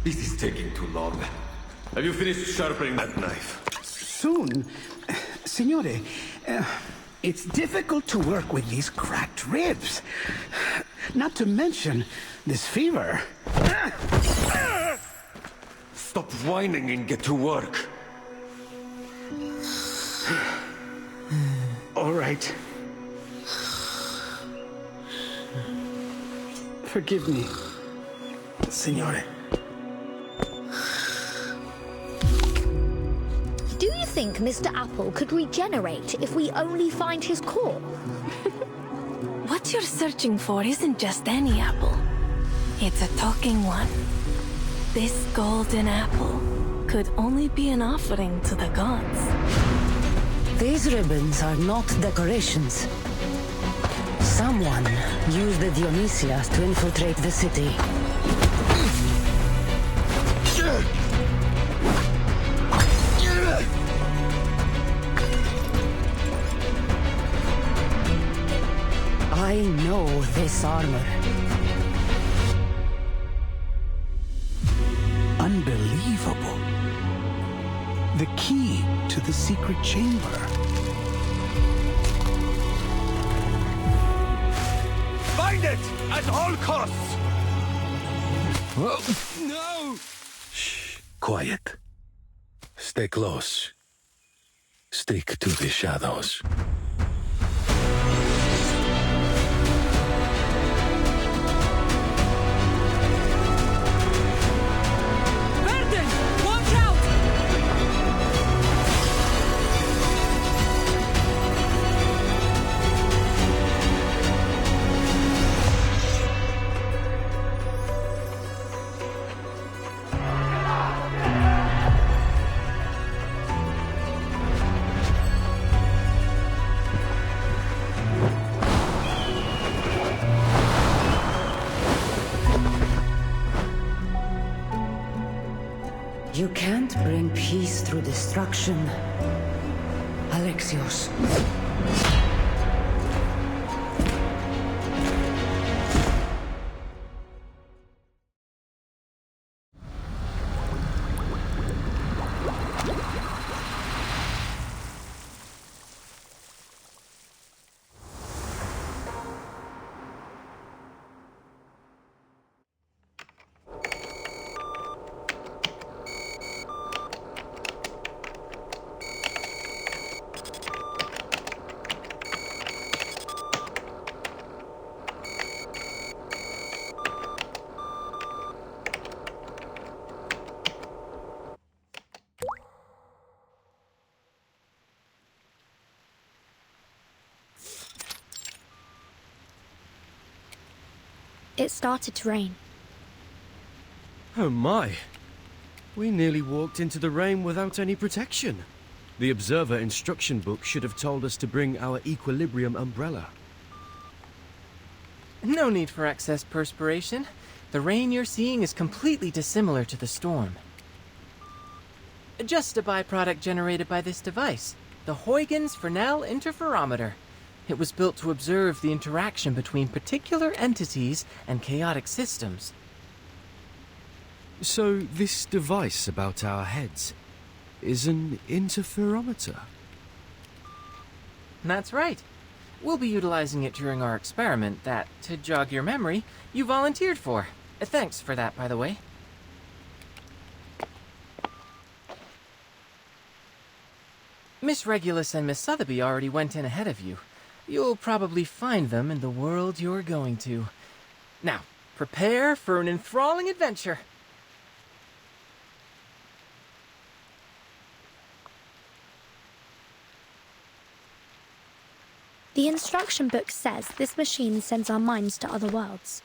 This is taking too long. Have you finished sharpening that knife? Soon. Signore, it's difficult to work with these cracked ribs. Not to mention this fever. Stop whining and get to work. All right. Forgive me, Signore. Do you think Mr. Apple could regenerate if we only find his core? What you're searching for isn't just any apple. It's a talking one. This golden apple could only be an offering to the gods. These ribbons are not decorations. Someone used the Dionysias to infiltrate the city. I know this armor. Unbelievable. The key to the secret chamber. Find it at all costs! No! Shh. Quiet. Stay close. Stick to the shadows. You can't bring peace through destruction, Alexios. It started to rain. Oh my! We nearly walked into the rain without any protection. The Observer instruction book should have told us to bring our equilibrium umbrella. No need for excess perspiration. The rain you're seeing is completely dissimilar to the storm. Just a byproduct generated by this device, the Huygens Fresnel Interferometer. It was built to observe the interaction between particular entities and chaotic systems. So this device about our heads is an interferometer? That's right. We'll be utilizing it during our experiment that, to jog your memory, you volunteered for. Thanks for that, by the way. Miss Regulus and Miss Sotheby already went in ahead of you. You'll probably find them in the world you're going to. Now, prepare for an enthralling adventure. The instruction book says this machine sends our minds to other worlds,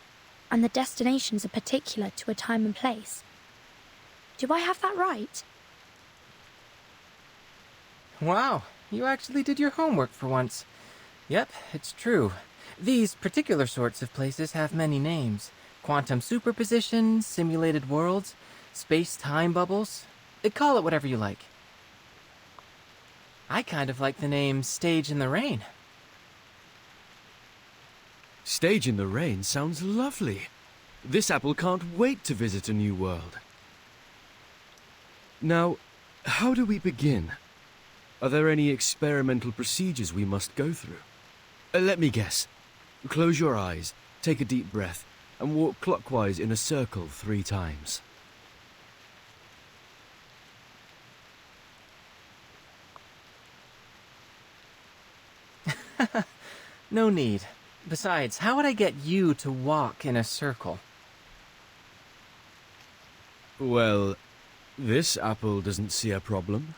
and the destinations are particular to a time and place. Do I have that right? Wow, you actually did your homework for once. Yep, it's true. These particular sorts of places have many names. Quantum superposition, simulated worlds, space-time bubbles. Call it whatever you like. I kind of like the name Stage in the Rain. Stage in the Rain sounds lovely. This apple can't wait to visit a new world. Now, how do we begin? Are there any experimental procedures we must go through? Let me guess. Close your eyes, take a deep breath, and walk clockwise in a circle 3 times. No need. Besides, how would I get you to walk in a circle? Well, this apple doesn't see a problem.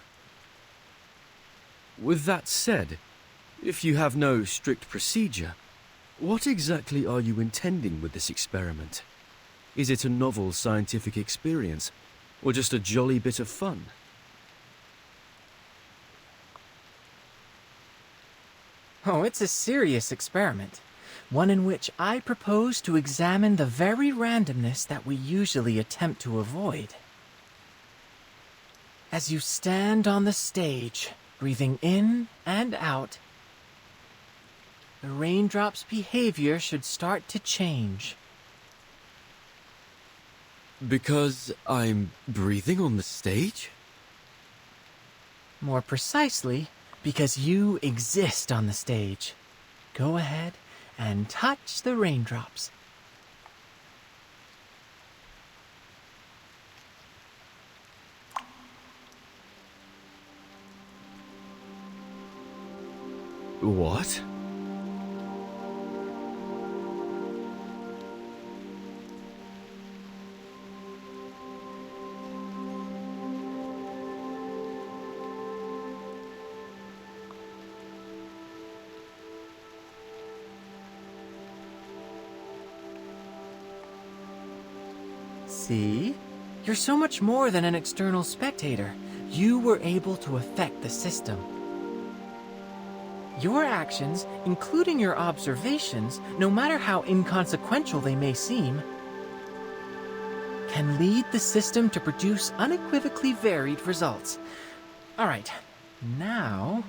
With that said, if you have no strict procedure, what exactly are you intending with this experiment? Is it a novel scientific experience, or just a jolly bit of fun? Oh, it's a serious experiment. One in which I propose to examine the very randomness that we usually attempt to avoid. As you stand on the stage, breathing in and out, the raindrop's behavior should start to change. Because I'm breathing on the stage? More precisely, because you exist on the stage. Go ahead and touch the raindrops. What? See? You're so much more than an external spectator. You were able to affect the system. Your actions, including your observations, no matter how inconsequential they may seem, can lead the system to produce unequivocally varied results. All right, now...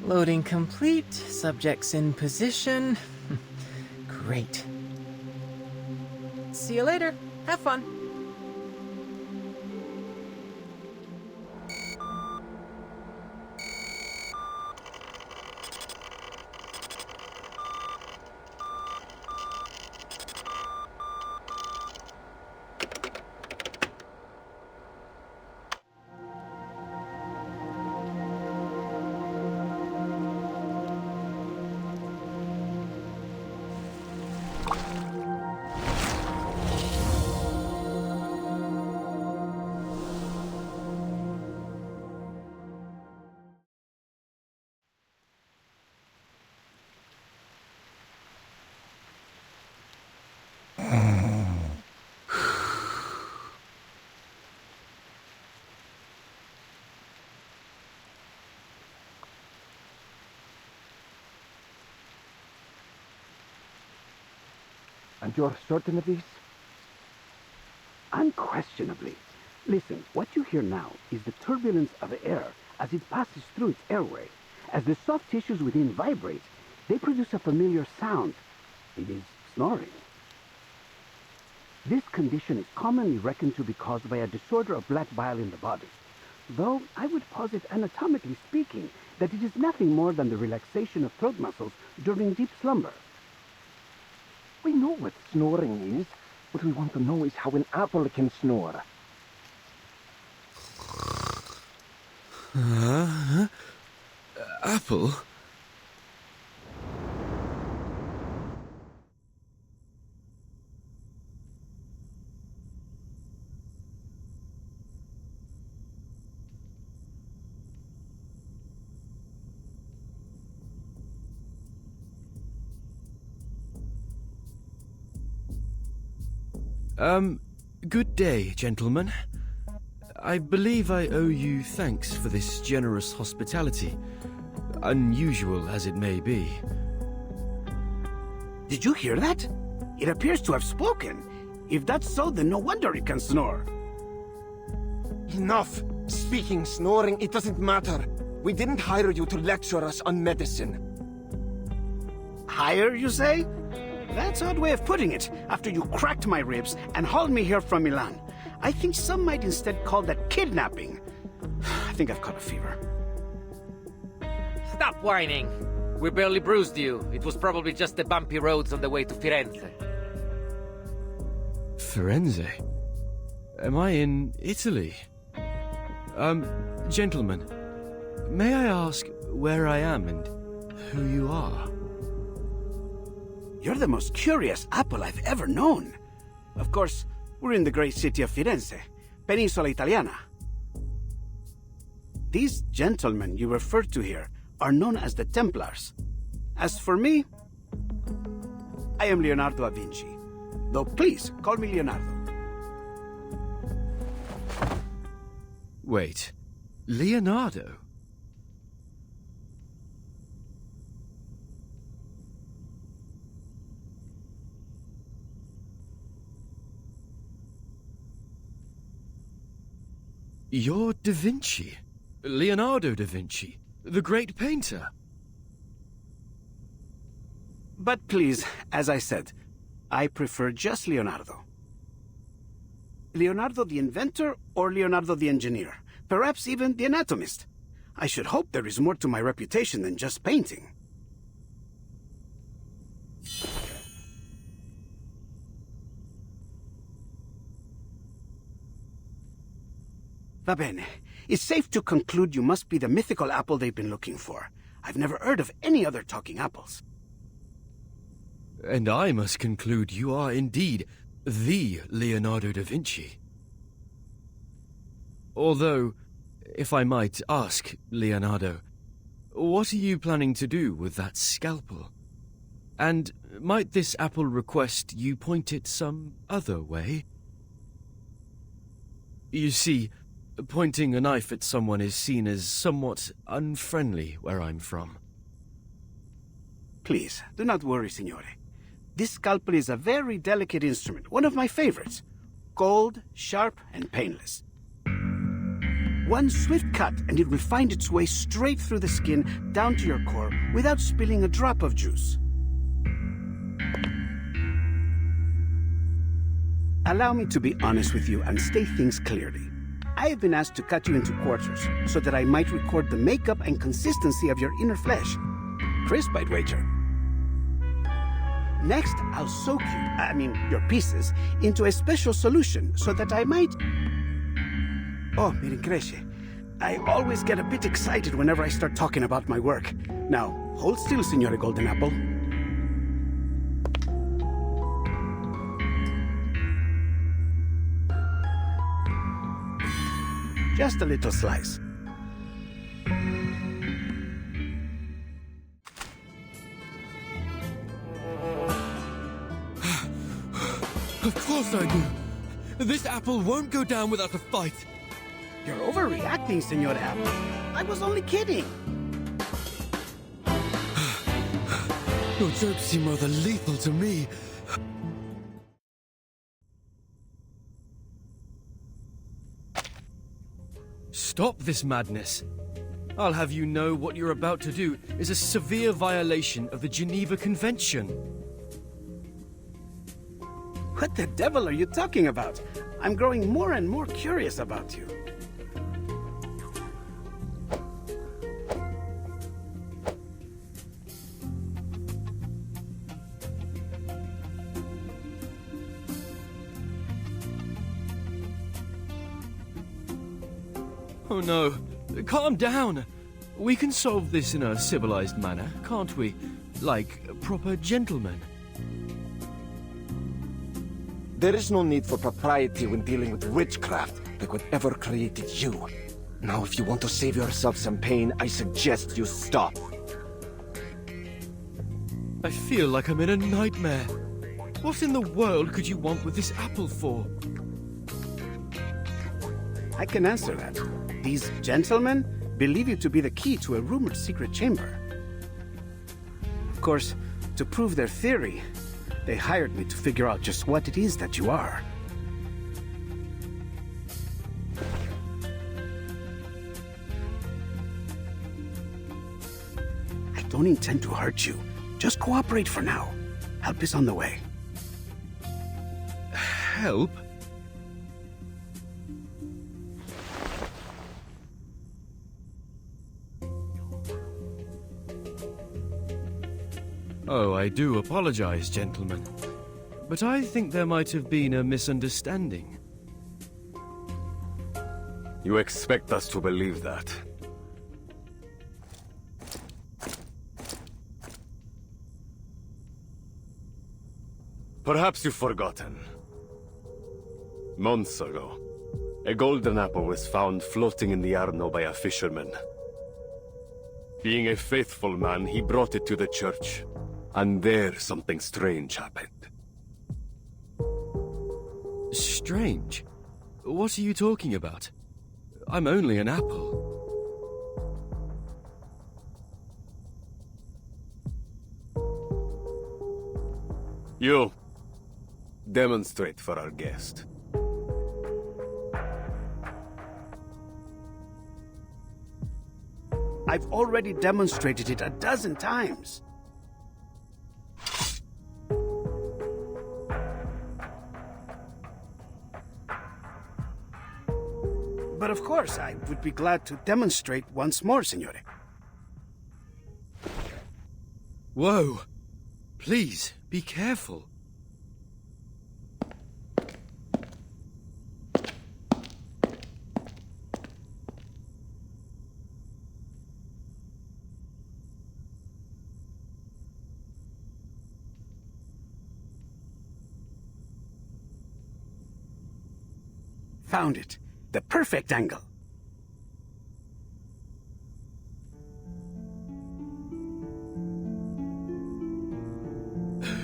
Loading complete, subjects in position. Great. See you later. Have fun. And you're certain of this? Unquestionably. Listen, what you hear now is the turbulence of air as it passes through its airway. As the soft tissues within vibrate, they produce a familiar sound. It is snoring. This condition is commonly reckoned to be caused by a disorder of black bile in the body, though I would posit, anatomically speaking, that it is nothing more than the relaxation of throat muscles during deep slumber. We know what snoring is. What we want to know is how an apple can snore. Apple? Good day, gentlemen. I believe I owe you thanks for this generous hospitality, unusual as it may be. Did you hear that? It appears to have spoken. If that's so, then no wonder it can snore. Enough! Speaking, snoring, it doesn't matter. We didn't hire you to lecture us on medicine. hire, you say? That's an odd way of putting it, after you cracked my ribs and hauled me here from Milan. I think some might instead call that kidnapping. I think I've caught a fever. Stop whining. We barely bruised you. It was probably just the bumpy roads on the way to Firenze. Firenze? Am I in Italy? Gentlemen, may I ask where I am and who you are? You're the most curious apple I've ever known. Of course, we're in the great city of Firenze, Peninsula Italiana. These gentlemen you refer to here are known as the Templars. As for me, I am Leonardo da Vinci. Though please, call me Leonardo. Wait, Leonardo? You're Da Vinci. Leonardo da Vinci, the great painter. But please, as I said, I prefer just Leonardo. Leonardo the inventor or Leonardo the engineer? Perhaps even the anatomist. I should hope there is more to my reputation than just painting. Va bene. It's safe to conclude you must be the mythical apple they've been looking for. I've never heard of any other talking apples. And I must conclude you are indeed the Leonardo da Vinci. Although, if I might ask, Leonardo, what are you planning to do with that scalpel? And might this apple request you point it some other way? You see, pointing a knife at someone is seen as somewhat unfriendly where I'm from. Please, do not worry, signore. This scalpel is a very delicate instrument, one of my favorites. Cold, sharp, and painless. One swift cut and it will find its way straight through the skin down to your core without spilling a drop of juice. Allow me to be honest with you and state things clearly. I have been asked to cut you into quarters so that I might record the makeup and consistency of your inner flesh. Crisp, I'd wager. Next, I'll soak your pieces, into a special solution so that I might... Oh, mi rincresce. I always get a bit excited whenever I start talking about my work. Now, hold still, Signore Golden Apple. Just a little slice. Of course I do. This apple won't go down without a fight. You're overreacting, Signore Apple. I was only kidding. Your jokes seem rather lethal to me. Stop this madness. I'll have you know what you're about to do is a severe violation of the Geneva Convention. What the devil are you talking about? I'm growing more and more curious about you. Oh no, calm down. We can solve this in a civilized manner, can't we? Like proper gentlemen. There is no need for propriety when dealing with witchcraft, like whatever created you. Now, if you want to save yourself some pain, I suggest you stop. I feel like I'm in a nightmare. What in the world could you want with this apple for? I can answer that. These gentlemen believe you to be the key to a rumored secret chamber. Of course, to prove their theory, they hired me to figure out just what it is that you are. I don't intend to hurt you. Just cooperate for now. Help is on the way. Help? Oh, I do apologize, gentlemen. But I think there might have been a misunderstanding. You expect us to believe that? Perhaps you've forgotten. Months ago, a golden apple was found floating in the Arno by a fisherman. Being a faithful man, he brought it to the church. And there something strange happened. Strange? What are you talking about? I'm only an apple. You, demonstrate for our guest. I've already demonstrated it a dozen times. But of course, I would be glad to demonstrate once more, Signore. Whoa! Please, be careful. Found it. The perfect angle.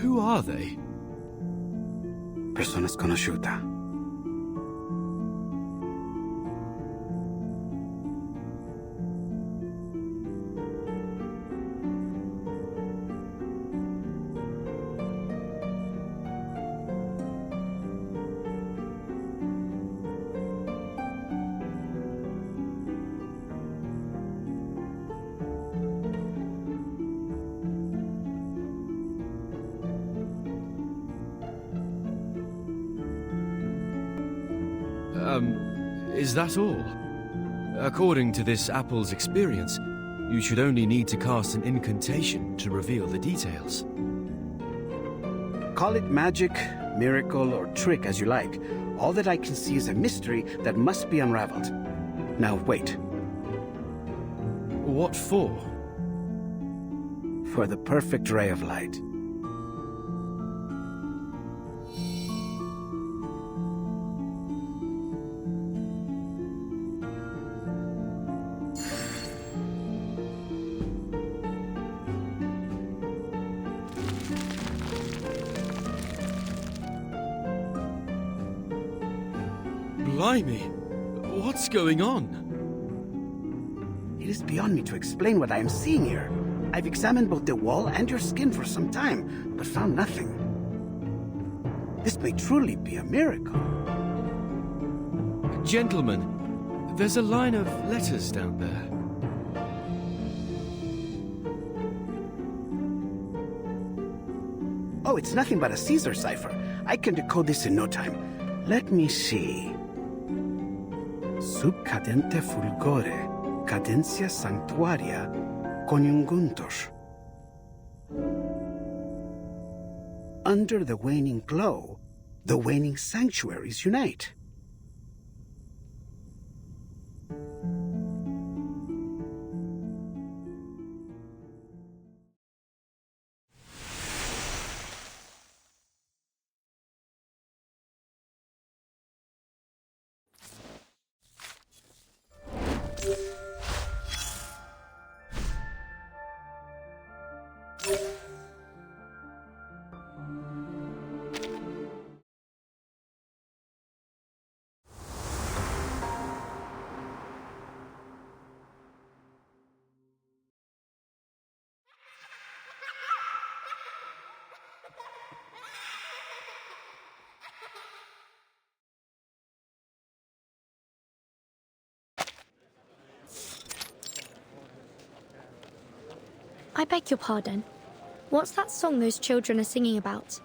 Who are they? Persona sconosciuta. Is that all? According to this apple's experience, you should only need to cast an incantation to reveal the details. Call it magic, miracle, or trick as you like. All that I can see is a mystery that must be unraveled. Now, wait. What for? For the perfect ray of light. Blimey! What's going on? It is beyond me to explain what I am seeing here. I've examined both the wall and your skin for some time, but found nothing. This may truly be a miracle. Gentlemen, there's a line of letters down there. Oh, it's nothing but a Caesar cipher. I can decode this in no time. Let me see. Sub cadente fulgore, cadencia sanctuaria, coniunguntos. Under the waning glow, the waning sanctuaries unite. I beg your pardon. What's that song those children are singing about?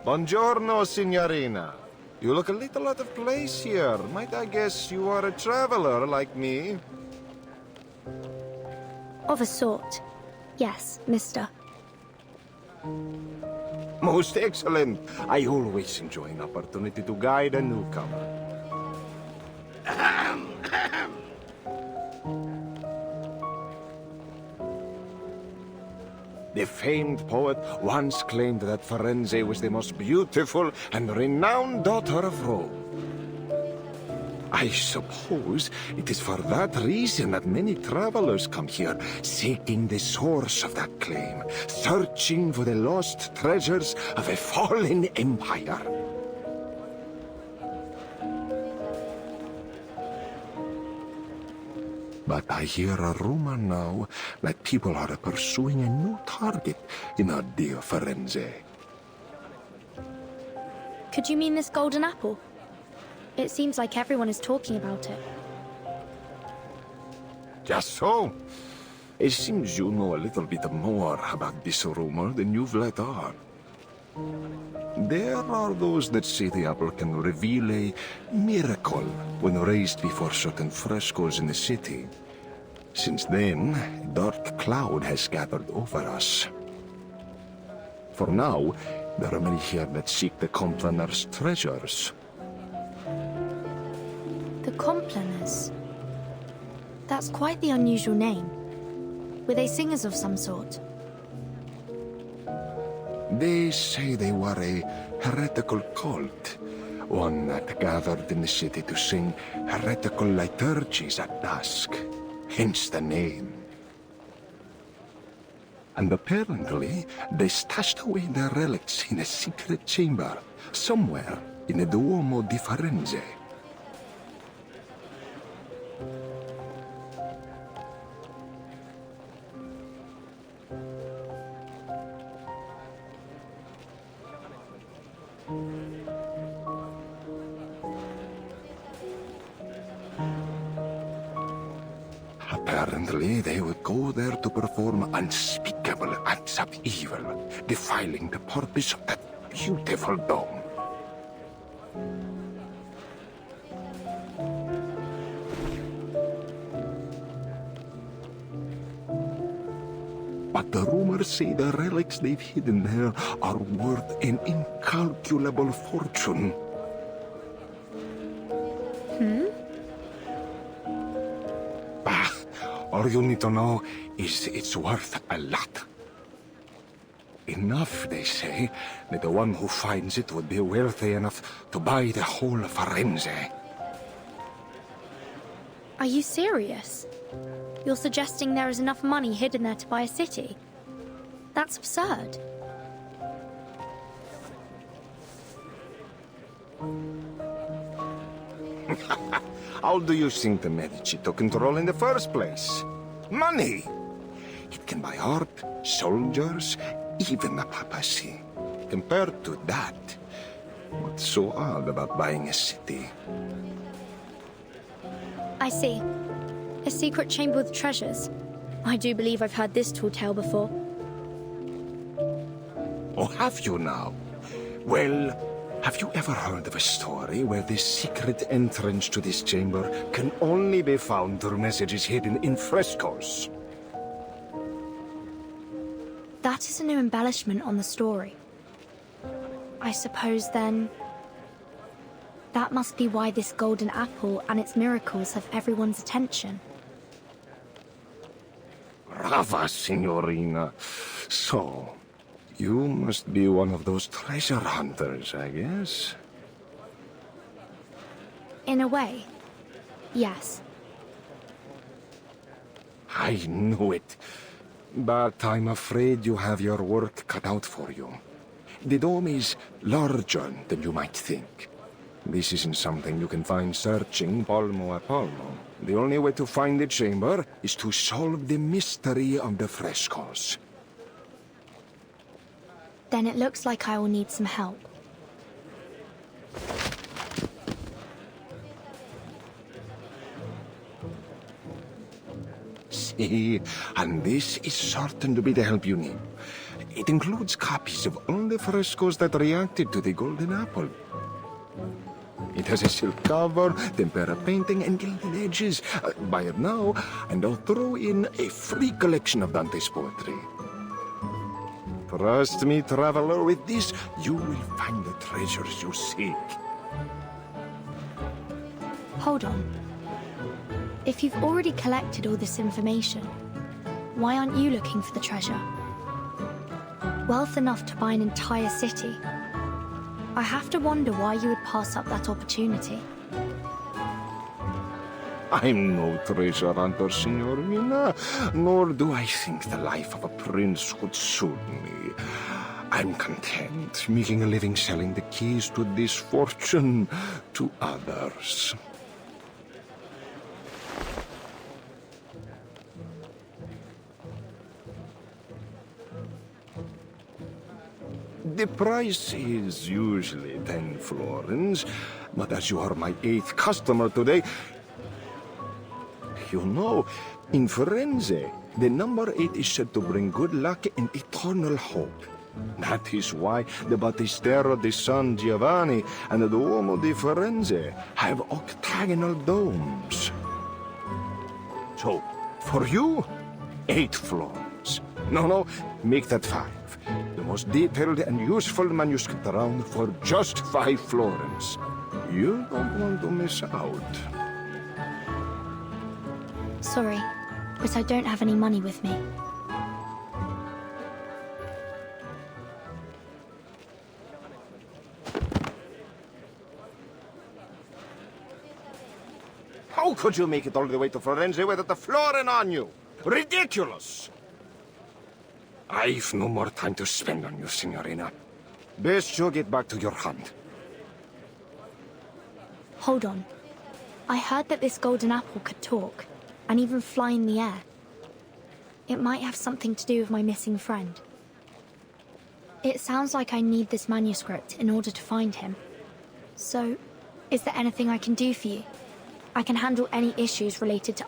Buongiorno, signorina. You look a little out of place here. Might I guess you are a traveler like me? Of a sort. Yes, mister. Most excellent. I always enjoy an opportunity to guide a newcomer. The famed poet once claimed that Firenze was the most beautiful and renowned daughter of Rome. I suppose it is for that reason that many travelers come here, seeking the source of that claim, searching for the lost treasures of a fallen empire. But I hear a rumor now that people are pursuing a new target in our dear Firenze. Could you mean this golden apple? It seems like everyone is talking about it. Just so. It seems you know a little bit more about this rumor than you've let on. There are those that say the apple can reveal a miracle when raised before certain frescoes in the city. Since then, a dark cloud has gathered over us. For now, there are many here that seek the Complaners' treasures. The Complaners? That's quite the unusual name. Were they singers of some sort? They say they were a heretical cult, one that gathered in the city to sing heretical liturgies at dusk, hence the name. And apparently, they stashed away their relics in a secret chamber, somewhere in the Duomo di Firenze. Apparently, they would go there to perform unspeakable acts of evil, defiling the purpose of that beautiful dome. But the rumors say the relics they've hidden there are worth an incalculable fortune. All you need to know is it's worth a lot. Enough, they say, that the one who finds it would be wealthy enough to buy the whole Firenze. Are you serious? You're suggesting there is enough money hidden there to buy a city? That's absurd. How do you think the Medici took control in the first place? Money! It can buy art, soldiers, even the papacy. Compared to that, what's so odd about buying a city? I see. A secret chamber with treasures. I do believe I've heard this tall tale before. Oh, have you now? Well, have you ever heard of a story where the secret entrance to this chamber can only be found through messages hidden in frescoes? That is a new embellishment on the story. I suppose then... that must be why this golden apple and its miracles have everyone's attention. Brava, signorina. So, you must be one of those treasure hunters, I guess? In a way, yes. I knew it. But I'm afraid you have your work cut out for you. The dome is larger than you might think. This isn't something you can find searching palmo a palmo. The only way to find the chamber is to solve the mystery of the frescoes. Then it looks like I will need some help. And this is certain to be the help you need. It includes copies of all the frescoes that reacted to the golden apple. It has a silk cover, tempera painting, and gilded edges. Buy it now, and I'll throw in a free collection of Dante's poetry. Trust me, traveler, with this, you will find the treasures you seek. Hold on. If you've already collected all this information, why aren't you looking for the treasure? Wealth enough to buy an entire city. I have to wonder why you would pass up that opportunity. I'm no treasure hunter, Signorina, nor do I think the life of a prince would suit me. I'm content making a living selling the keys to this fortune to others. The price is usually 10 florins, but as you are my 8th customer today, you know, in Firenze, the number 8 is said to bring good luck and eternal hope. That is why the Bestiary di San Giovanni and the Duomo di Firenze have octagonal domes. So, for you, 8 florins. No, make that 5. The most detailed and useful manuscript around for just 5 florins. You don't want to miss out. Sorry, but I don't have any money with me. How could you make it all the way to Firenze without a florin on you? Ridiculous! I've no more time to spend on you, Signorina. Best you get back to your hunt. Hold on. I heard that this golden apple could talk, and even fly in the air. It might have something to do with my missing friend. It sounds like I need this manuscript in order to find him. So, is there anything I can do for you? I can handle any issues related to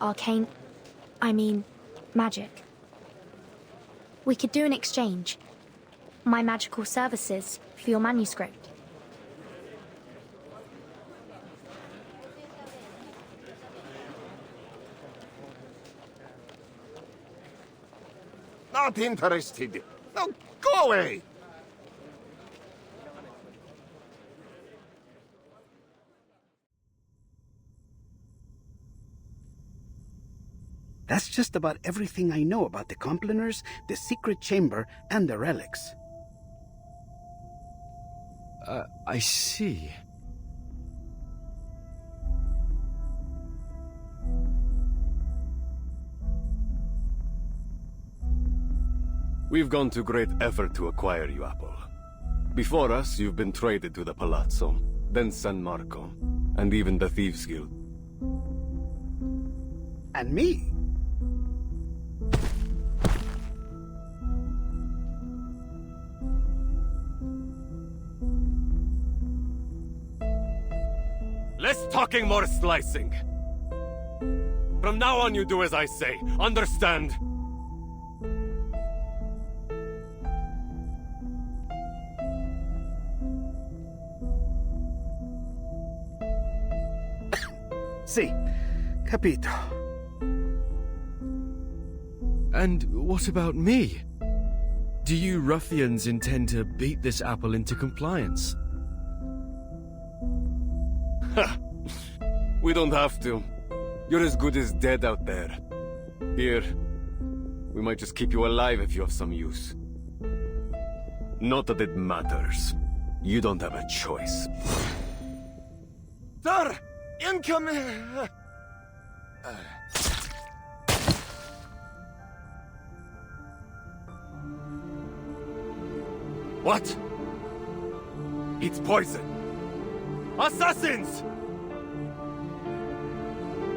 magic. We could do an exchange. My magical services for your manuscript. Not interested. Now, go away! That's just about everything I know about the Complaners, the secret chamber, and the relics. I see. We've gone to great effort to acquire you, Apple. Before us, you've been traded to the Palazzo, then San Marco, and even the Thieves' Guild. And me? Less talking, more slicing. From now on, you do as I say. Understand? Si, capito. And what about me? Do you ruffians intend to beat this apple into compliance? Ha! We don't have to. You're as good as dead out there. Here, we might just keep you alive if you have some use. Not that it matters. You don't have a choice. Sir! Incoming! What? It's poison! Assassins!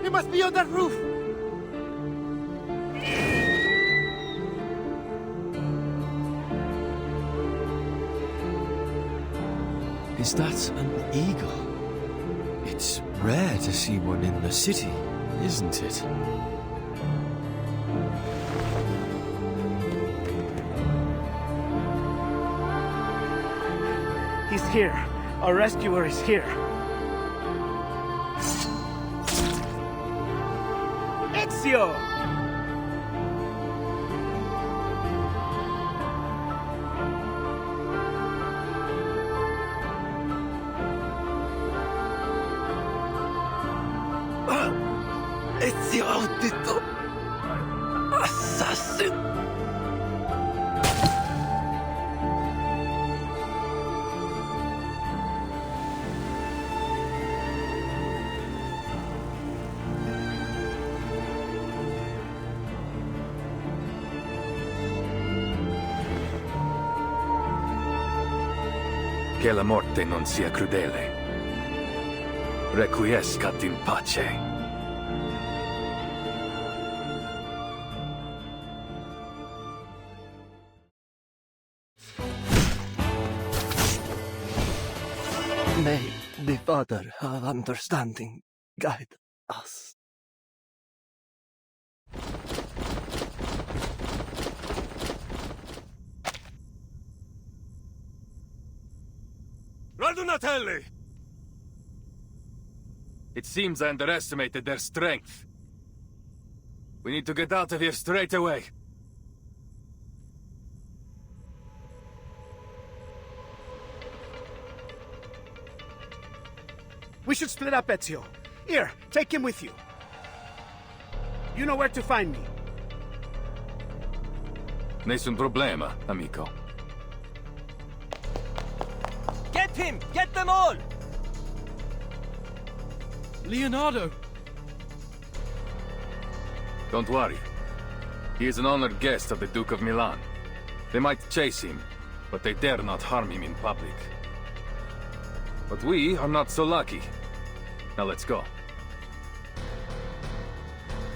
He must be on that roof! Is that an eagle? It's rare to see one in the city, isn't it? He's here. Our rescuer is here. Ezio! Ezio Audito! Assassin! Che la morte non sia crudele. Requiescat in pace. May the Father of understanding guide us. Radunatelli! It seems I underestimated their strength. We need to get out of here straight away. We should split up, Ezio. Here, take him with you. You know where to find me. Nessun problema, amico. Get him! Get them all! Leonardo! Don't worry. He is an honored guest of the Duke of Milan. They might chase him, but they dare not harm him in public. But we are not so lucky. Now let's go.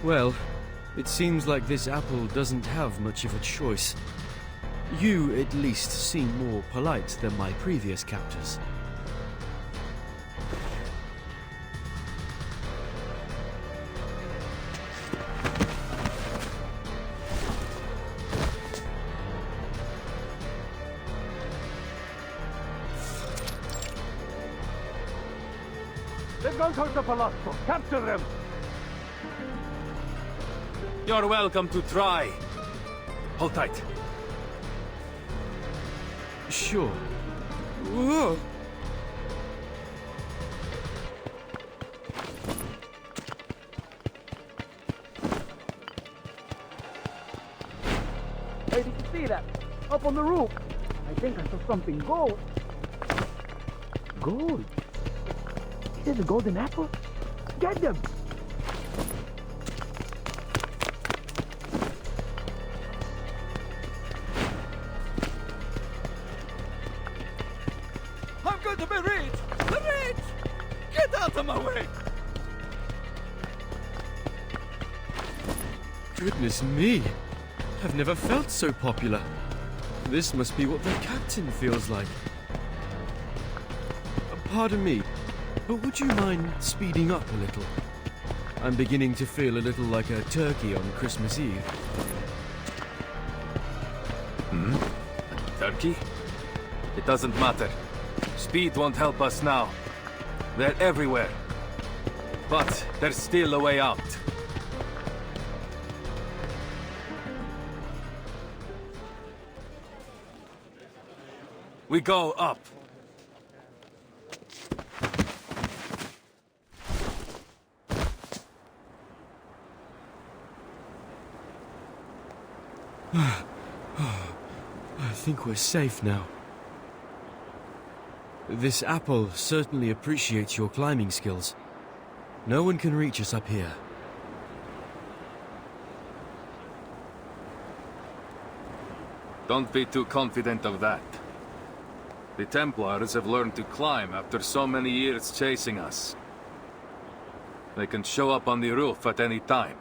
Well, it seems like this apple doesn't have much of a choice. You, at least, seem more polite than my previous captors. They've gone towards the palazzo. Capture them! You're welcome to try. Hold tight. Sure. Whoa! Hey, did you see that? Up on the roof. I think I saw something gold. Gold? Is it a golden apple? Get them! I'm going to be rich! The rich! Get out of my way! Goodness me! I've never felt so popular. This must be what the captain feels like. Pardon me, but would you mind speeding up a little? I'm beginning to feel a little like a turkey on Christmas Eve. A turkey? It doesn't matter. Speed won't help us now. They're everywhere. But there's still a way out. We go up. I think we're safe now. This apple certainly appreciates your climbing skills. No one can reach us up here. Don't be too confident of that. The Templars have learned to climb after so many years chasing us. They can show up on the roof at any time.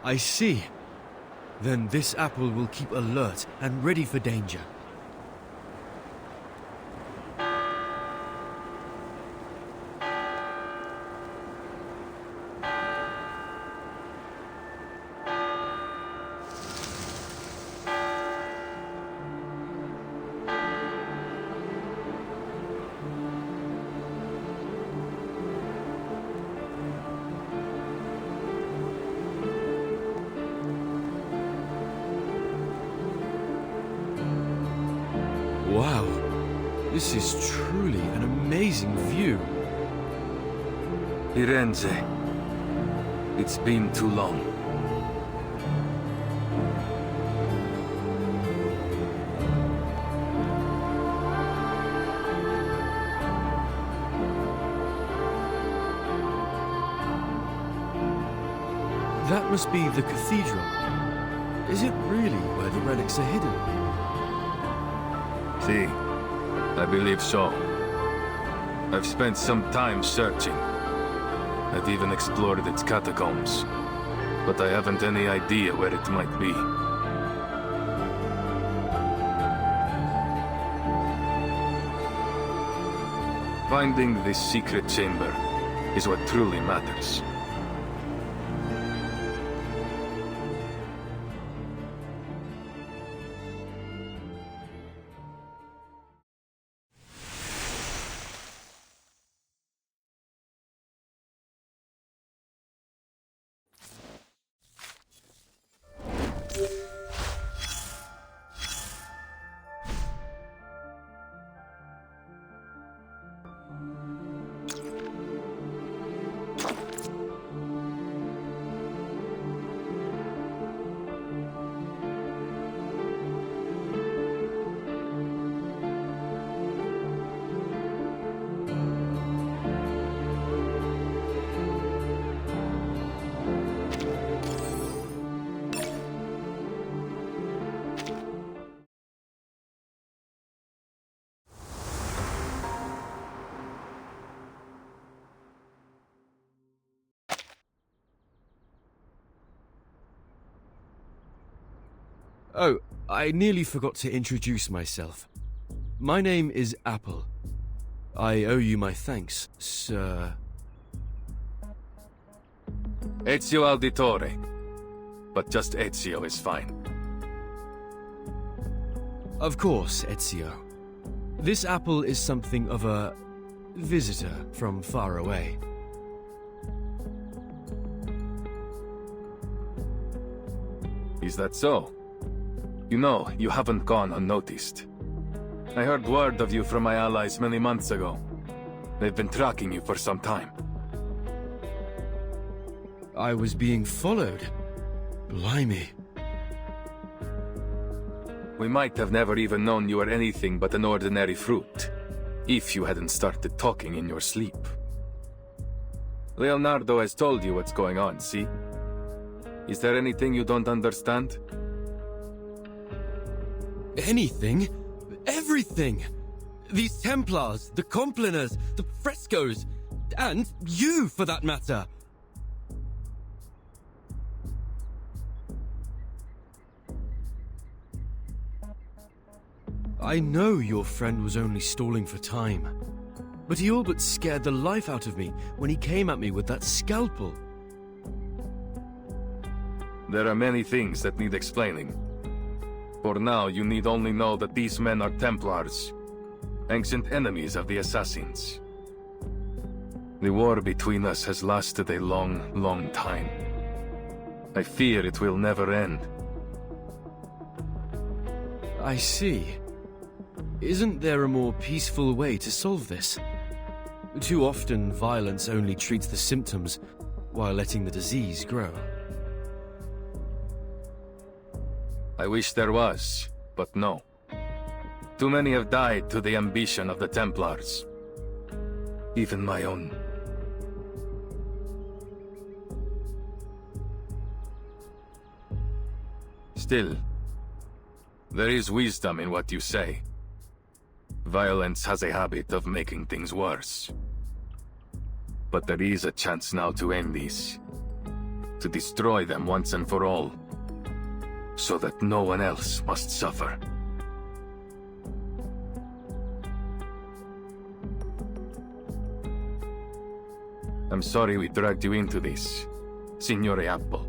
I see. Then this apple will keep alert and ready for danger. Wow. This is truly an amazing view. Firenze. It's been too long. That must be the cathedral. Is it really where the relics are hidden? See, I believe so. I've spent some time searching. I've even explored its catacombs. But I haven't any idea where it might be. Finding this secret chamber is what truly matters. Oh, I nearly forgot to introduce myself. My name is Apple. I owe you my thanks, sir. Ezio Auditore. But just Ezio is fine. Of course, Ezio. This Apple is something of a visitor from far away. Is that so? You know, you haven't gone unnoticed. I heard word of you from my allies many months ago. They've been tracking you for some time. I was being followed. Blimey. We might have never even known you were anything but an ordinary fruit, if you hadn't started talking in your sleep. Leonardo has told you what's going on, see? Is there anything you don't understand? Anything? Everything! These Templars, the Compliners, the frescoes, and you, for that matter! I know your friend was only stalling for time, but he all but scared the life out of me when he came at me with that scalpel. There are many things that need explaining. For now, you need only know that these men are Templars, ancient enemies of the Assassins. The war between us has lasted a long, long time. I fear it will never end. I see. Isn't there a more peaceful way to solve this? Too often, violence only treats the symptoms, while letting the disease grow. I wish there was, but no. Too many have died to the ambition of the Templars. Even my own. Still, there is wisdom in what you say. Violence has a habit of making things worse. But there is a chance now to end these. To destroy them once and for all. So that no one else must suffer. I'm sorry we dragged you into this, Signore Apple.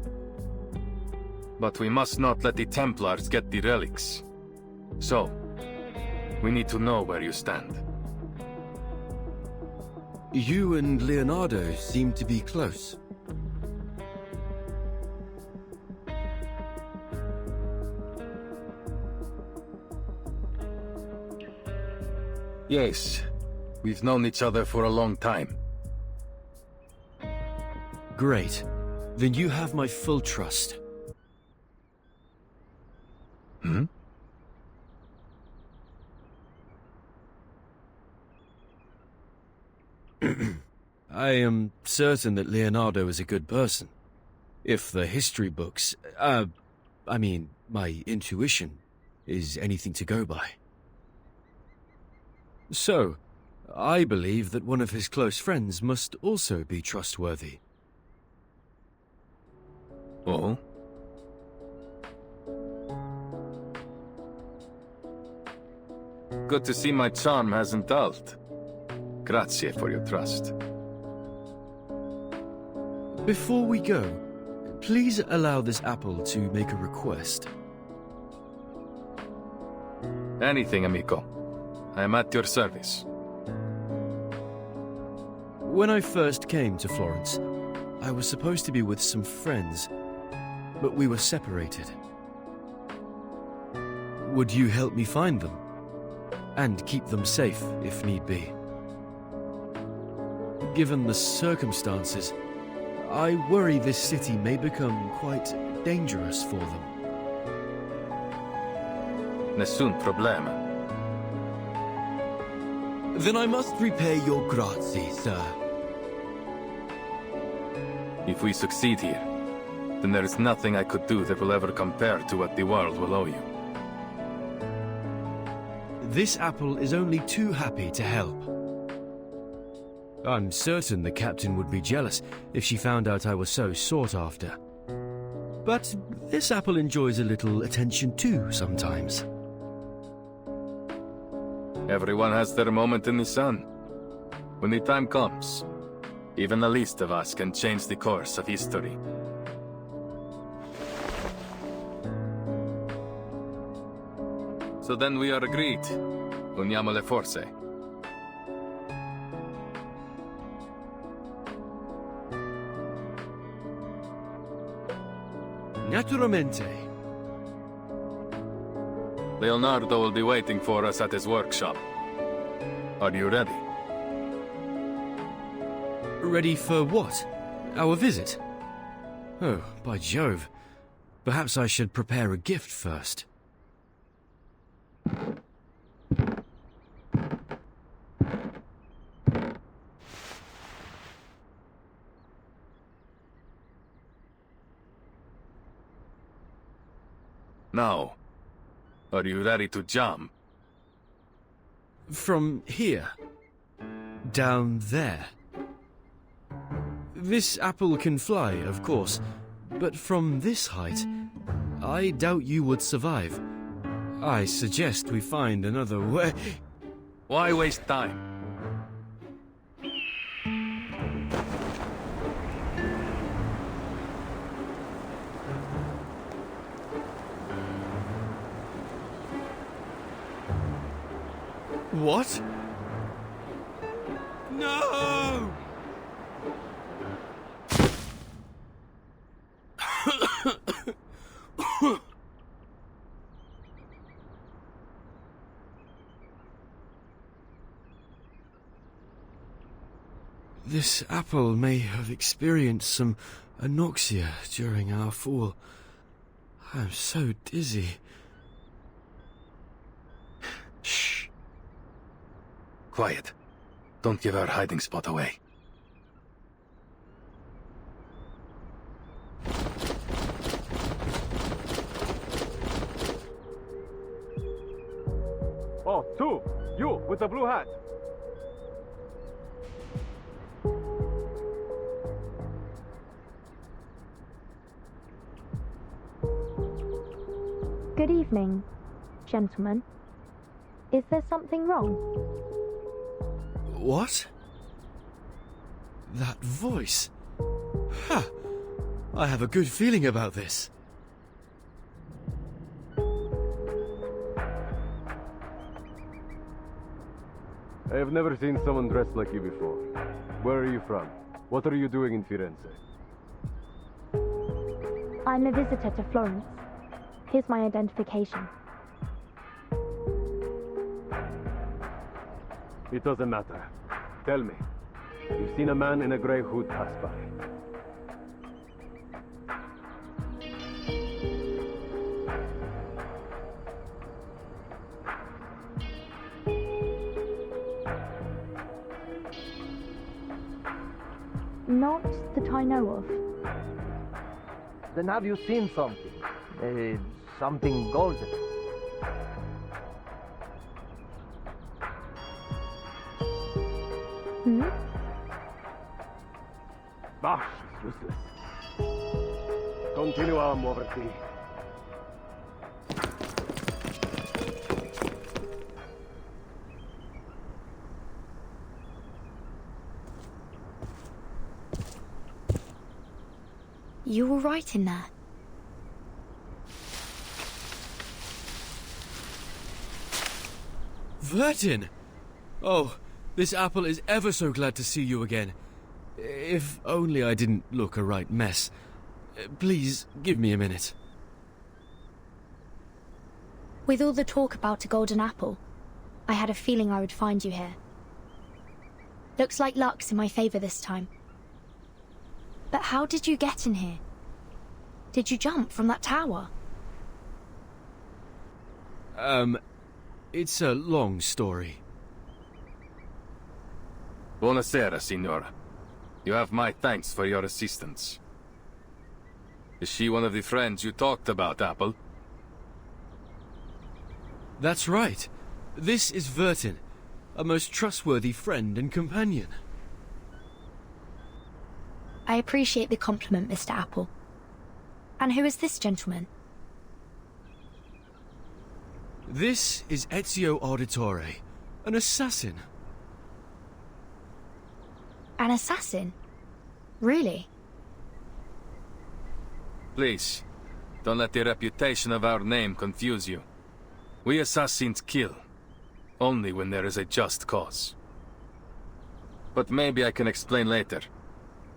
But we must not let the Templars get the relics. So, we need to know where you stand. You and Leonardo seem to be close. Yes. We've known each other for a long time. Great. Then you have my full trust. Hmm? I am certain that Leonardo is a good person. If the history books, I mean, my intuition, is anything to go by. So, I believe that one of his close friends must also be trustworthy. Oh? Good to see my charm hasn't dulled. Grazie for your trust. Before we go, please allow this apple to make a request. Anything, amico. I am at your service. When I first came to Florence, I was supposed to be with some friends, but we were separated. Would you help me find them? And keep them safe, if need be. Given the circumstances, I worry this city may become quite dangerous for them. Nessun problema. Then I must repay your grazie, sir. If we succeed here, then there is nothing I could do that will ever compare to what the world will owe you. This apple is only too happy to help. I'm certain the captain would be jealous if she found out I was so sought after. But this apple enjoys a little attention too, sometimes. Everyone has their moment in the sun. When the time comes, even the least of us can change the course of history. So then we are agreed. Uniamo le forze. Naturalmente. Leonardo will be waiting for us at his workshop. Are you ready? Ready for what? Our visit? Oh, by Jove. Perhaps I should prepare a gift first. Now, are you ready to jump? From here. Down there. This apple can fly, of course, but from this height, I doubt you would survive. I suggest we find another way. Why waste time? What? No! This apple may have experienced some anoxia during our fall. I'm so dizzy. Shh. Quiet. Don't give our hiding spot away. Oh, two! You, with the blue hat! Good evening, gentlemen. Is there something wrong? What? That voice. Ha! I have a good feeling about this. I have never seen someone dressed like you before. Where are you from? What are you doing in Firenze? I'm a visitor to Florence. Here's my identification. It doesn't matter. Tell me, you've seen a man in a grey hood pass by. Not that I know of. Then have you seen something? Something golden? Hmm? Bosh, it's useless. Continue on, Moverty. You were right in there. Vertin! Oh, this apple is ever so glad to see you again. If only I didn't look a right mess. Please, give me a minute. With all the talk about a golden apple, I had a feeling I would find you here. Looks like luck's in my favor this time. But how did you get in here? Did you jump from that tower? It's a long story. Buonasera, signora. You have my thanks for your assistance. Is she one of the friends you talked about, Apple? That's right. This is Vertin, a most trustworthy friend and companion. I appreciate the compliment, Mr. Apple. And who is this gentleman? This is Ezio Auditore, an assassin. An assassin? Really? Please, don't let the reputation of our name confuse you. We assassins kill, only when there is a just cause. But maybe I can explain later.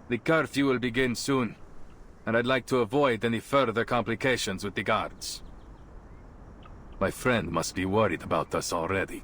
The curfew will begin soon, and I'd like to avoid any further complications with the guards. My friend must be worried about us already.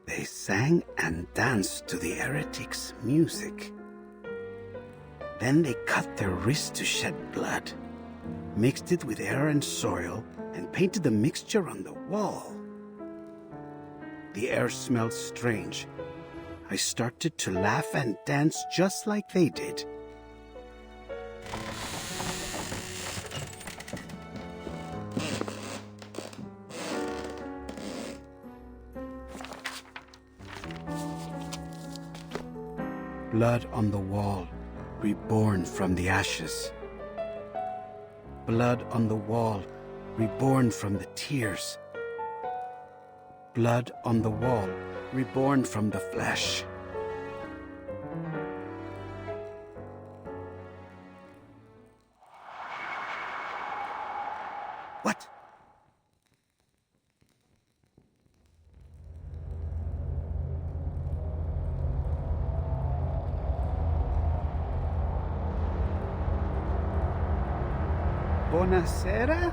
They sang and danced to the heretics' music. Then they cut their wrists to shed blood, mixed it with air and soil, and painted the mixture on the wall. The air smelled strange. I started to laugh and dance just like they did. Blood on the wall, reborn from the ashes. Blood on the wall, reborn from the tears. Blood on the wall, reborn from the flesh. What? Buonasera?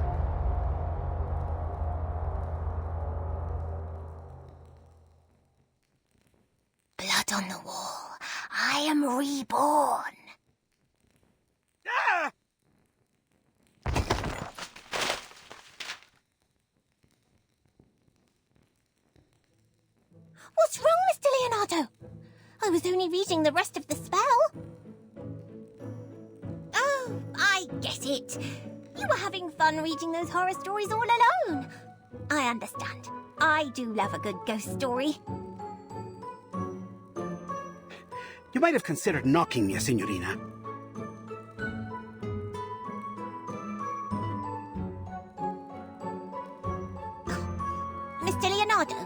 Blood on the wall. I am reborn. Ah! What's wrong, Mr. Leonardo? I was only reading the rest of the spell. Oh, I get it. You were having fun reading those horror stories all alone. I understand. I do love a good ghost story. You might have considered knocking me, Signorina. Mr. Leonardo!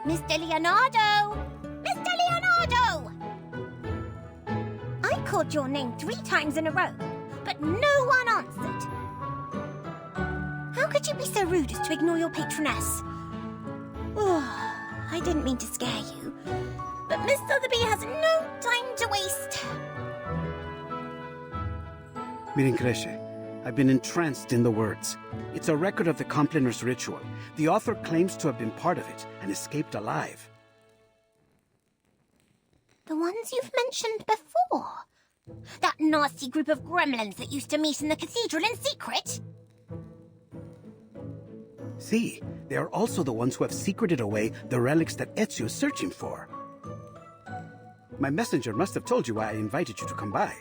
Mr. Leonardo! Mr. Leonardo! I called your name 3 times in a row, but no one answered. How could you be so rude as to ignore your patroness? Oh, I didn't mean to scare you, but Miss Sotheby has no time to waste. Mirin Cresce, I've been entranced in the words. It's a record of the Compliners ritual. The author claims to have been part of it and escaped alive. The ones you've mentioned before? That nasty group of gremlins that used to meet in the cathedral in secret? See, they are also the ones who have secreted away the relics that Ezio is searching for. My messenger must have told you why I invited you to come by.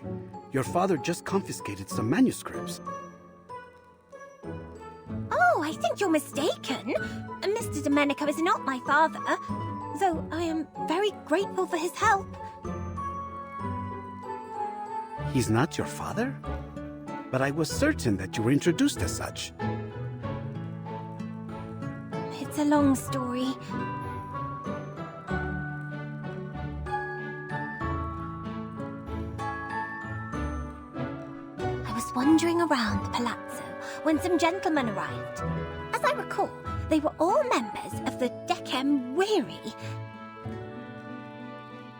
Your father just confiscated some manuscripts. Oh, I think you're mistaken. Mr. Domenico is not my father, though I am very grateful for his help. He's not your father? But I was certain that you were introduced as such. It's a long story. I was wandering around the palazzo when some gentlemen arrived. As I recall, they were all members of the Decem Weary.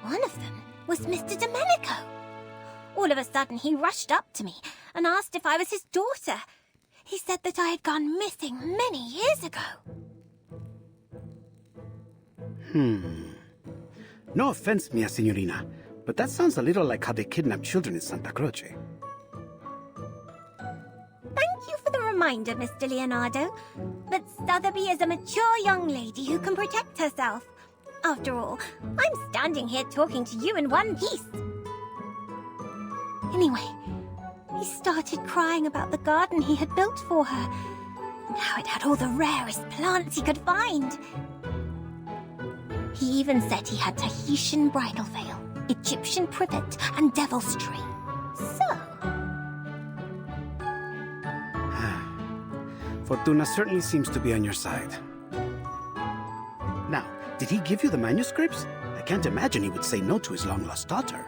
One of them was Mr. Domenico. All of a sudden, he rushed up to me and asked if I was his daughter. He said that I had gone missing many years ago. No offense, mia signorina, but that sounds a little like how they kidnap children in Santa Croce. Thank you for the reminder, Mr. Leonardo. But Sotheby is a mature young lady who can protect herself. After all, I'm standing here talking to you in one piece. Anyway, he started crying about the garden he had built for her, and how it had all the rarest plants he could find. He even said he had Tahitian bridal veil, Egyptian privet, and devil's tree. So... Fortuna certainly seems to be on your side. Now, did he give you the manuscripts? I can't imagine he would say no to his long-lost daughter.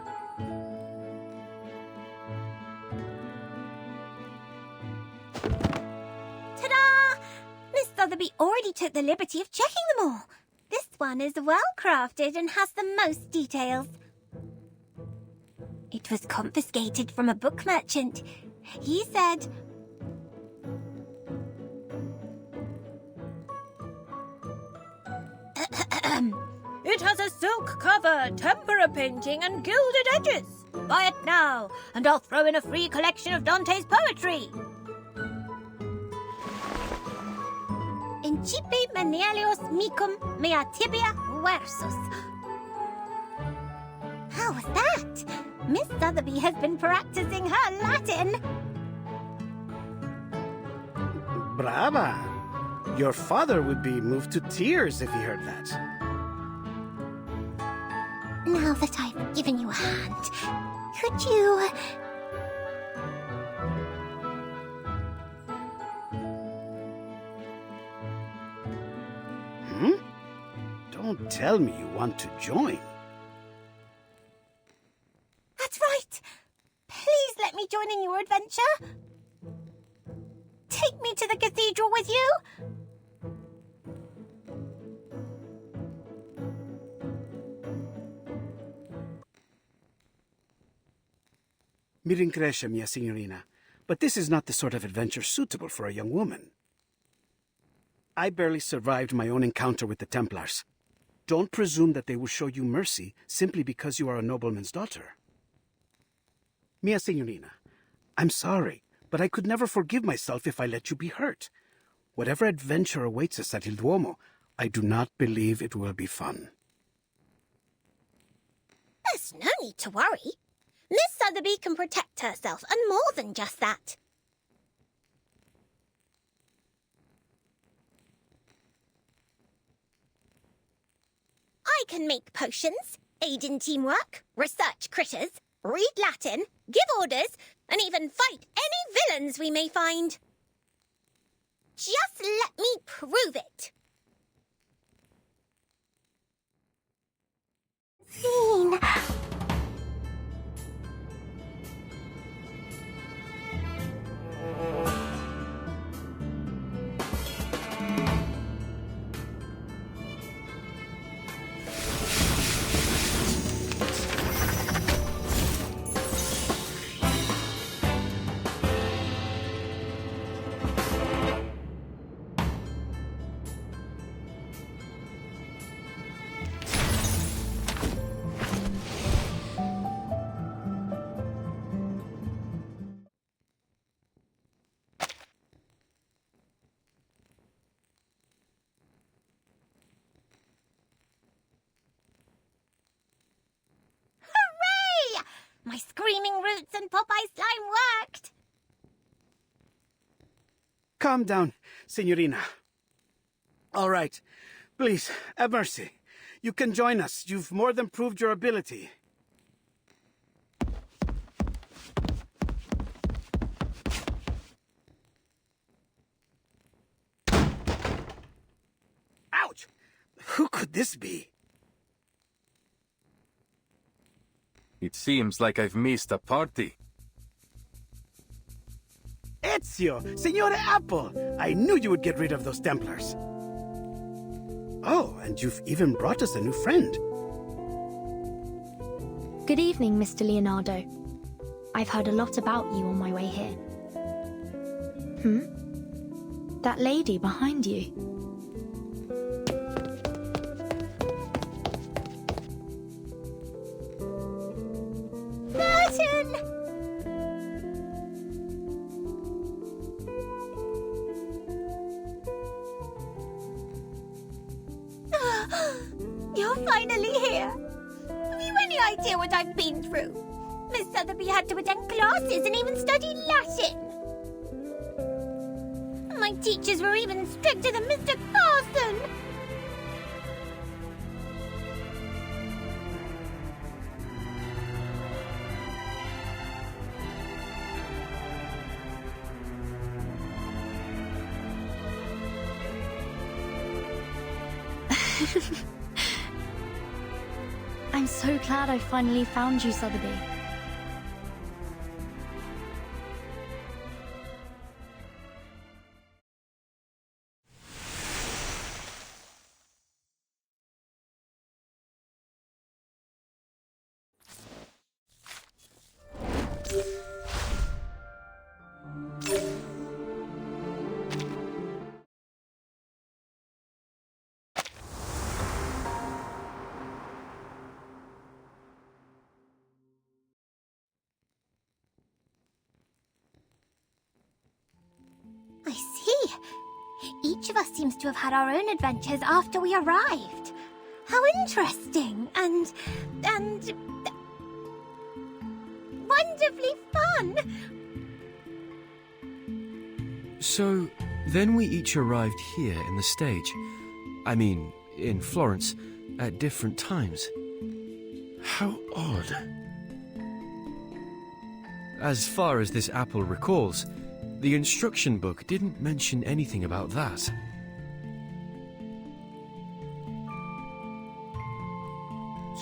Ta-da! Miss Sotheby already took the liberty of checking them all. This one is well crafted and has the most details. It was confiscated from a book merchant. He said... It has a silk cover, tempera painting, and gilded edges. Buy it now, and I'll throw in a free collection of Dante's poetry. Incipe menelios micum mea tibia versus. How was that? Miss Sotheby has been practicing her Latin. Brava! Your father would be moved to tears if he heard that. Now that I've given you a hand, could you... tell me you want to join. That's right! Please let me join in your adventure! Take me to the cathedral with you! Mi rincresce, mia signorina, but this is not the sort of adventure suitable for a young woman. I barely survived my own encounter with the Templars. Don't presume that they will show you mercy simply because you are a nobleman's daughter. Mia signorina, I'm sorry, but I could never forgive myself if I let you be hurt. Whatever adventure awaits us at Il Duomo, I do not believe it will be fun. There's no need to worry. Miss Sotheby can protect herself, and more than just that. I can make potions, aid in teamwork, research critters, read Latin, give orders, and even fight any villains we may find. Just let me prove it. Scene. My screaming roots and Popeye slime worked! Calm down, signorina. All right. Please, have mercy. You can join us. You've more than proved your ability. Ouch! Who could this be? It seems like I've missed a party. Ezio! Signore Apple! I knew you would get rid of those Templars. Oh, and you've even brought us a new friend. Good evening, Mr. Leonardo. I've heard a lot about you on my way here. That lady behind you. You're finally here. Have you any idea what I've been through? Miss Sotheby had to attend classes and even study Latin. My teachers were even stricter than Mr. Carson. I'm so glad I finally found you, Sotheby. I see. Each of us seems to have had our own adventures after we arrived. How interesting and wonderfully fun. So, then we each arrived here in the stage. I mean, in Florence, at different times. How odd. As far as this apple recalls, the instruction book didn't mention anything about that.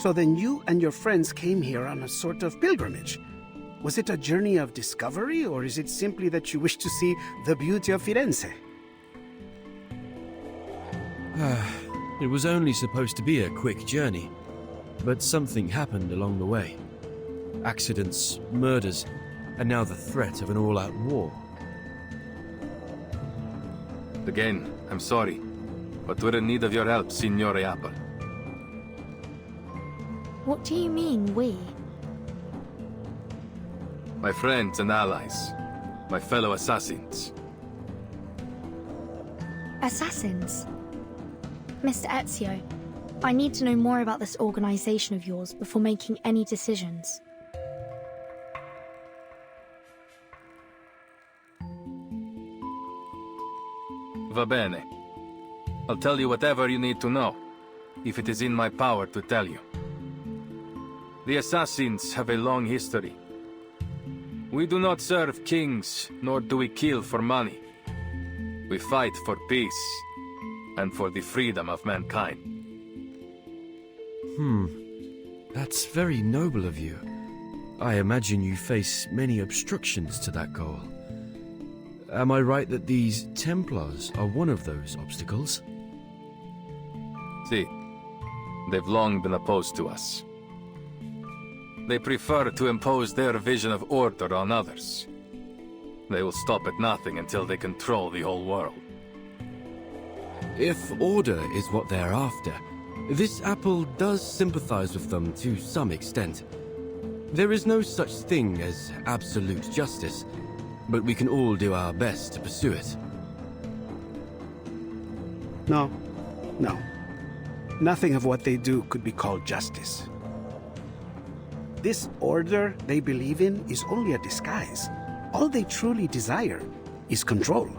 So then you and your friends came here on a sort of pilgrimage. Was it a journey of discovery, or is it simply that you wish to see the beauty of Firenze? It was only supposed to be a quick journey, but something happened along the way. Accidents, murders, and now the threat of an all-out war. Again, I'm sorry, but we're in need of your help, Signore Apple. What do you mean, we? My friends and allies. My fellow assassins. Assassins? Mr. Ezio, I need to know more about this organization of yours before making any decisions. Va bene. I'll tell you whatever you need to know, if it is in my power to tell you. The Assassins have a long history. We do not serve kings, nor do we kill for money. We fight for peace, and for the freedom of mankind. That's very noble of you. I imagine you face many obstructions to that goal. Am I right that these Templars are one of those obstacles? See, they've long been opposed to us. They prefer to impose their vision of order on others. They will stop at nothing until they control the whole world. If order is what they're after, this apple does sympathize with them to some extent. There is no such thing as absolute justice, but we can all do our best to pursue it. No. Nothing of what they do could be called justice. This order they believe in is only a disguise. All they truly desire is control.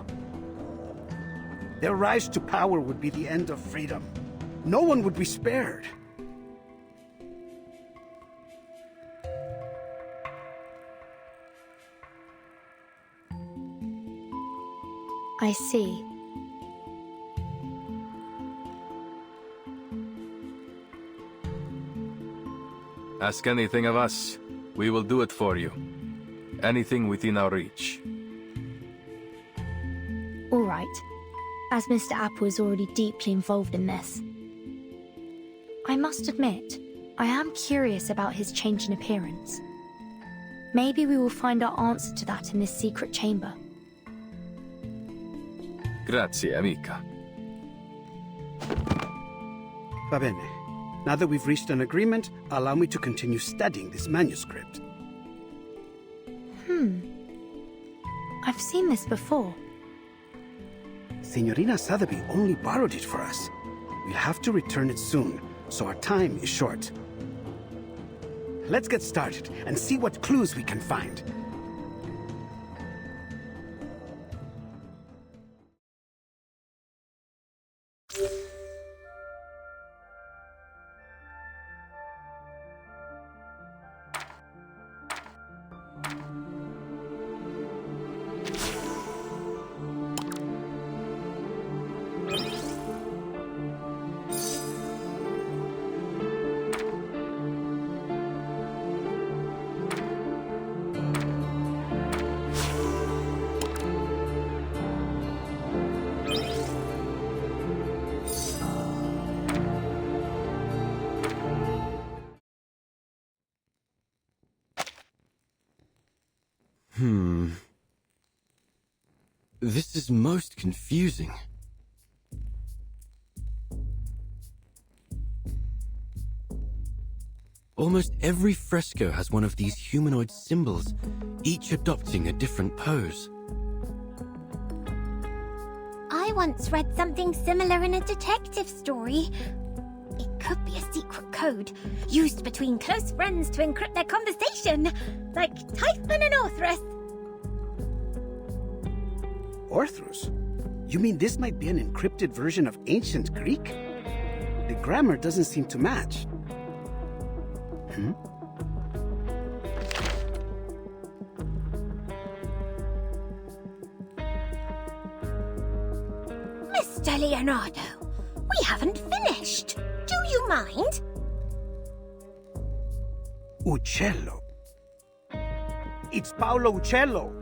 Their rise to power would be the end of freedom. No one would be spared. I see. Ask anything of us, we will do it for you. Anything within our reach. All right. As Mr. Apple is already deeply involved in this. I must admit, I am curious about his change in appearance. Maybe we will find our answer to that in this secret chamber. Grazie, amica. Va bene. Now that we've reached an agreement, allow me to continue studying this manuscript. I've seen this before. Signorina Sotheby only borrowed it for us. We'll have to return it soon, so our time is short. Let's get started and see what clues we can find. This is most confusing. Almost every fresco has one of these humanoid symbols, each adopting a different pose. I once read something similar in a detective story. It could be a secret code, used between close friends to encrypt their conversation, like Typhon and Orthrus. Orthrus? You mean this might be an encrypted version of ancient Greek? The grammar doesn't seem to match. Mr. Leonardo, we haven't finished. Do you mind? Uccello. It's Paolo Uccello.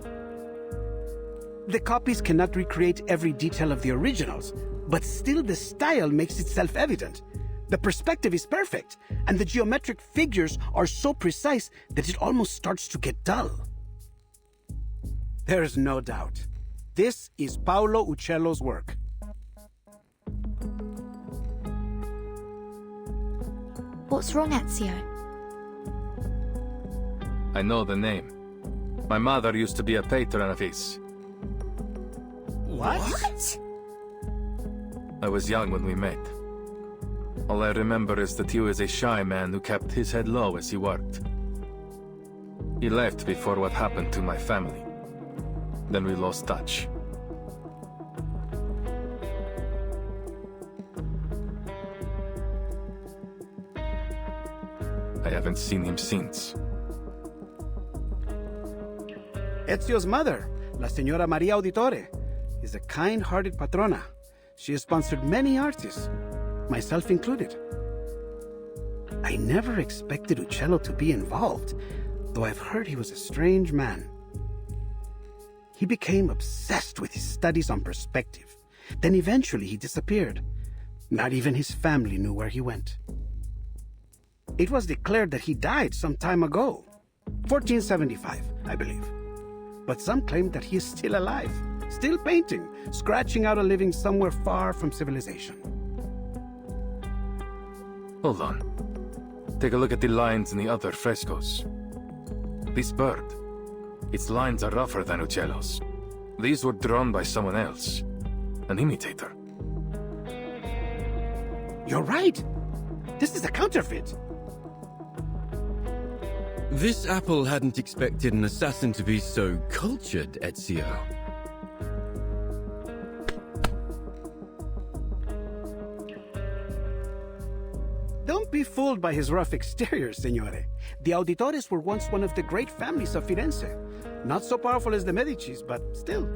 The copies cannot recreate every detail of the originals, but still the style makes itself evident. The perspective is perfect, and the geometric figures are so precise that it almost starts to get dull. There's no doubt. This is Paolo Uccello's work. What's wrong, Ezio? I know the name. My mother used to be a patron of his. What? I was young when we met. All I remember is that he was a shy man who kept his head low as he worked. He left before what happened to my family. Then we lost touch. I haven't seen him since. Ezio's mother, La Signora Maria Auditore, is a kind-hearted patrona. She has sponsored many artists, myself included. I never expected Uccello to be involved, though I've heard he was a strange man. He became obsessed with his studies on perspective. Then eventually he disappeared. Not even his family knew where he went. It was declared that he died some time ago, 1475, I believe. But some claim that he is still alive, still painting, scratching out a living somewhere far from civilization. Hold on. Take a look at the lines in the other frescoes. This bird, its lines are rougher than Uccello's. These were drawn by someone else, an imitator. You're right. This is a counterfeit. This apple hadn't expected an assassin to be so cultured, Ezio. Don't be fooled by his rough exterior, Signore. The Auditores were once one of the great families of Firenze. Not so powerful as the Medicis, but still.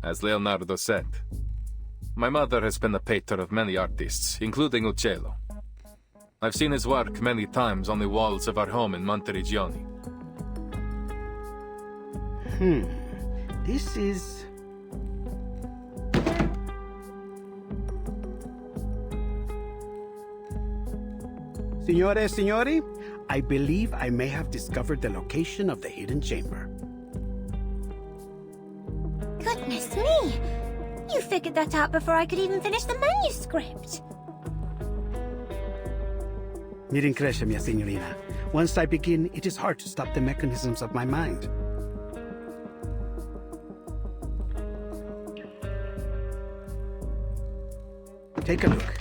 As Leonardo said, my mother has been a patron of many artists, including Uccello. I've seen his work many times on the walls of our home in Monteriggioni. This is... Signori, I believe I may have discovered the location of the hidden chamber. Goodness me! You figured that out before I could even finish the manuscript. Mi rincresce, mia signorina. Once I begin, it is hard to stop the mechanisms of my mind. Take a look.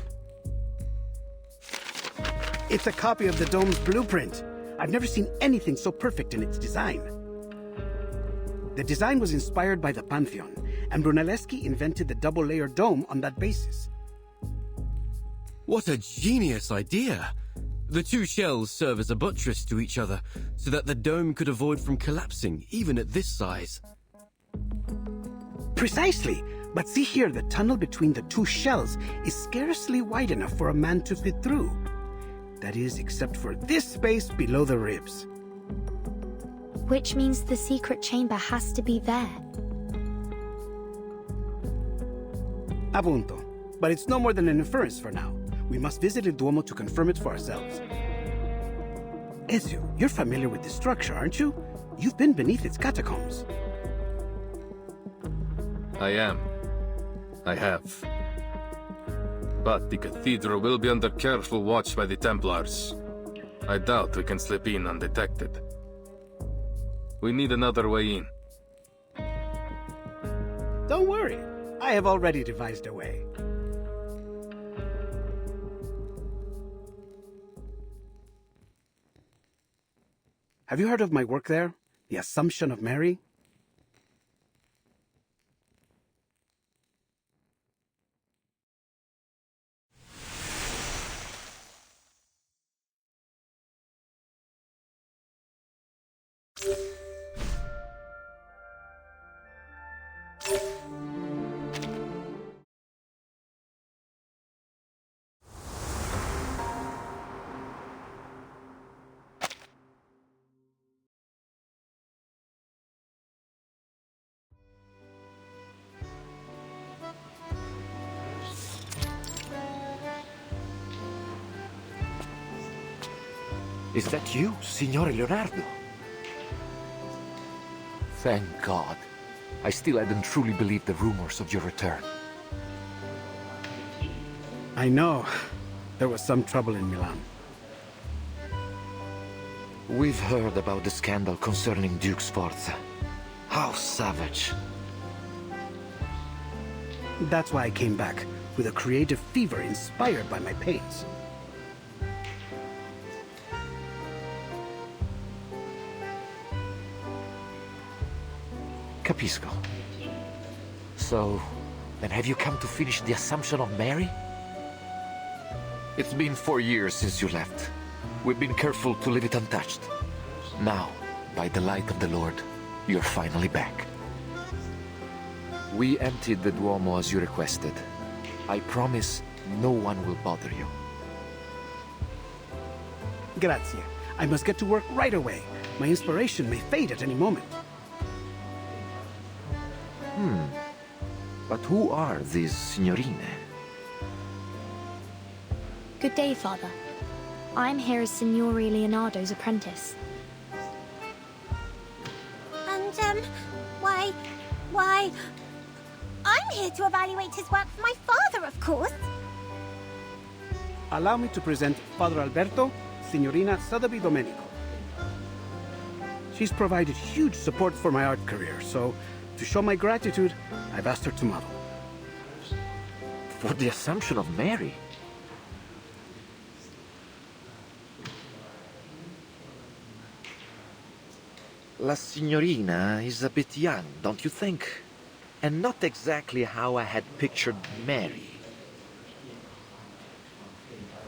It's a copy of the dome's blueprint. I've never seen anything so perfect in its design. The design was inspired by the Pantheon, and Brunelleschi invented the double-layered dome on that basis. What a genius idea! The two shells serve as a buttress to each other, so that the dome could avoid from collapsing, even at this size. Precisely! But see here, the tunnel between the two shells is scarcely wide enough for a man to fit through. That is, except for this space below the ribs. Which means the secret chamber has to be there. Appunto. But it's no more than an inference for now. We must visit the Duomo to confirm it for ourselves. Ezio, you're familiar with this structure, aren't you? You've been beneath its catacombs. I am. I have. But the cathedral will be under careful watch by the Templars. I doubt we can slip in undetected. We need another way in. Don't worry. I have already devised a way. Have you heard of my work there? The Assumption of Mary? Is that you, Signore Leonardo? Thank God. I still hadn't truly believed the rumors of your return. I know. There was some trouble in Milan. We've heard about the scandal concerning Duke Sforza. How savage. That's why I came back, with a creative fever inspired by my pains. Capisco. So, then have you come to finish the Assumption of Mary? It's been 4 years since you left. We've been careful to leave it untouched. Now, by the light of the Lord, you're finally back. We emptied the Duomo as you requested. I promise no one will bother you. Grazie. I must get to work right away. My inspiration may fade at any moment. But who are these signorine? Good day, Father. I'm here as Signore Leonardo's apprentice. And, why... I'm here to evaluate his work for my father, of course. Allow me to present Father Alberto, Signorina Sotheby Domenico. She's provided huge support for my art career, so to show my gratitude, I've asked her to model. For the Assumption of Mary? La Signorina is a bit young, don't you think? And not exactly how I had pictured Mary.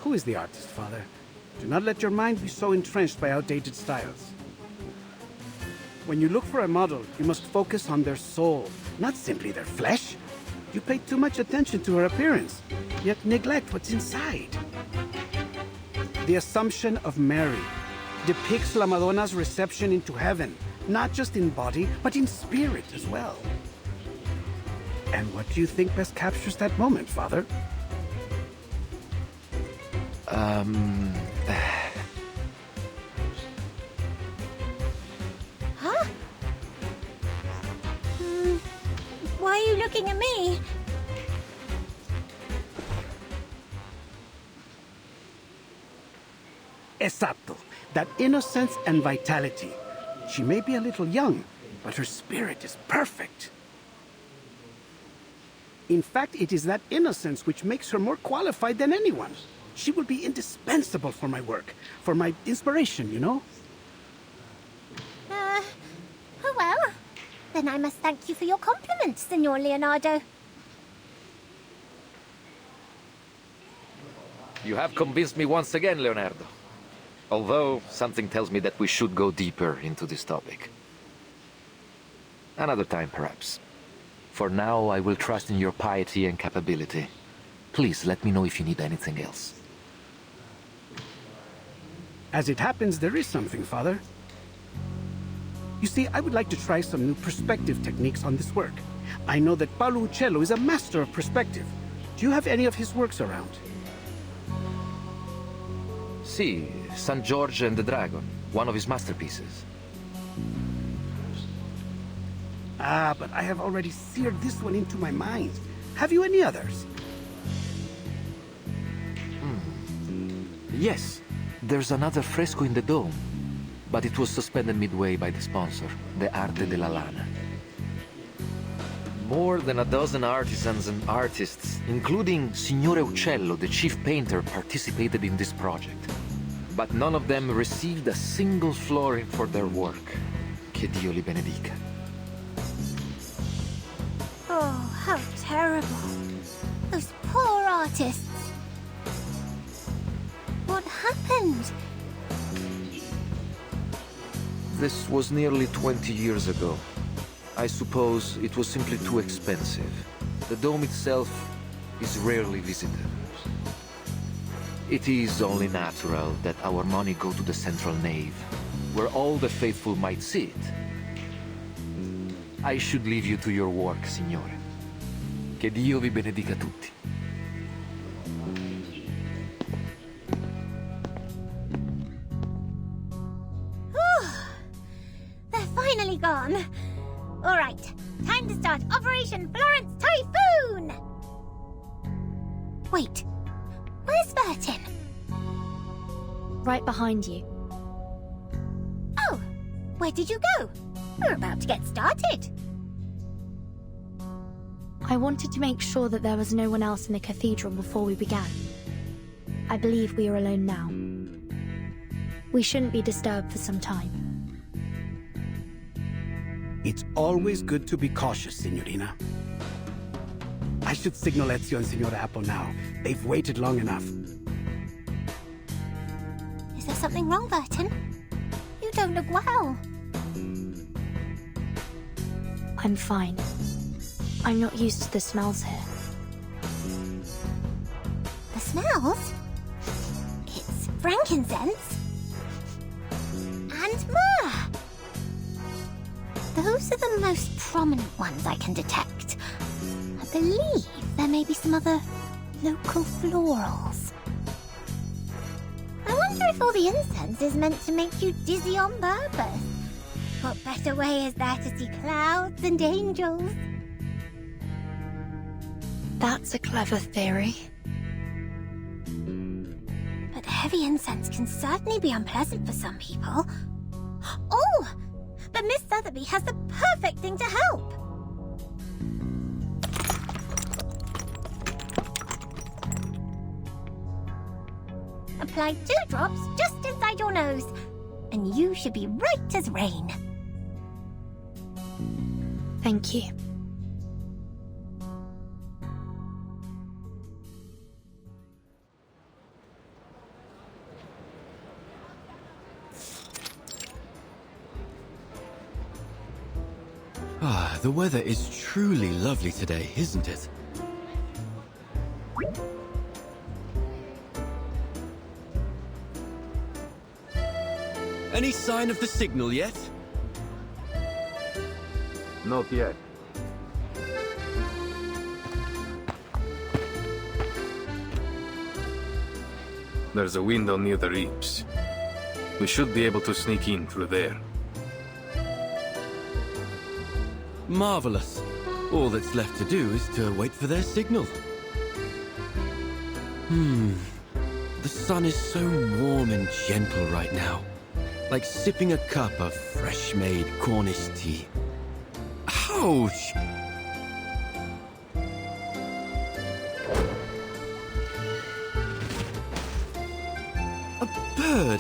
Who is the artist, Father? Do not let your mind be so entrenched by outdated styles. When you look for a model, you must focus on their soul, not simply their flesh. You pay too much attention to her appearance, yet neglect what's inside. The Assumption of Mary depicts La Madonna's reception into heaven, not just in body, but in spirit as well. And what do you think best captures that moment, Father? Huh? Why are you looking at me? Esatto. That innocence and vitality. She may be a little young, but her spirit is perfect. In fact, it is that innocence which makes her more qualified than anyone. She will be indispensable for my work, for my inspiration, you know? Oh well. Then I must thank you for your compliments, Signor Leonardo. You have convinced me once again, Leonardo. Although, something tells me that we should go deeper into this topic. Another time, perhaps. For now, I will trust in your piety and capability. Please, let me know if you need anything else. As it happens, there is something, Father. You see, I would like to try some new perspective techniques on this work. I know that Paolo Uccello is a master of perspective. Do you have any of his works around? Si, San George and the Dragon, one of his masterpieces. Ah, but I have already seared this one into my mind. Have you any others? Yes, there's another fresco in the dome, but it was suspended midway by the sponsor, the Arte della Lana. More than a dozen artisans and artists, including Signore Uccello, the chief painter, participated in this project. But none of them received a single florin for their work. Che Dio li benedica. Oh, how terrible. Those poor artists. What happened? This was nearly 20 years ago. I suppose it was simply too expensive. The dome itself is rarely visited. It is only natural that our money go to the central nave, where all the faithful might see it. I should leave you to your work, Signore. Che Dio vi benedica tutti. All right, time to start Operation Florence Typhoon! Wait, where's Vertin? Right behind you. Oh, where did you go? We're about to get started. I wanted to make sure that there was no one else in the cathedral before we began. I believe we are alone now. We shouldn't be disturbed for some time. It's always good to be cautious, Signorina. I should signal Ezio and Signora Apple now. They've waited long enough. Is there something wrong, Vertin? You don't look well. I'm fine. I'm not used to the smells here. The smells? It's frankincense and myrrh. Those are the most prominent ones I can detect. I believe there may be some other local florals. I wonder if all the incense is meant to make you dizzy on purpose. What better way is there to see clouds and angels? That's a clever theory. But heavy incense can certainly be unpleasant for some people. Oh! But Miss Sotheby has the perfect thing to help! Apply 2 drops just inside your nose, and you should be right as rain. Thank you. Ah, the weather is truly lovely today, isn't it? Any sign of the signal yet? Not yet. There's a window near the reaps. We should be able to sneak in through there. Marvelous. All that's left to do is to wait for their signal. The sun is so warm and gentle right now. Like sipping a cup of fresh-made Cornish tea. Ouch! A bird!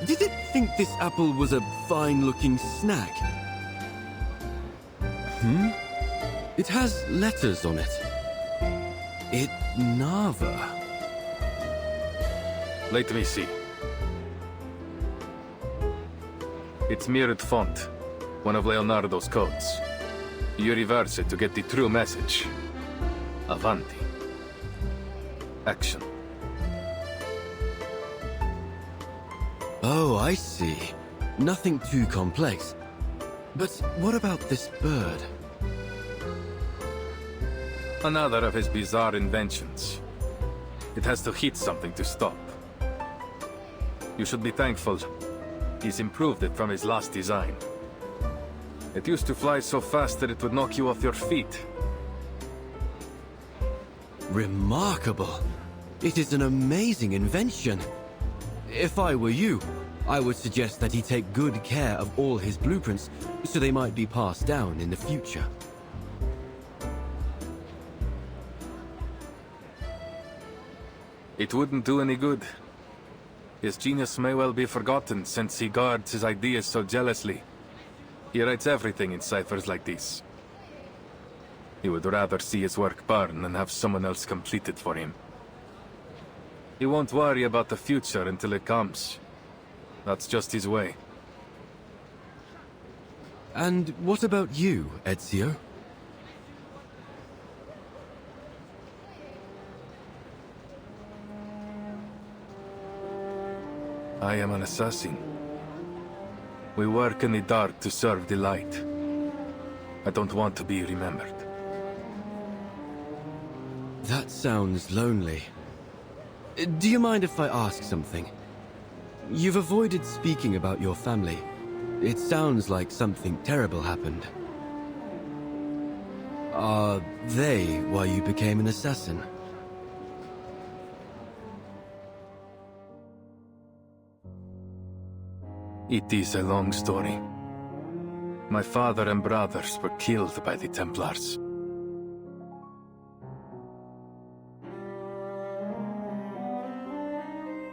Did it think this apple was a fine-looking snack? It has letters on it. It Nava. Let me see. It's mirrored font, one of Leonardo's codes. You reverse it to get the true message. Avanti. Action. Oh, I see. Nothing too complex. But what about this bird? Another of his bizarre inventions. It has to hit something to stop. You should be thankful. He's improved it from his last design. It used to fly so fast that it would knock you off your feet. Remarkable. It is an amazing invention. If I were you, I would suggest that he take good care of all his blueprints so they might be passed down in the future. It wouldn't do any good. His genius may well be forgotten since he guards his ideas so jealously. He writes everything in ciphers like this. He would rather see his work burn than have someone else complete it for him. He won't worry about the future until it comes. That's just his way. And what about you, Ezio? I am an assassin. We work in the dark to serve the light. I don't want to be remembered. That sounds lonely. Do you mind if I ask something? You've avoided speaking about your family. It sounds like something terrible happened. Are they why you became an assassin? It is a long story. My father and brothers were killed by the Templars.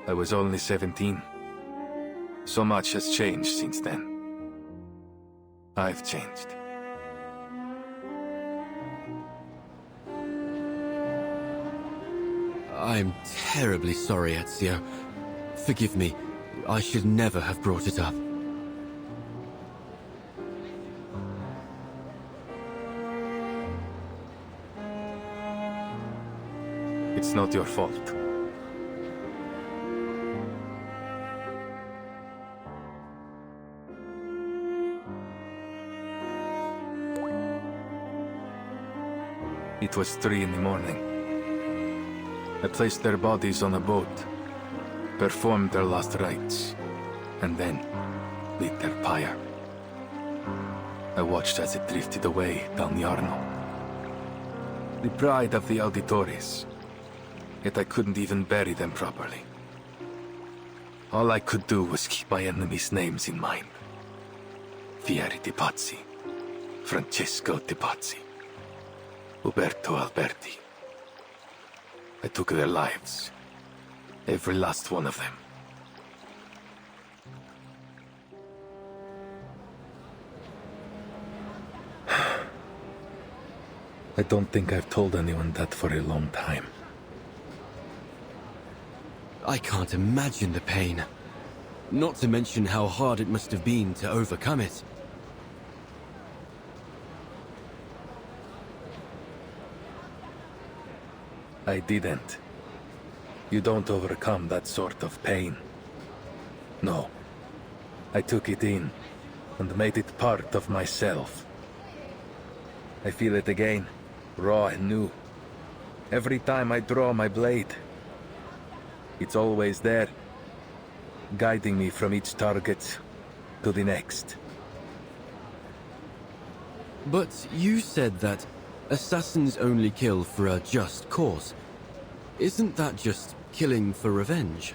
I was only 17. So much has changed since then. I've changed. I'm terribly sorry, Ezio. Forgive me. I should never have brought it up. It's not your fault. It was 3 in the morning. I placed their bodies on a boat, performed their last rites, and then lit their pyre. I watched as it drifted away down the Arno. The pride of the Auditores, yet I couldn't even bury them properly. All I could do was keep my enemies' names in mind. Fieri de Pazzi, Francesco de Pazzi, Uberto Alberti. I took their lives, every last one of them. I don't think I've told anyone that for a long time. I can't imagine the pain. Not to mention how hard it must have been to overcome it. I didn't. You don't overcome that sort of pain. No. I took it in, and made it part of myself. I feel it again, raw and new. Every time I draw my blade. It's always there, guiding me from each target to the next. But you said that assassins only kill for a just cause. Isn't that just killing for revenge?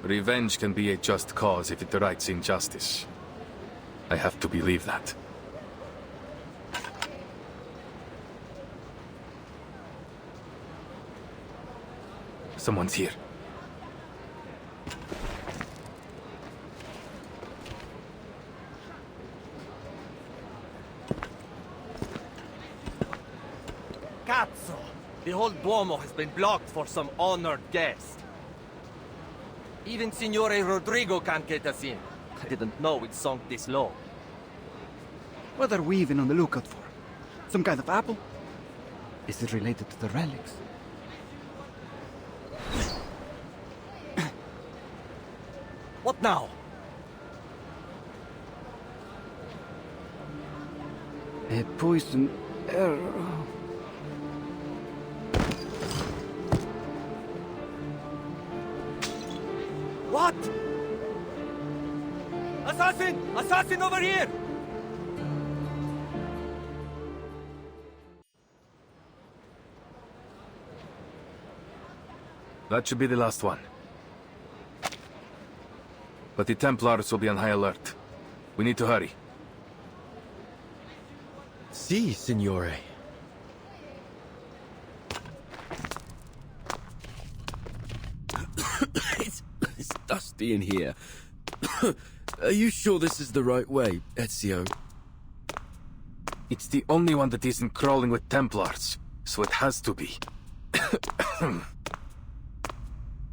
Revenge can be a just cause if it rights injustice. I have to believe that. Someone's here. Cazzo! The whole Duomo has been blocked for some honored guest. Even Signore Rodrigo can't get us in. I didn't know it sunk this low. What are we even on the lookout for? Some kind of apple? Is it related to the relics? What now? A poison arrow. What? Assassin! Assassin over here! That should be the last one. But the Templars will be on high alert. We need to hurry. Si, signore. It's dusty in here. Are you sure this is the right way, Ezio? It's the only one that isn't crawling with Templars, so it has to be.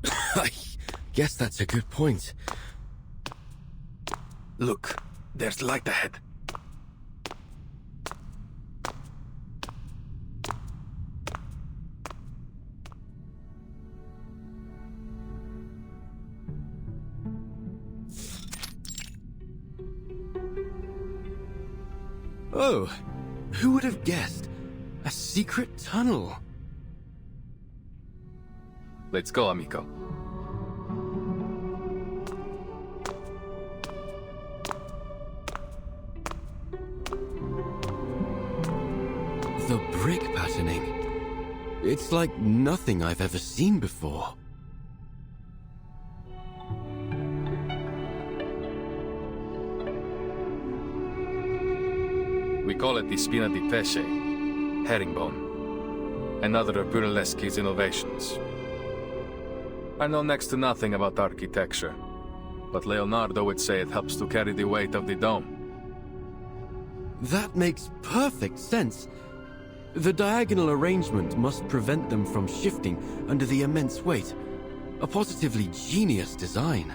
I guess that's a good point. Look, there's light ahead. Oh, who would have guessed? A secret tunnel. Let's go, amico. The brick patterning. It's like nothing I've ever seen before. We call it the spina di pesce, herringbone, another of Brunelleschi's innovations. I know next to nothing about architecture, but Leonardo would say it helps to carry the weight of the dome. That makes perfect sense. The diagonal arrangement must prevent them from shifting under the immense weight. A positively genius design.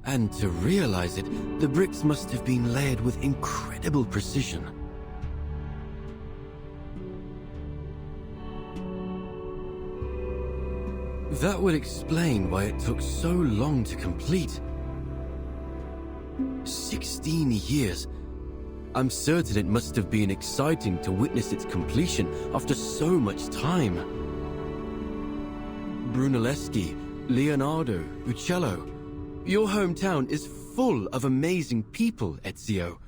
And to realize it, the bricks must have been layered with incredible precision. That would explain why it took so long to complete. 16 years. I'm certain it must have been exciting to witness its completion after so much time. Brunelleschi, Leonardo, Uccello. Your hometown is full of amazing people, Ezio.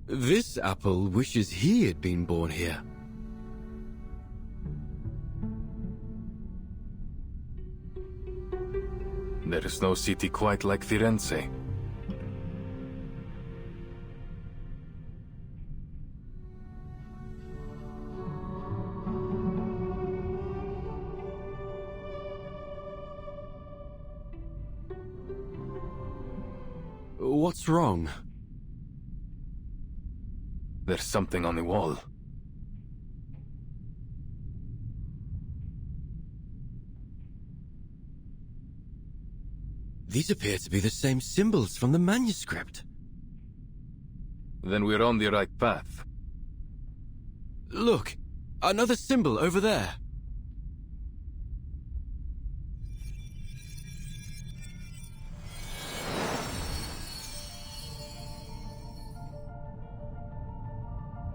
This apple wishes he had been born here. There is no city quite like Firenze. What's wrong? There's something on the wall. These appear to be the same symbols from the manuscript. Then we're on the right path. Look, another symbol over there.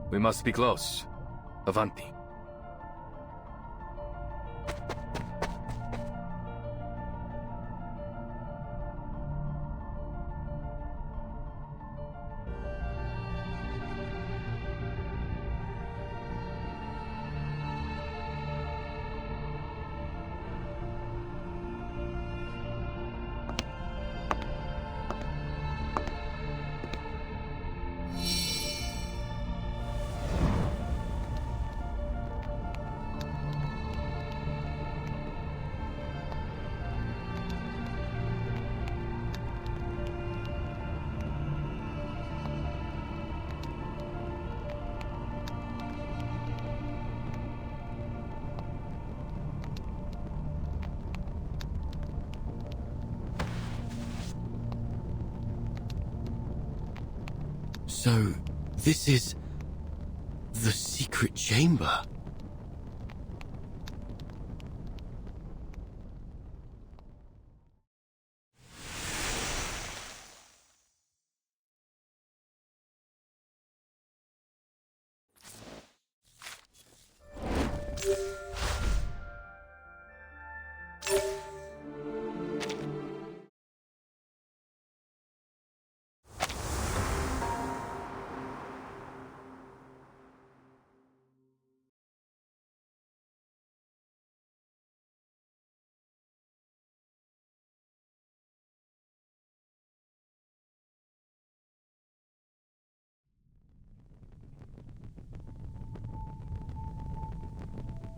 We must be close. Avanti. So, this is the secret chamber.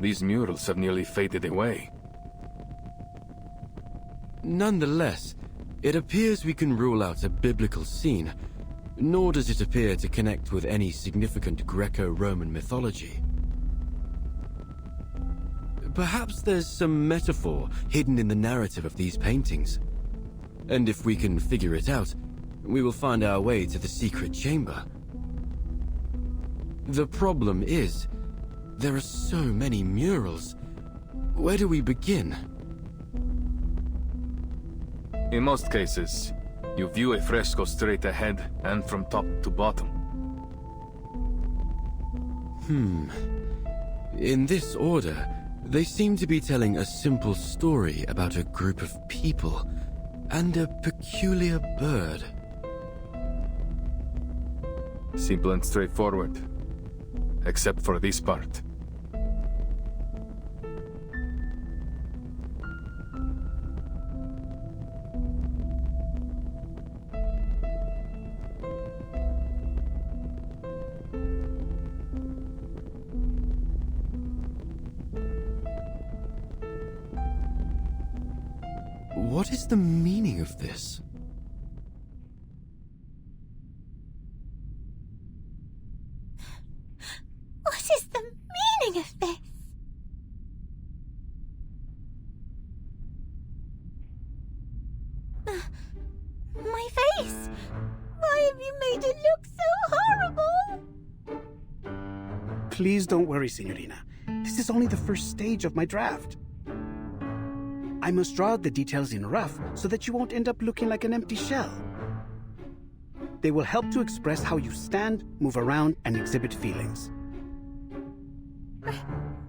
These murals have nearly faded away. Nonetheless, it appears we can rule out a biblical scene, nor does it appear to connect with any significant Greco-Roman mythology. Perhaps there's some metaphor hidden in the narrative of these paintings. And if we can figure it out, we will find our way to the secret chamber. The problem is, there are so many murals. Where do we begin? In most cases, you view a fresco straight ahead and from top to bottom. In this order, they seem to be telling a simple story about a group of people and a peculiar bird. Simple and straightforward. Except for this part. What is the meaning of this? What is the meaning of this? My face! Why have you made it look so horrible? Please don't worry, Signorina. This is only the first stage of my draft. I must draw out the details in rough so that you won't end up looking like an empty shell. They will help to express how you stand, move around, and exhibit feelings.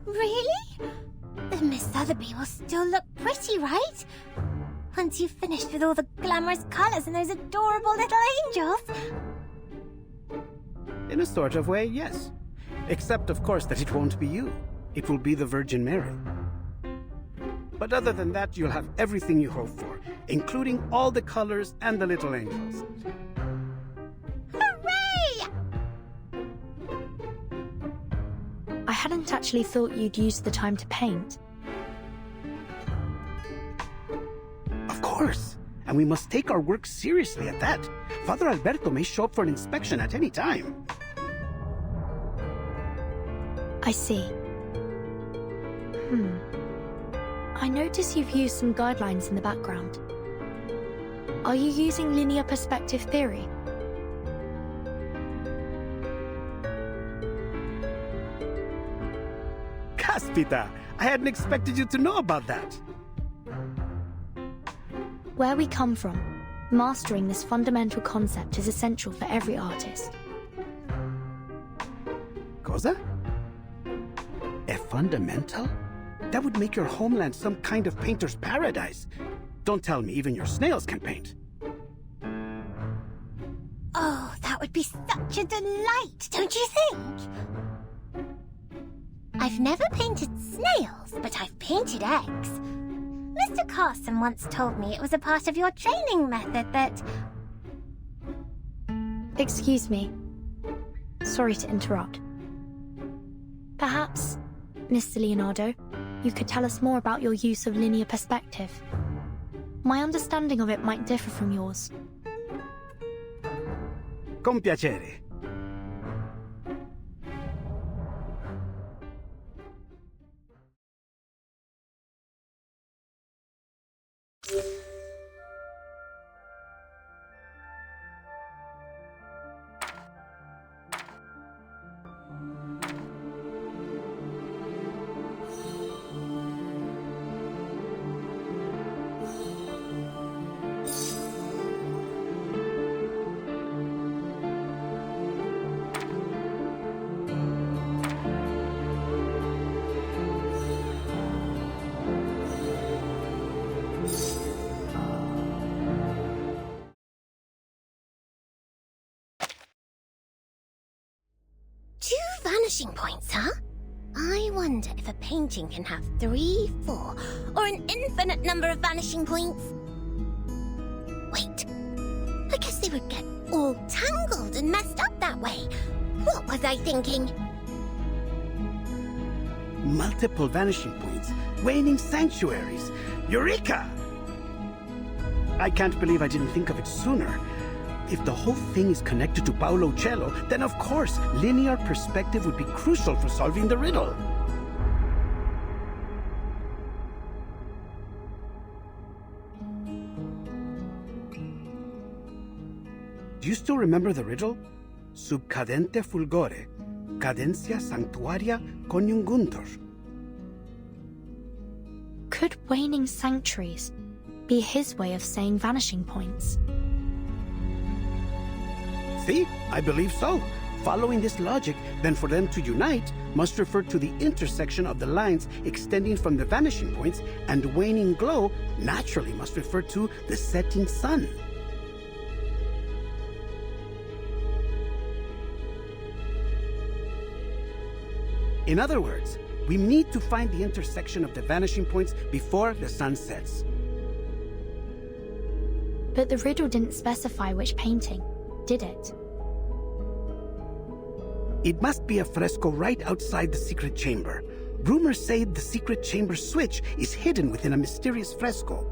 Really? Then Miss Sotheby will still look pretty, right? Once you've finished with all the glamorous colors and those adorable little angels. In a sort of way, yes. Except, of course, that it won't be you. It will be the Virgin Mary. But other than that, you'll have everything you hope for, including all the colors and the little angels. Hooray! I hadn't actually thought you'd use the time to paint. Of course. And we must take our work seriously at that. Father Alberto may show up for an inspection at any time. I see. I notice you've used some guidelines in the background. Are you using linear perspective theory? Caspita! I hadn't expected you to know about that. Where we come from, mastering this fundamental concept is essential for every artist. Cosa? A fundamental? That would make your homeland some kind of painter's paradise. Don't tell me even your snails can paint. Oh, that would be such a delight, don't you think? I've never painted snails, but I've painted eggs. Mr. Carson once told me it was a part of your training method that... Excuse me. Sorry to interrupt. Perhaps, Mr. Leonardo, you could tell us more about your use of linear perspective. My understanding of it might differ from yours. Con piacere. Vanishing points, huh? I wonder if a painting can have 3, 4, or an infinite number of vanishing points. Wait, I guess they would get all tangled and messed up that way. What was I thinking? Multiple vanishing points, waning sanctuaries. Eureka! I can't believe I didn't think of it sooner. If the whole thing is connected to Paolo Cello, then of course, linear perspective would be crucial for solving the riddle. Do you still remember the riddle? Sub cadente fulgore, cadencia sanctuaria coniunguntur. Could waning sanctuaries be his way of saying vanishing points? See? I believe so. Following this logic, then for them to unite must refer to the intersection of the lines extending from the vanishing points, and waning glow naturally must refer to the setting sun. In other words, we need to find the intersection of the vanishing points before the sun sets. But the riddle didn't specify which painting, did it? It must be a fresco right outside the secret chamber. Rumors say the secret chamber switch is hidden within a mysterious fresco.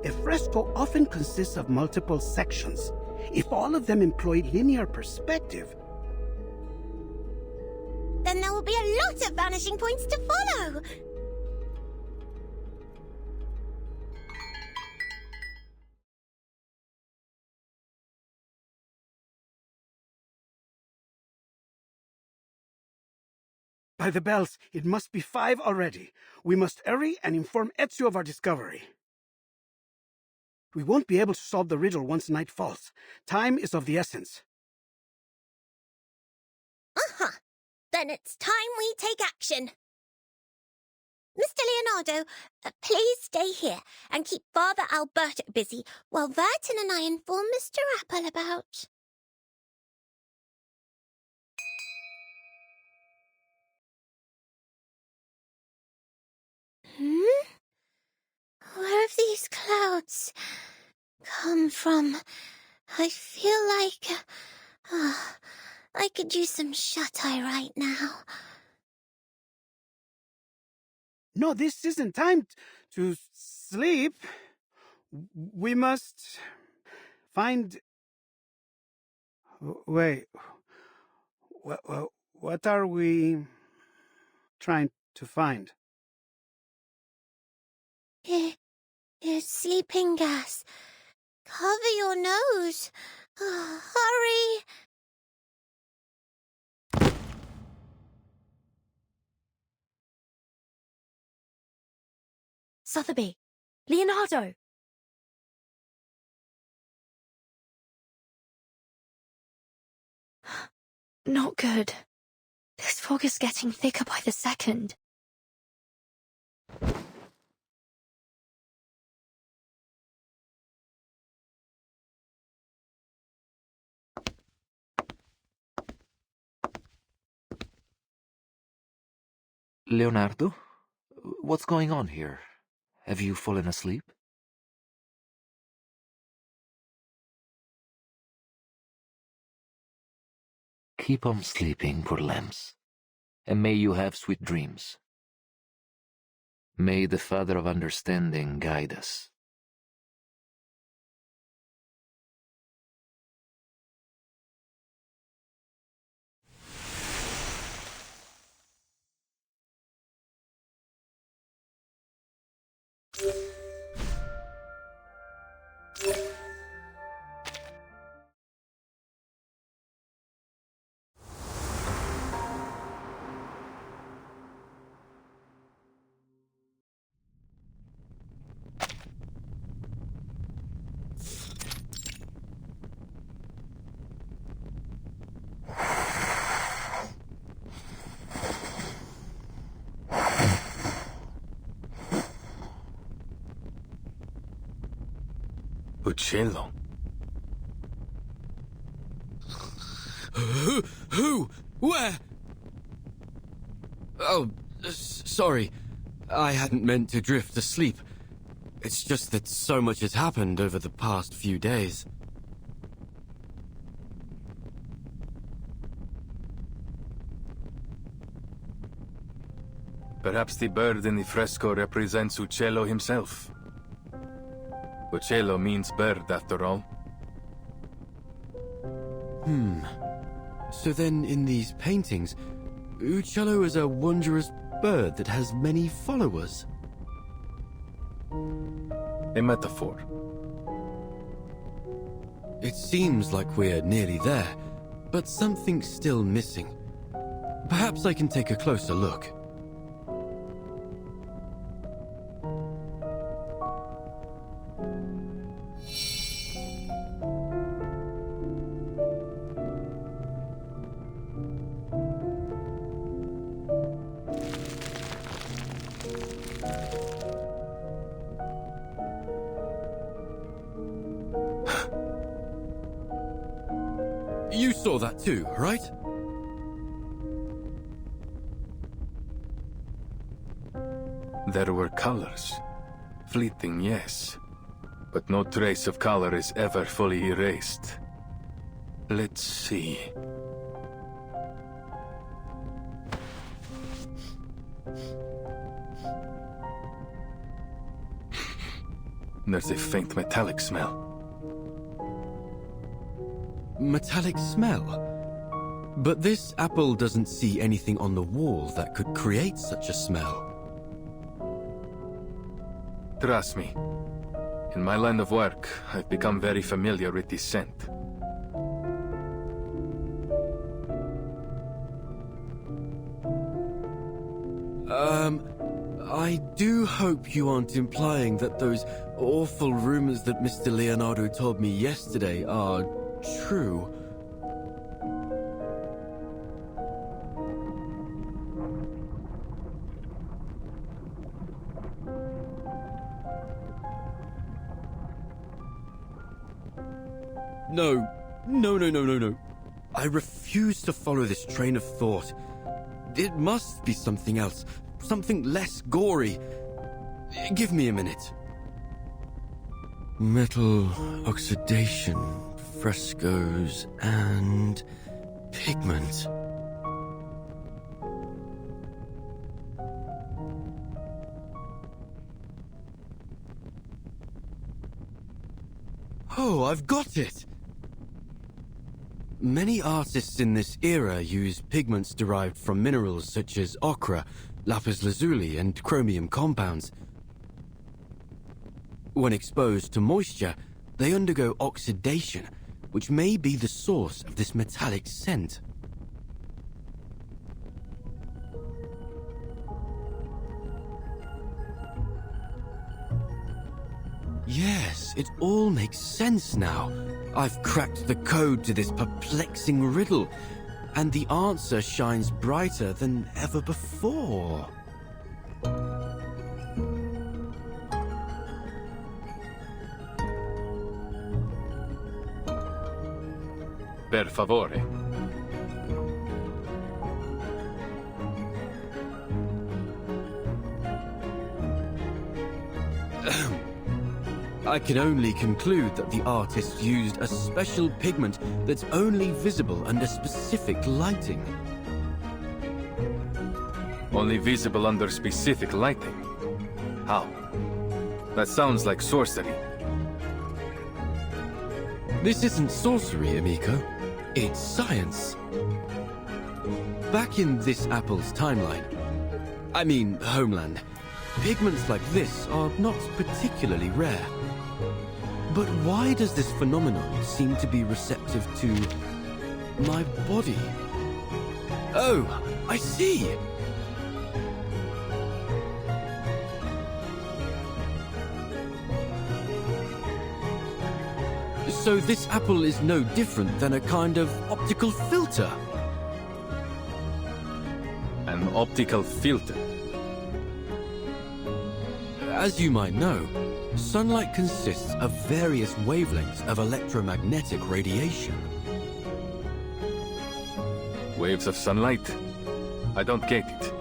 A fresco often consists of multiple sections. If all of them employ linear perspective, then there will be a lot of vanishing points to follow. By the bells, it must be 5 already. We must hurry and inform Ezio of our discovery. We won't be able to solve the riddle once night falls. Time is of the essence. Uh-huh. Then it's time we take action. Mr. Leonardo, please stay here and keep Father Alberto busy while Vertin and I inform Mr. Apple about... Where have these clouds come from? I feel like... I could use some shut-eye right now. No, this isn't time to sleep. We must find... Wait. What are we trying to find? It's sleeping gas. Cover your nose. Hurry. Sotheby! Leonardo! Not good. This fog is getting thicker by the second. Leonardo? What's going on here? Have you fallen asleep? Keep on sleeping, poor lambs, and may you have sweet dreams. May the Father of Understanding guide us. Uccello. Who? Where? Oh, sorry. I hadn't meant to drift asleep. It's just that so much has happened over the past few days. Perhaps the bird in the fresco represents Uccello himself. Uccello means bird, after all. So then, in these paintings, Uccello is a wondrous bird that has many followers. A metaphor. It seems like we're nearly there, but something's still missing. Perhaps I can take a closer look. You saw that too, right? There were colors. Fleeting, yes. But no trace of color is ever fully erased. Let's see. There's a faint metallic smell. Metallic smell? But this apple doesn't see anything on the wall that could create such a smell. Trust me. In my line of work, I've become very familiar with this scent. I do hope you aren't implying that those awful rumors that Mr. Leonardo told me yesterday are true. No. I refuse to follow this train of thought. It must be something else. Something less gory. Give me a minute. Metal oxidation, frescoes, and pigment. Oh, I've got it! Many artists in this era use pigments derived from minerals such as ochre, lapis lazuli, and chromium compounds. When exposed to moisture, they undergo oxidation, which may be the source of this metallic scent. Yes, it all makes sense now. I've cracked the code to this perplexing riddle, and the answer shines brighter than ever before. Per favore. I can only conclude that the artist used a special pigment that's only visible under specific lighting. Only visible under specific lighting? How? That sounds like sorcery. This isn't sorcery, amico. It's science. Back in this apple's timeline, I mean homeland, pigments like this are not particularly rare. But why does this phenomenon seem to be receptive to my body? Oh, I see! So this apple is no different than a kind of optical filter. An optical filter? As you might know, sunlight consists of various wavelengths of electromagnetic radiation. Waves of sunlight? I don't get it.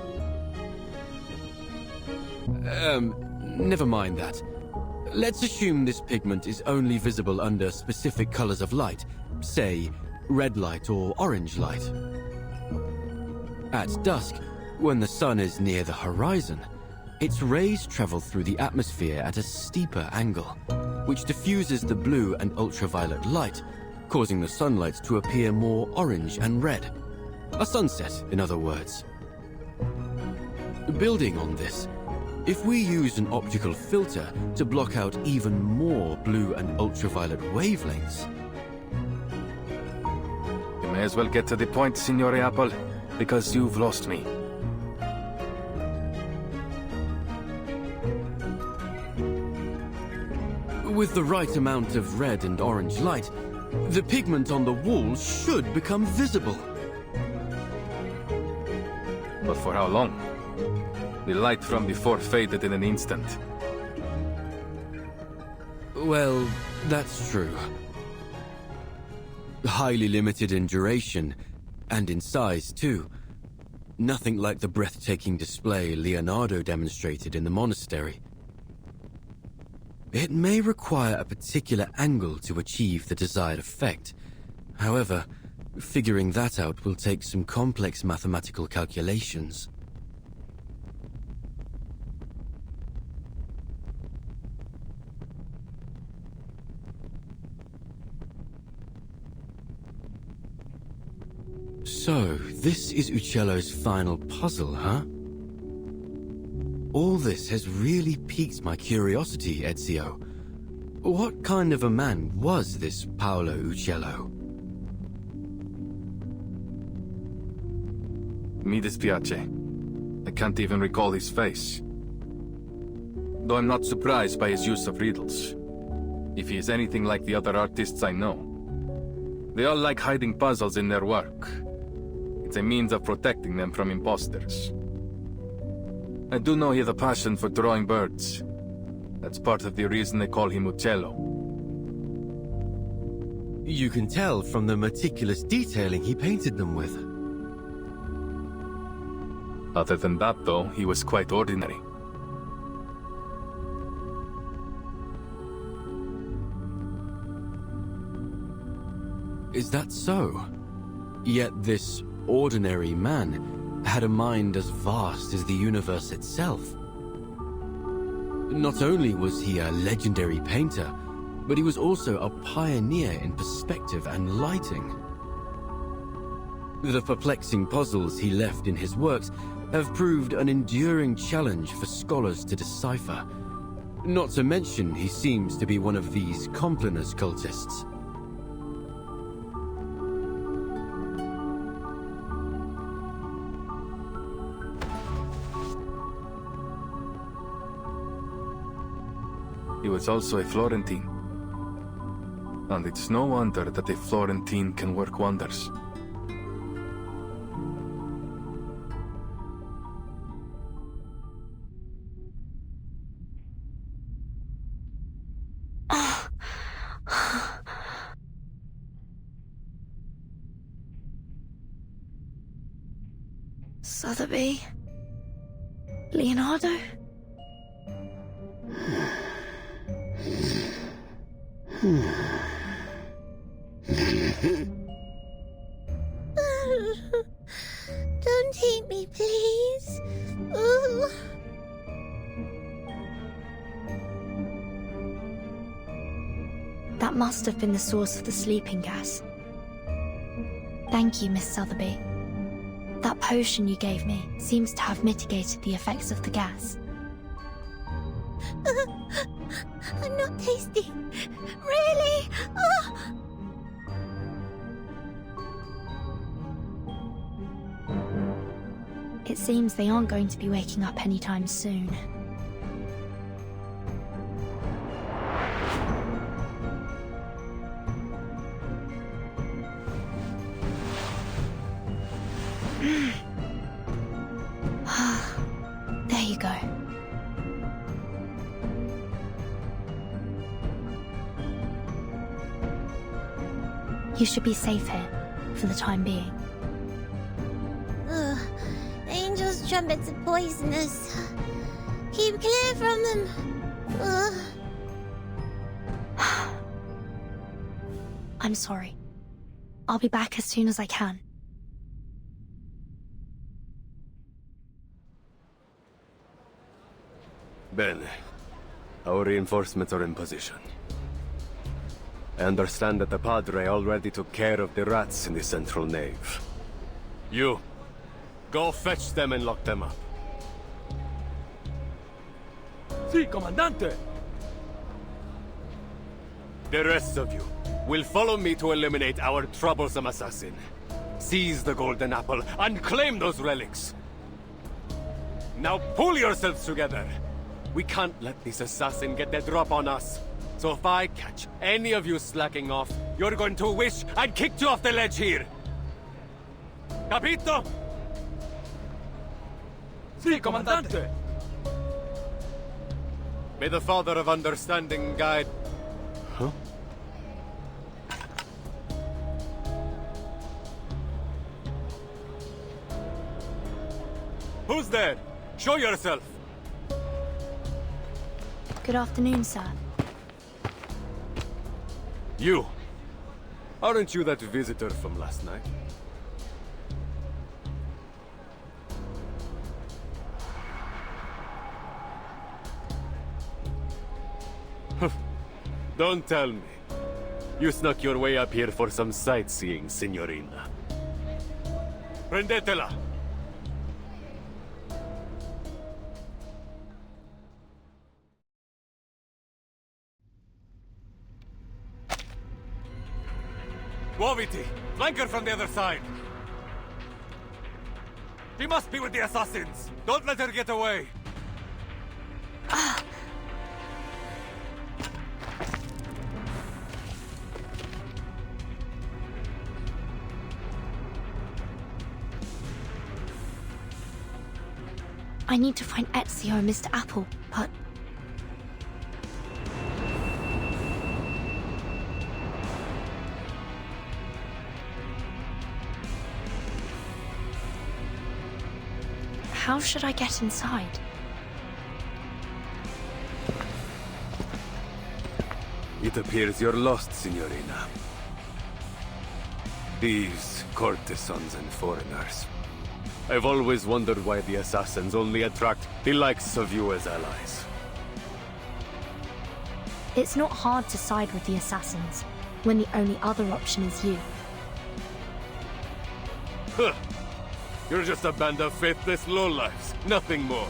Never mind that. Let's assume this pigment is only visible under specific colors of light, say, red light or orange light. At dusk, when the sun is near the horizon, its rays travel through the atmosphere at a steeper angle, which diffuses the blue and ultraviolet light, causing the sunlight to appear more orange and red. A sunset, in other words. Building on this, if we use an optical filter to block out even more blue and ultraviolet wavelengths... You may as well get to the point, Signore Apple, because you've lost me. With the right amount of red and orange light, the pigment on the walls should become visible. But for how long? The light from before faded in an instant. Well, that's true. Highly limited in duration, and in size too. Nothing like the breathtaking display Leonardo demonstrated in the monastery. It may require a particular angle to achieve the desired effect. However, figuring that out will take some complex mathematical calculations. So, this is Uccello's final puzzle, huh? All this has really piqued my curiosity, Ezio. What kind of a man was this Paolo Uccello? Mi dispiace. I can't even recall his face. Though I'm not surprised by his use of riddles. If he is anything like the other artists I know. They all like hiding puzzles in their work. It's a means of protecting them from imposters. I do know he has a passion for drawing birds. That's part of the reason they call him Uccello. You can tell from the meticulous detailing he painted them with. Other than that, though, he was quite ordinary. Is that so? Yet this ordinary man had a mind as vast as the universe itself. Not only was he a legendary painter, but he was also a pioneer in perspective and lighting. The perplexing puzzles he left in his works have proved an enduring challenge for scholars to decipher. Not to mention, he seems to be one of these Compliners cultists. He was also a Florentine. And it's no wonder that a Florentine can work wonders. Sotheby? Leonardo? Don't hate me, please. Ooh. That must have been the source of the sleeping gas. Thank you, Miss Sotheby. That potion you gave me seems to have mitigated the effects of the gas. I'm not tasty. Really? Oh. It seems they aren't going to be waking up anytime soon. There you go. You should be safe here, for the time being. Ugh. Angels' trumpets are poisonous. Keep clear from them. Ugh. I'm sorry. I'll be back as soon as I can. Bene. Our reinforcements are in position. I understand that the Padre already took care of the rats in the central nave. You, go fetch them and lock them up. Si, Comandante! The rest of you will follow me to eliminate our troublesome assassin. Seize the golden apple and claim those relics. Now pull yourselves together. We can't let this assassin get the drop on us. So if I catch any of you slacking off, you're going to wish I'd kicked you off the ledge here. Capito? Si, Comandante! May the Father of Understanding guide... Huh? Who's there? Show yourself! Good afternoon, sir. You! Aren't you that visitor from last night? Don't tell me. You snuck your way up here for some sightseeing, signorina. Prendetela! Muoviti! Flank her from the other side! She must be with the assassins! Don't let her get away! I need to find Ezio and Mr. Apple, but... How should I get inside? It appears you're lost, signorina. Thieves, courtesans, and foreigners. I've always wondered why the assassins only attract the likes of you as allies. It's not hard to side with the assassins, when the only other option is you. Huh. You're just a band of faithless lowlifes, nothing more.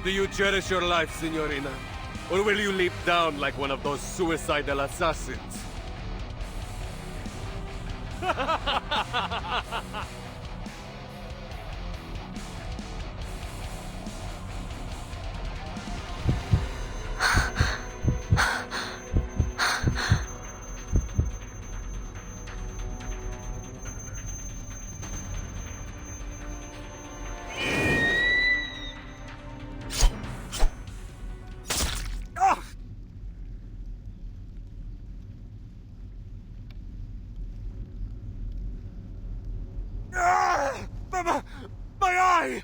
Do you cherish your life, signorina? Or will you leap down like one of those suicidal assassins? My eye!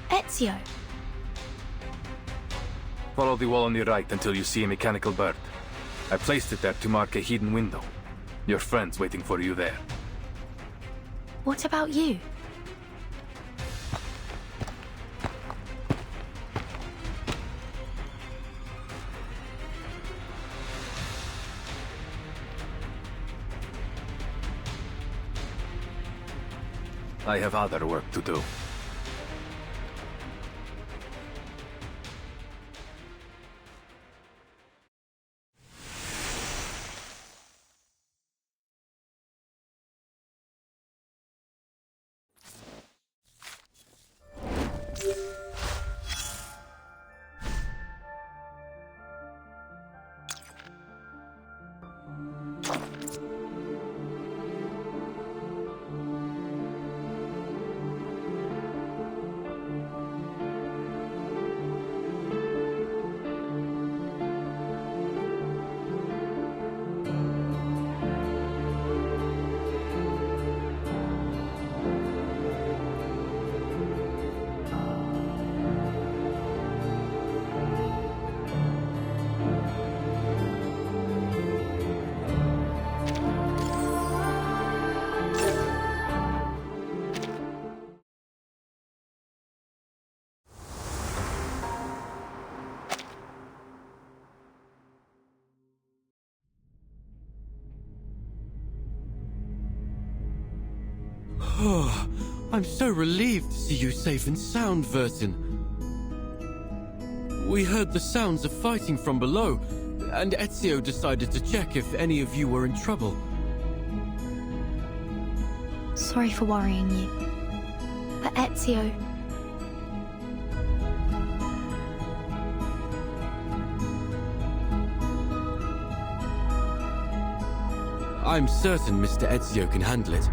Ezio! Follow the wall on the right until you see a mechanical bird. I placed it there to mark a hidden window. Your friend's waiting for you there. What about you? I have other work to do. Oh, I'm so relieved to see you safe and sound, Vertin. We heard the sounds of fighting from below, and Ezio decided to check if any of you were in trouble. Sorry for worrying you. But Ezio... I'm certain Mr. Ezio can handle it.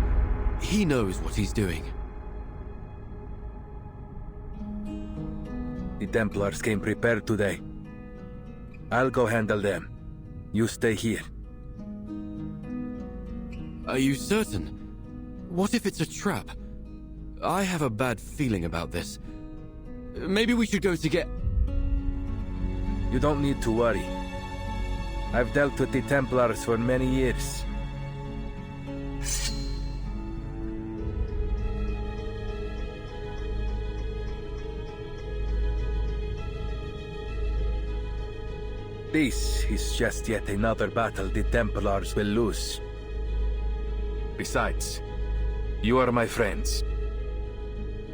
He knows what he's doing. The Templars came prepared today. I'll go handle them. You stay here. Are you certain? What if it's a trap? I have a bad feeling about this. Maybe we should go to get... You don't need to worry. I've dealt with the Templars for many years. This is just yet another battle the Templars will lose. Besides, you are my friends.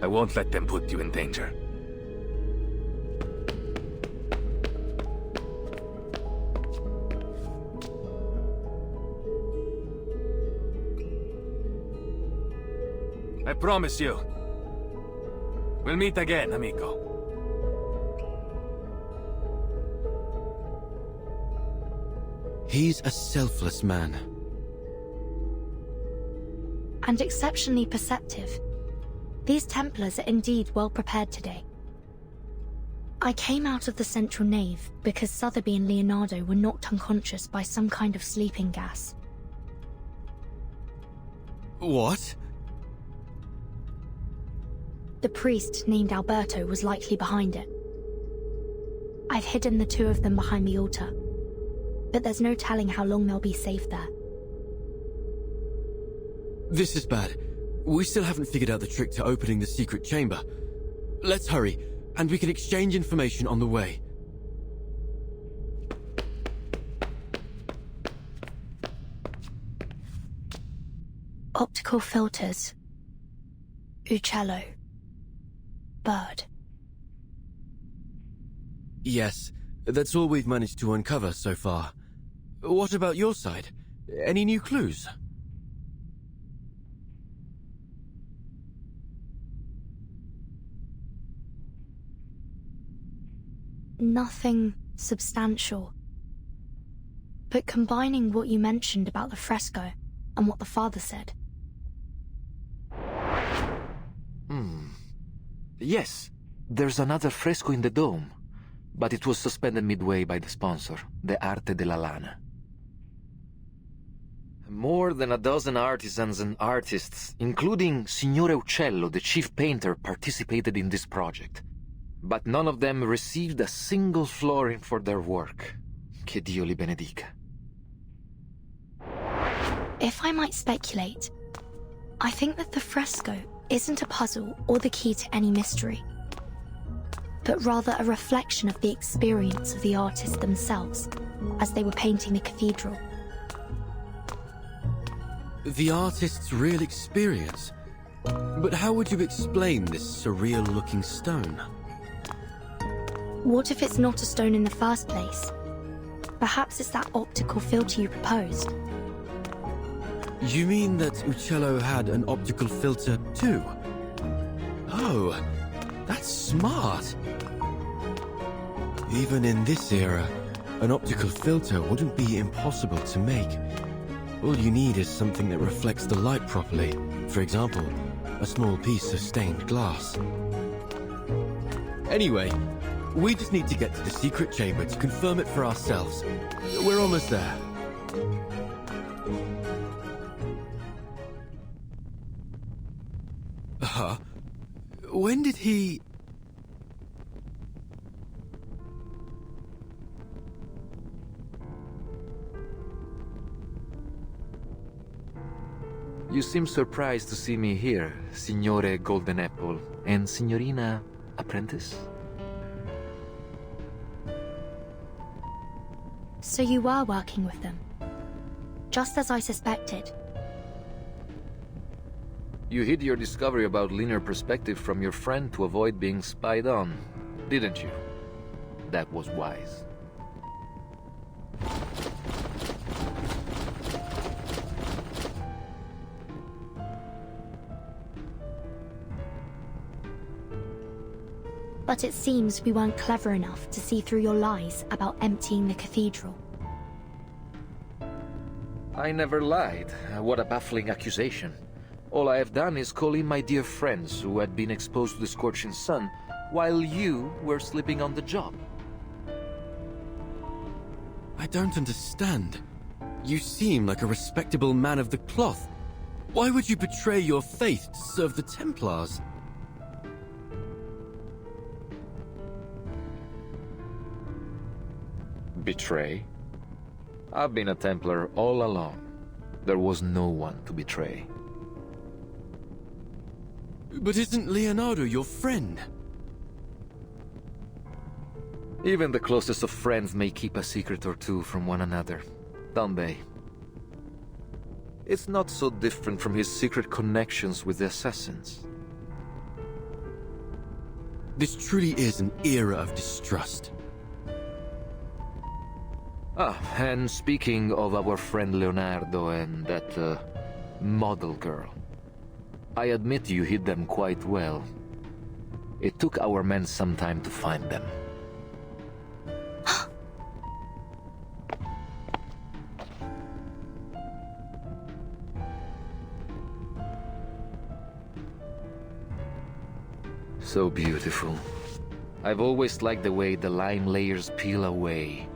I won't let them put you in danger. I promise you. We'll meet again, amigo. He's a selfless man. And exceptionally perceptive. These Templars are indeed well prepared today. I came out of the central nave because Sotheby and Leonardo were knocked unconscious by some kind of sleeping gas. What? The priest named Alberto was likely behind it. I've hidden the two of them behind the altar, but there's no telling how long they'll be safe there. This is bad. We still haven't figured out the trick to opening the secret chamber. Let's hurry, and we can exchange information on the way. Optical filters. Uccello. Bird. Yes, that's all we've managed to uncover so far. What about your side? Any new clues? Nothing substantial. But combining what you mentioned about the fresco and what the father said. Yes, there's another fresco in the dome, but it was suspended midway by the sponsor, the Arte della Lana. More than a dozen artisans and artists, including Signore Uccello, the chief painter, participated in this project. But none of them received a single florin for their work. Che Dio li benedica. If I might speculate, I think that the fresco isn't a puzzle or the key to any mystery, but rather a reflection of the experience of the artists themselves as they were painting the cathedral. The artist's real experience? But how would you explain this surreal-looking stone? What if it's not a stone in the first place? Perhaps it's that optical filter you proposed. You mean that Uccello had an optical filter too? Oh, that's smart. Even in this era, an optical filter wouldn't be impossible to make. All you need is something that reflects the light properly. For example, a small piece of stained glass. Anyway, we just need to get to the secret chamber to confirm it for ourselves. We're almost there. Huh? When did he... You seem surprised to see me here, Signore Golden Apple, and Signorina Apprentice? So you were working with them, just as I suspected. You hid your discovery about linear perspective from your friend to avoid being spied on, didn't you? That was wise. But it seems we weren't clever enough to see through your lies about emptying the cathedral. I never lied. What a baffling accusation. All I have done is call in my dear friends who had been exposed to the scorching sun, while you were sleeping on the job. I don't understand. You seem like a respectable man of the cloth. Why would you betray your faith to serve the Templars? Betray? I've been a Templar all along. There was no one to betray. But isn't Leonardo your friend? Even the closest of friends may keep a secret or two from one another, don't they? It's not so different from his secret connections with the assassins. This truly is an era of distrust. And speaking of our friend Leonardo and that, model girl, I admit you hid them quite well. It took our men some time to find them. So beautiful. I've always liked the way the lime layers peel away.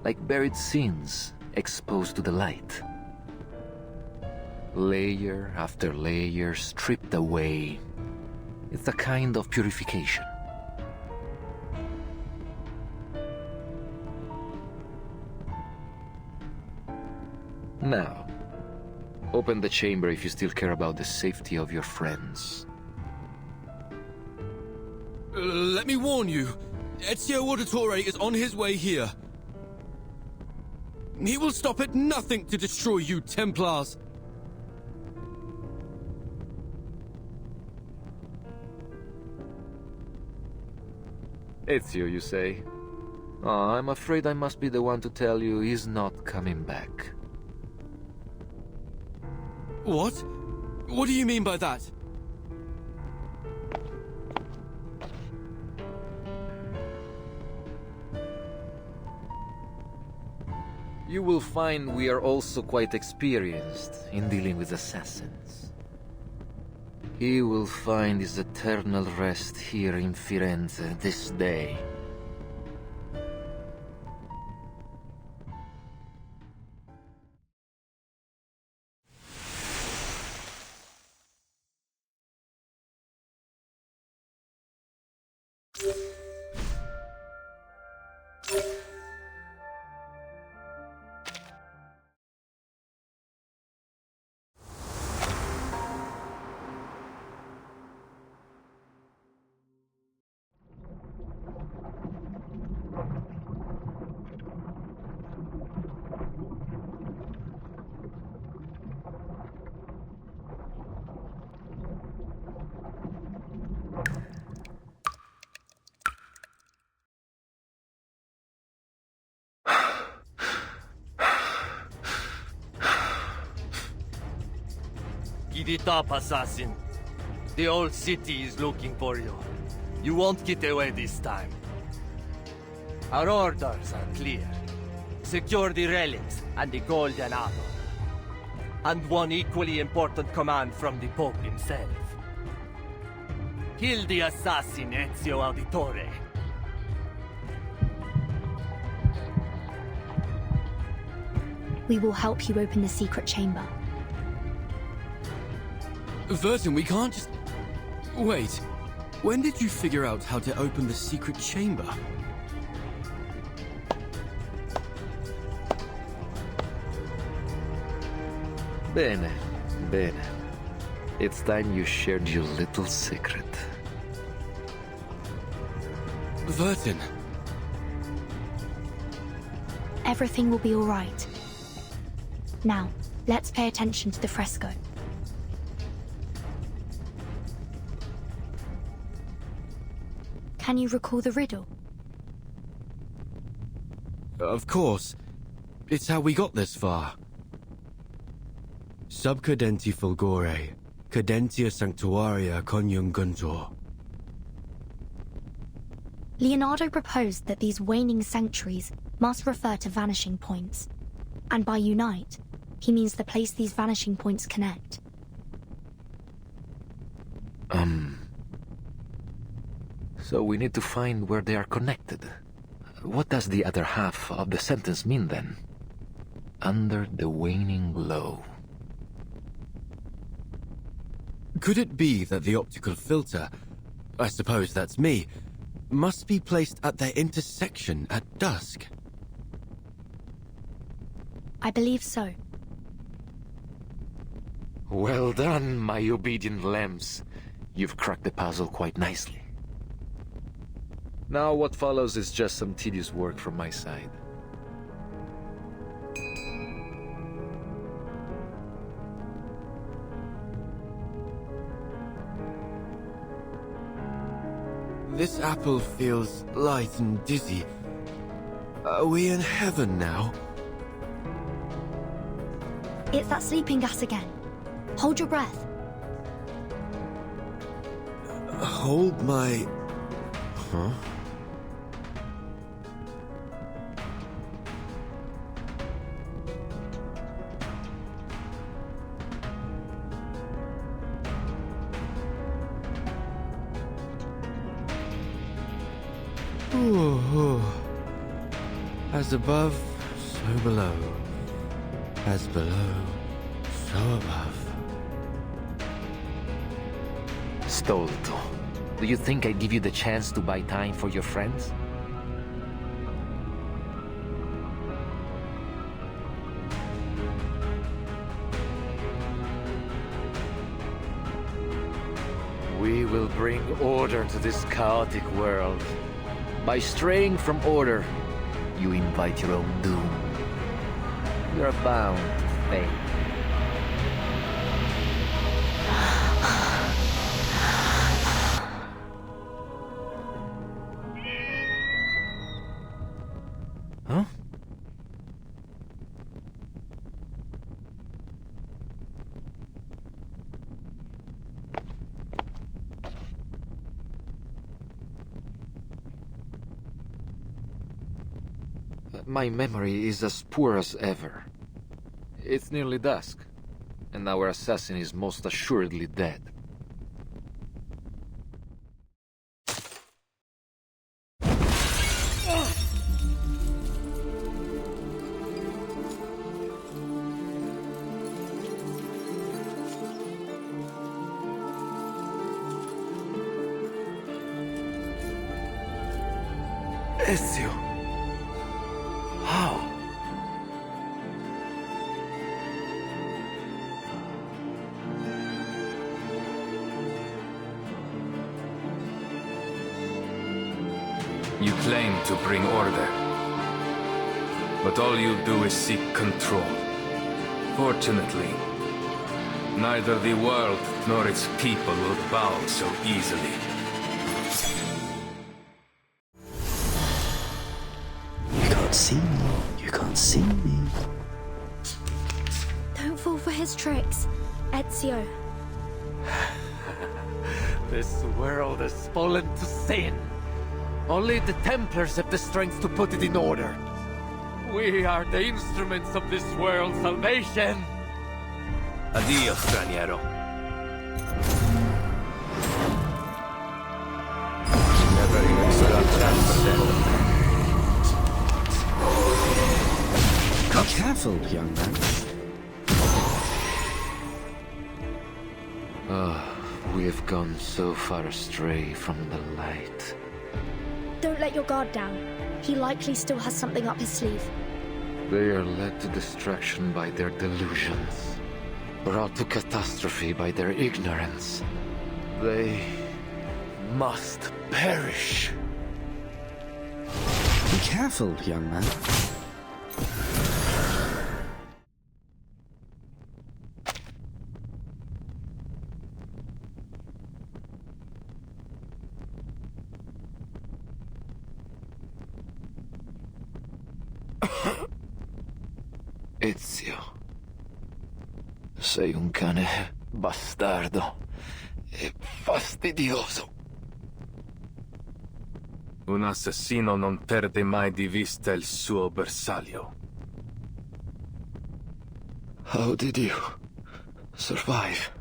Like buried sins exposed to the light. Layer after layer stripped away. It's a kind of purification. Now, open the chamber if you still care about the safety of your friends. Let me warn you, Ezio Auditore is on his way here. He will stop at nothing to destroy you, Templars. Ezio, you say? I'm afraid I must be the one to tell you he's not coming back. What? What do you mean by that? You will find we are also quite experienced in dealing with assassins. He will find his eternal rest here in Firenze this day. Get it up, assassin. The whole city is looking for you. You won't get away this time. Our orders are clear. Secure the relics and the golden apple. And one equally important command from the Pope himself. Kill the assassin Ezio Auditore. We will help you open the secret chamber. Vertin, we can't just... Wait. When did you figure out how to open the secret chamber? Bene, bene. It's time you shared your little secret. Vertin. Everything will be all right. Now, let's pay attention to the fresco. Can you recall the riddle? Of course. It's how we got this far. Sub cadenti fulgore, cadentia sanctuaria coniunguntur. Leonardo proposed that these waning sanctuaries must refer to vanishing points, and by unite, he means the place these vanishing points connect. So we need to find where they are connected. What does the other half of the sentence mean then? Under the waning glow. Could it be that the optical filter, I suppose that's me, must be placed at their intersection at dusk? I believe so. Well done, my obedient lambs. You've cracked the puzzle quite nicely. Now what follows is just some tedious work from my side. This apple feels light and dizzy. Are we in heaven now? It's that sleeping gas again. Hold your breath. Hold my... Huh? Ooh. As above, so below. As below, so above. Stolto, do you think I'd give you the chance to buy time for your friends? We will bring order to this chaotic world. By straying from order, you invite your own doom. You're bound to fail. Huh? My memory is as poor as ever. It's nearly dusk, and our assassin is most assuredly dead. Ezio! How? You claim to bring order, but all you do is seek control. Fortunately, neither the world nor its people will bow so easily. You can't see me. You can't see me. Don't fall for his tricks, Ezio. This world has fallen to sin. Only the Templars have the strength to put it in order. We are the instruments of this world's salvation. Addio, straniero. Never even stood a chance then. Be careful, young man. We have gone so far astray from the light. Don't let your guard down. He likely still has something up his sleeve. They are led to destruction by their delusions, brought to catastrophe by their ignorance. They must perish. Be careful, young man. Ezio, sei un cane bastardo e fastidioso. Un assassino non perde mai di vista il suo bersaglio. How did you survive?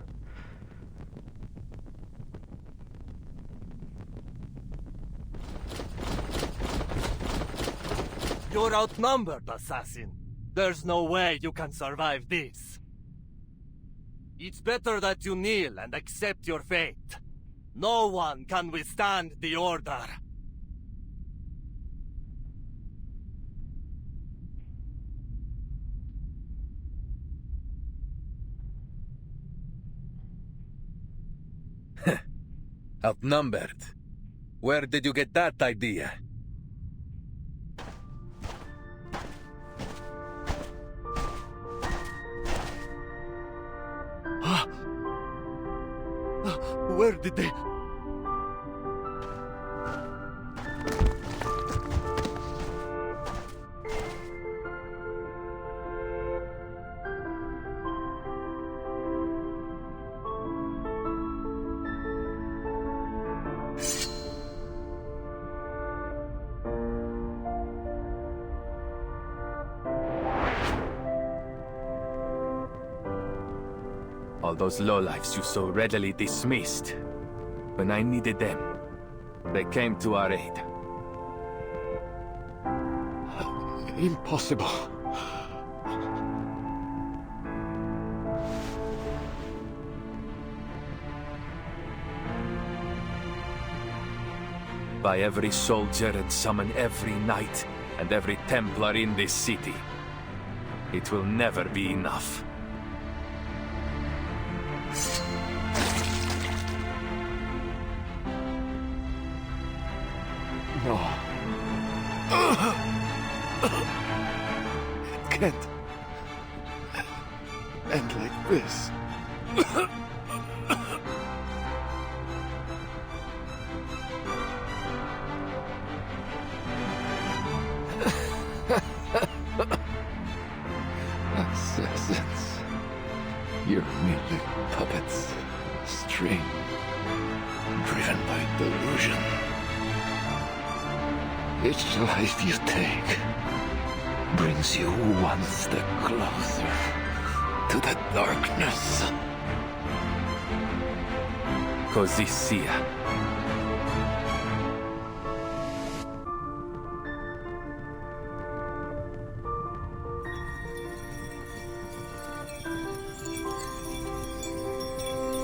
You're outnumbered, assassin. There's no way you can survive this. It's better that you kneel and accept your fate. No one can withstand the Order. Outnumbered? Where did you get that idea? Where did they... All those lowlifes you so readily dismissed. When I needed them, they came to our aid. Impossible. By every soldier and summon every knight and every Templar in this city. It will never be enough. No. It can't end like this. Assassins. You're merely puppets. String. Driven by delusion. Each life you take brings you one step closer to the darkness. Così sia.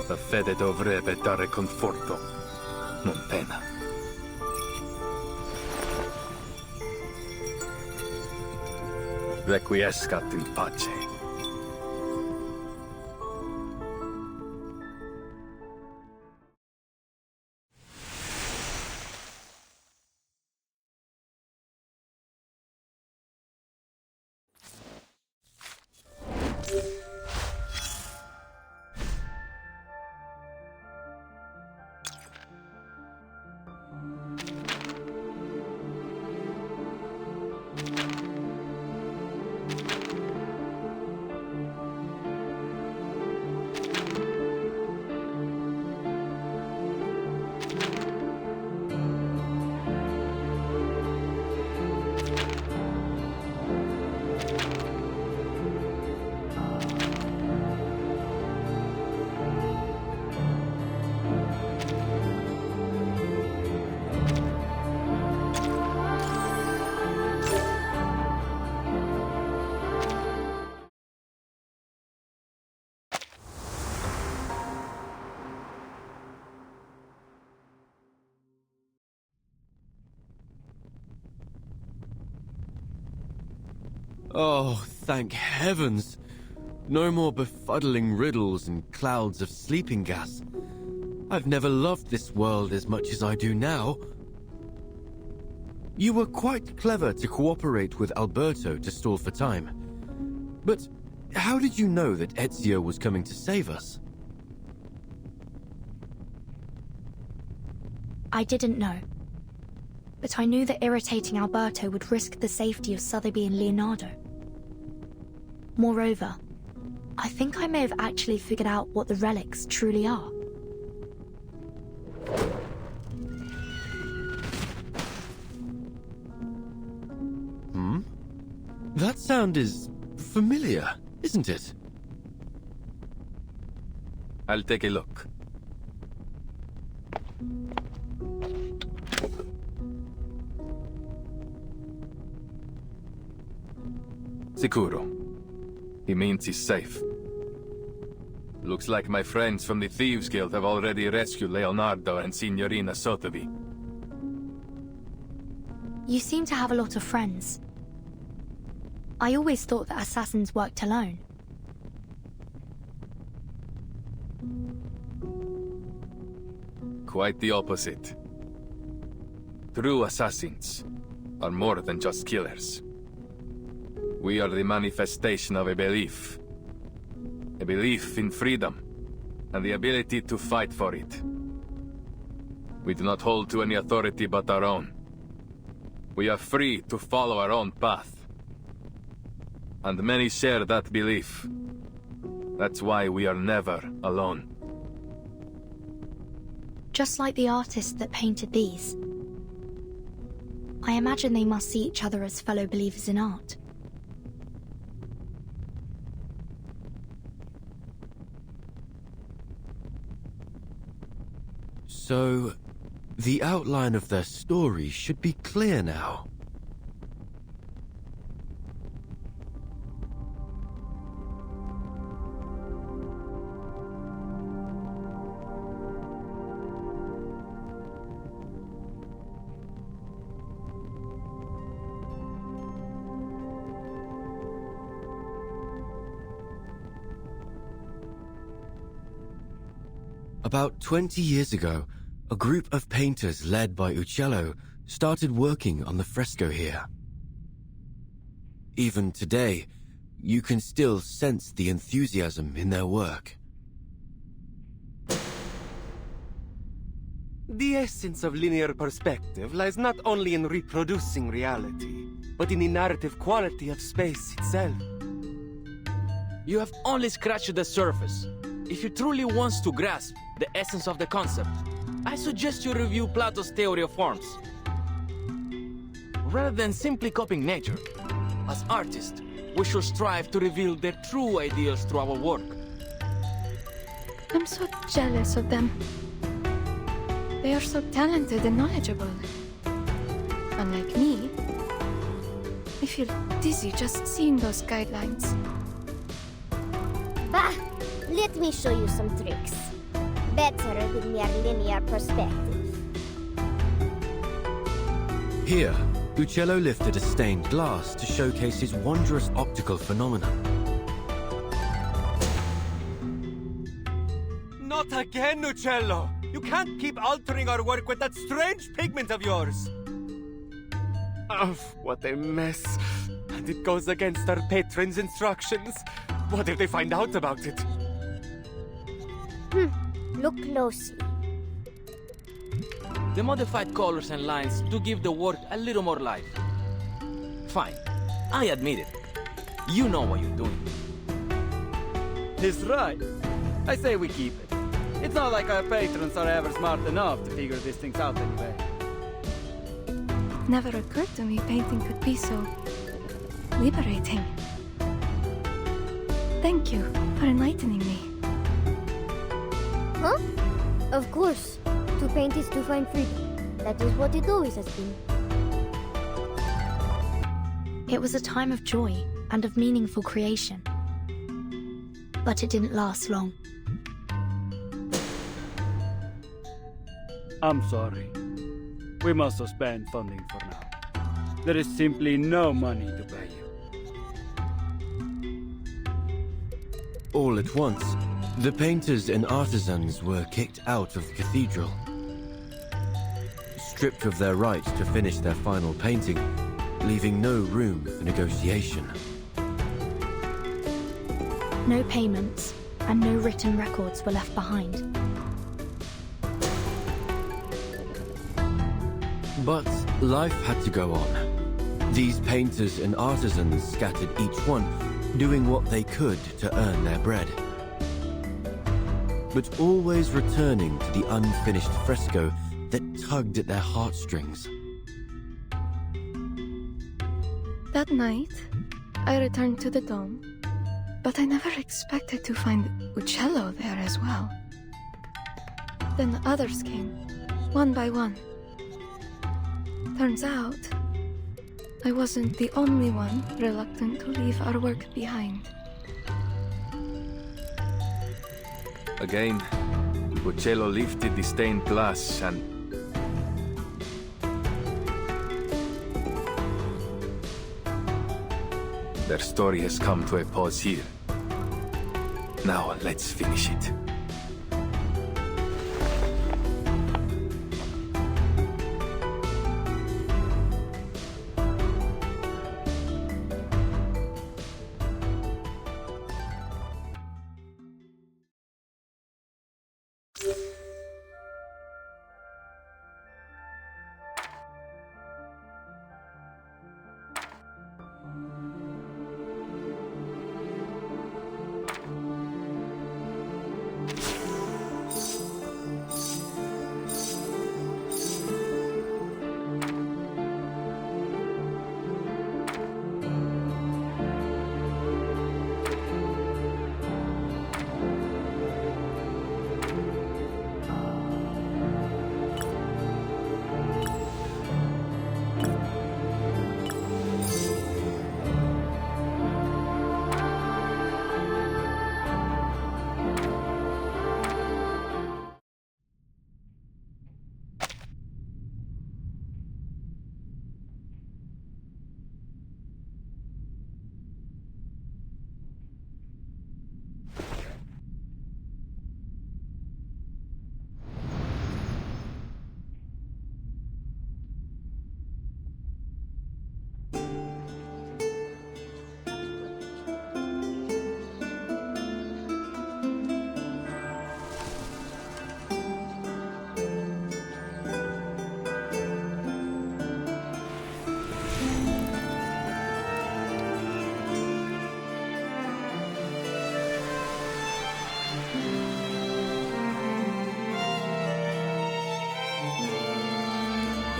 La fede dovrebbe dare conforto, non pena. Requiescat in pace. Oh, thank heavens! No more befuddling riddles and clouds of sleeping gas. I've never loved this world as much as I do now. You were quite clever to cooperate with Alberto to stall for time. But how did you know that Ezio was coming to save us? I didn't know. But I knew that irritating Alberto would risk the safety of Sotheby and Leonardo. Moreover, I think I may have actually figured out what the relics truly are. sound is familiar, isn't it? I'll take a look. Sicuro. He means he's safe. Looks like my friends from the Thieves Guild have already rescued Leonardo and Signorina Sotheby. You seem to have a lot of friends. I always thought that assassins worked alone. Quite the opposite. True assassins are more than just killers. We are the manifestation of a belief. A belief in freedom, and the ability to fight for it. We do not hold to any authority but our own. We are free to follow our own path. And many share that belief. That's why we are never alone. Just like the artist that painted these. I imagine they must see each other as fellow believers in art. So, the outline of their story should be clear now. About 20 years ago, a group of painters led by Uccello started working on the fresco here. Even today, you can still sense the enthusiasm in their work. The essence of linear perspective lies not only in reproducing reality, but in the narrative quality of space itself. You have only scratched the surface. If you truly want to grasp the essence of the concept, I suggest you review Plato's theory of forms. Rather than simply copying nature, as artists, we should strive to reveal their true ideals through our work. I'm so jealous of them. They are so talented and knowledgeable. Unlike me, I feel dizzy just seeing those guidelines. Bah! Let me show you some tricks. Better than mere linear perspective. Here, Uccello lifted a stained glass to showcase his wondrous optical phenomenon. Not again, Uccello! You can't keep altering our work with that strange pigment of yours! Oh, what a mess. And it goes against our patron's instructions. What if they find out about it? Look closely. The modified colors and lines do give the work a little more life. Fine, I admit it. You know what you're doing. He's right. I say we keep it. It's not like our patrons are ever smart enough to figure these things out anyway. It never occurred to me painting could be so liberating. Thank you for enlightening me. Huh? Of course. To paint is to find freedom. That is what it always has been. It was a time of joy and of meaningful creation. But it didn't last long. I'm sorry. We must suspend funding for now. There is simply no money to pay you. All at once, the painters and artisans were kicked out of the cathedral. Stripped of their right to finish their final painting, leaving no room for negotiation. No payments and no written records were left behind. But life had to go on. These painters and artisans scattered each one, doing what they could to earn their bread. But always returning to the unfinished fresco that tugged at their heartstrings. That night, I returned to the dome, but I never expected to find Uccello there as well. Then others came, one by one. Turns out, I wasn't the only one reluctant to leave our work behind. Again, Uccello lifted the stained glass and... Their story has come to a pause here. Now, let's finish it.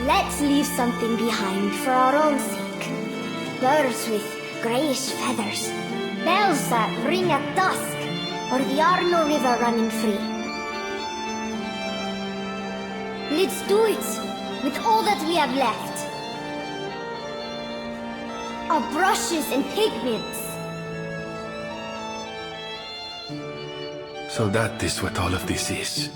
Let's leave something behind for our own sake. Birds with greyish feathers, bells that ring at dusk, or the Arno River running free. Let's do it with all that we have left. Our brushes and pigments. So that is what all of this is.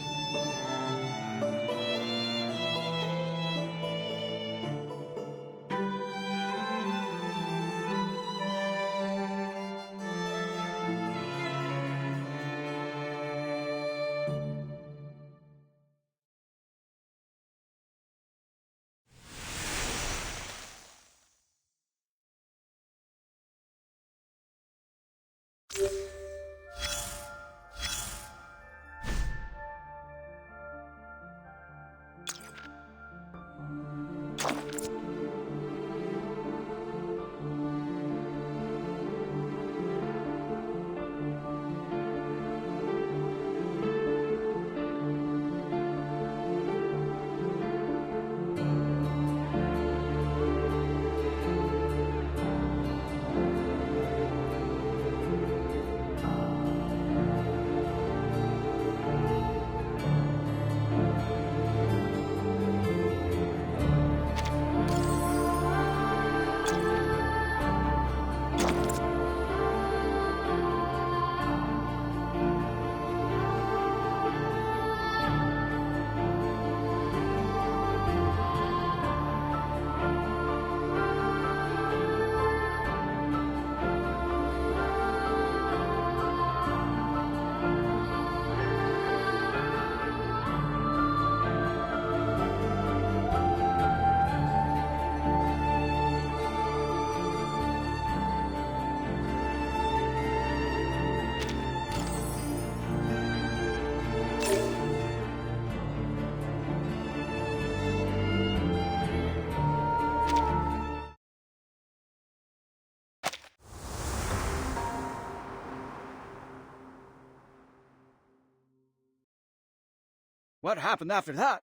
What happened after that?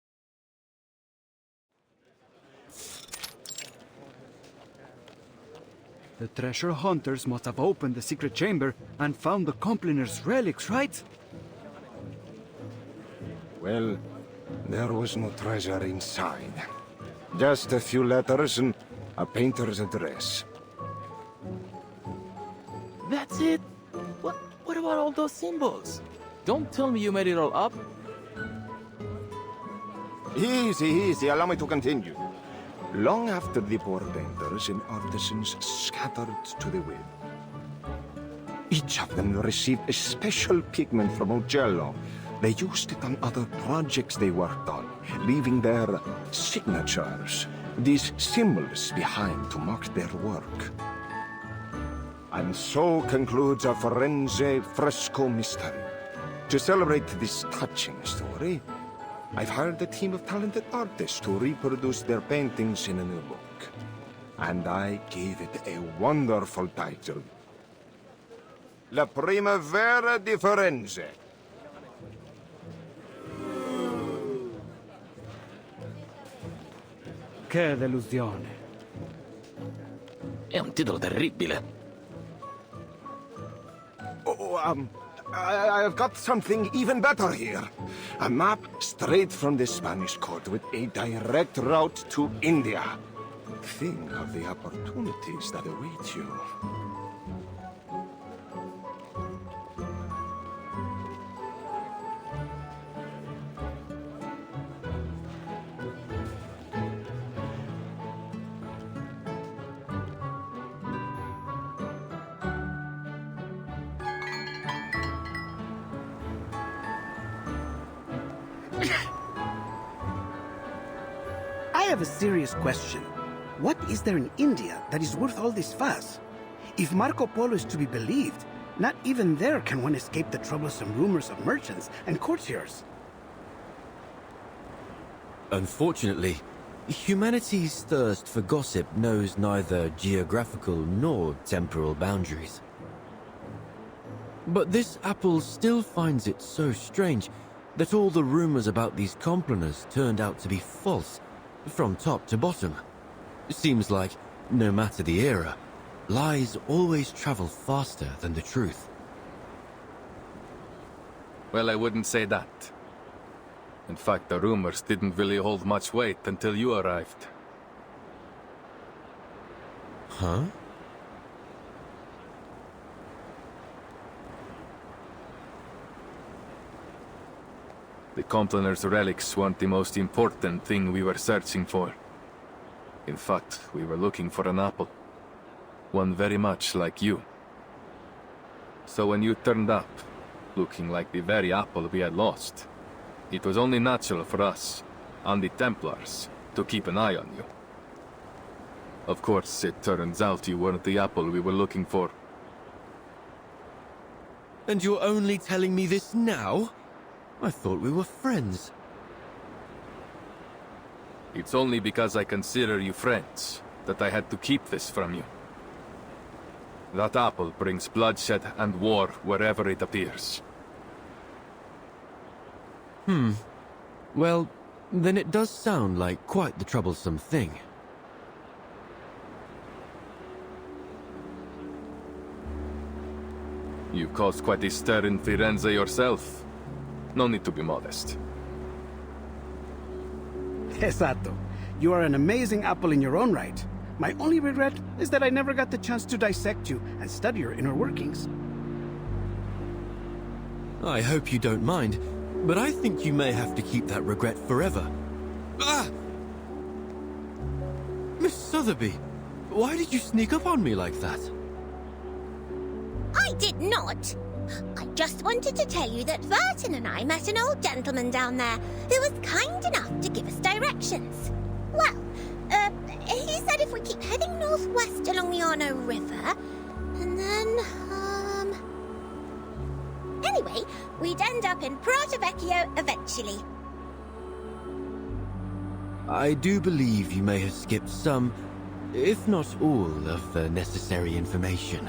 The treasure hunters must have opened the secret chamber and found the Compliner's relics, right? Well, there was no treasure inside. Just a few letters and a painter's address. That's it? What about all those symbols? Don't tell me you made it all up. Easy, easy. Allow me to continue. Long after the poor painters and artisans scattered to the wind, each of them received a special pigment from Uccello. They used it on other projects they worked on, leaving their signatures, these symbols behind to mark their work. And so concludes our Firenze fresco mystery. To celebrate this touching story, I've hired a team of talented artists to reproduce their paintings in a new book. And I gave it a wonderful title. La Primavera di Firenze. Che delusione. È un titolo terribile. I've got something even better here. A map straight from the Spanish court with a direct route to India. Think of the opportunities that await you. I have a serious question. What is there in India that is worth all this fuss? If Marco Polo is to be believed, not even there can one escape the troublesome rumors of merchants and courtiers. Unfortunately, humanity's thirst for gossip knows neither geographical nor temporal boundaries. But this apple still finds it so strange that all the rumors about these compliners turned out to be false, from top to bottom. Seems like, no matter the era, lies always travel faster than the truth. Well, I wouldn't say that. In fact, the rumors didn't really hold much weight until you arrived. Huh? The Compliner's relics weren't the most important thing we were searching for. In fact, we were looking for an apple. One very much like you. So when you turned up, looking like the very apple we had lost, it was only natural for us, and the Templars, to keep an eye on you. Of course, it turns out you weren't the apple we were looking for. And you're only telling me this now? I thought we were friends. It's only because I consider you friends that I had to keep this from you. That apple brings bloodshed and war wherever it appears. Well, then it does sound like quite the troublesome thing. You caused quite a stir in Firenze yourself. No need to be modest. Esatto. You are an amazing apple in your own right. My only regret is that I never got the chance to dissect you and study your inner workings. I hope you don't mind, but I think you may have to keep that regret forever. Ah! Miss Sotheby, why did you sneak up on me like that? I did not. I just wanted to tell you that Vertin and I met an old gentleman down there who was kind enough to give us directions. Well, he said if we keep heading northwest along the Arno River, and then, anyway, we'd end up in Prato Vecchio eventually. I do believe you may have skipped some, if not all, of the necessary information.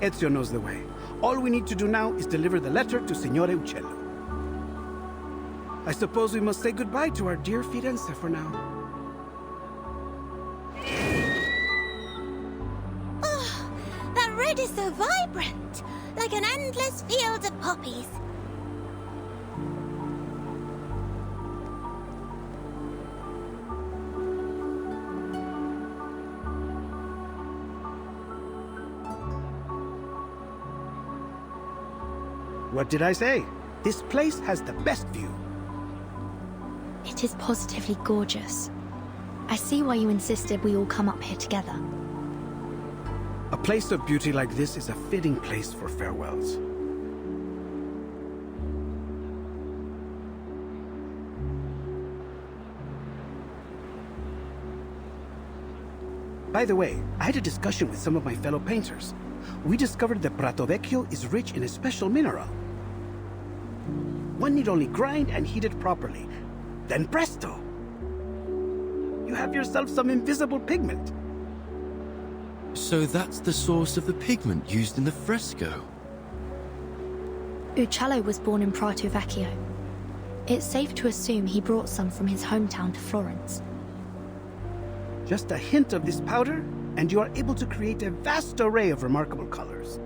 Ezio knows the way. All we need to do now is deliver the letter to Signore Uccello. I suppose we must say goodbye to our dear Firenze for now. red is so vibrant, like an endless field of poppies. What did I say? This place has the best view. It is positively gorgeous. I see why you insisted we all come up here together. A place of beauty like this is a fitting place for farewells. By the way, I had a discussion with some of my fellow painters. We discovered that Prato Vecchio is rich in a special mineral. One need only grind and heat it properly. Then presto! You have yourself some invisible pigment. So that's the source of the pigment used in the fresco. Uccello was born in Prato Vecchio. It's safe to assume he brought some from his hometown to Florence. Just a hint of this powder, and you are able to create a vast array of remarkable colors.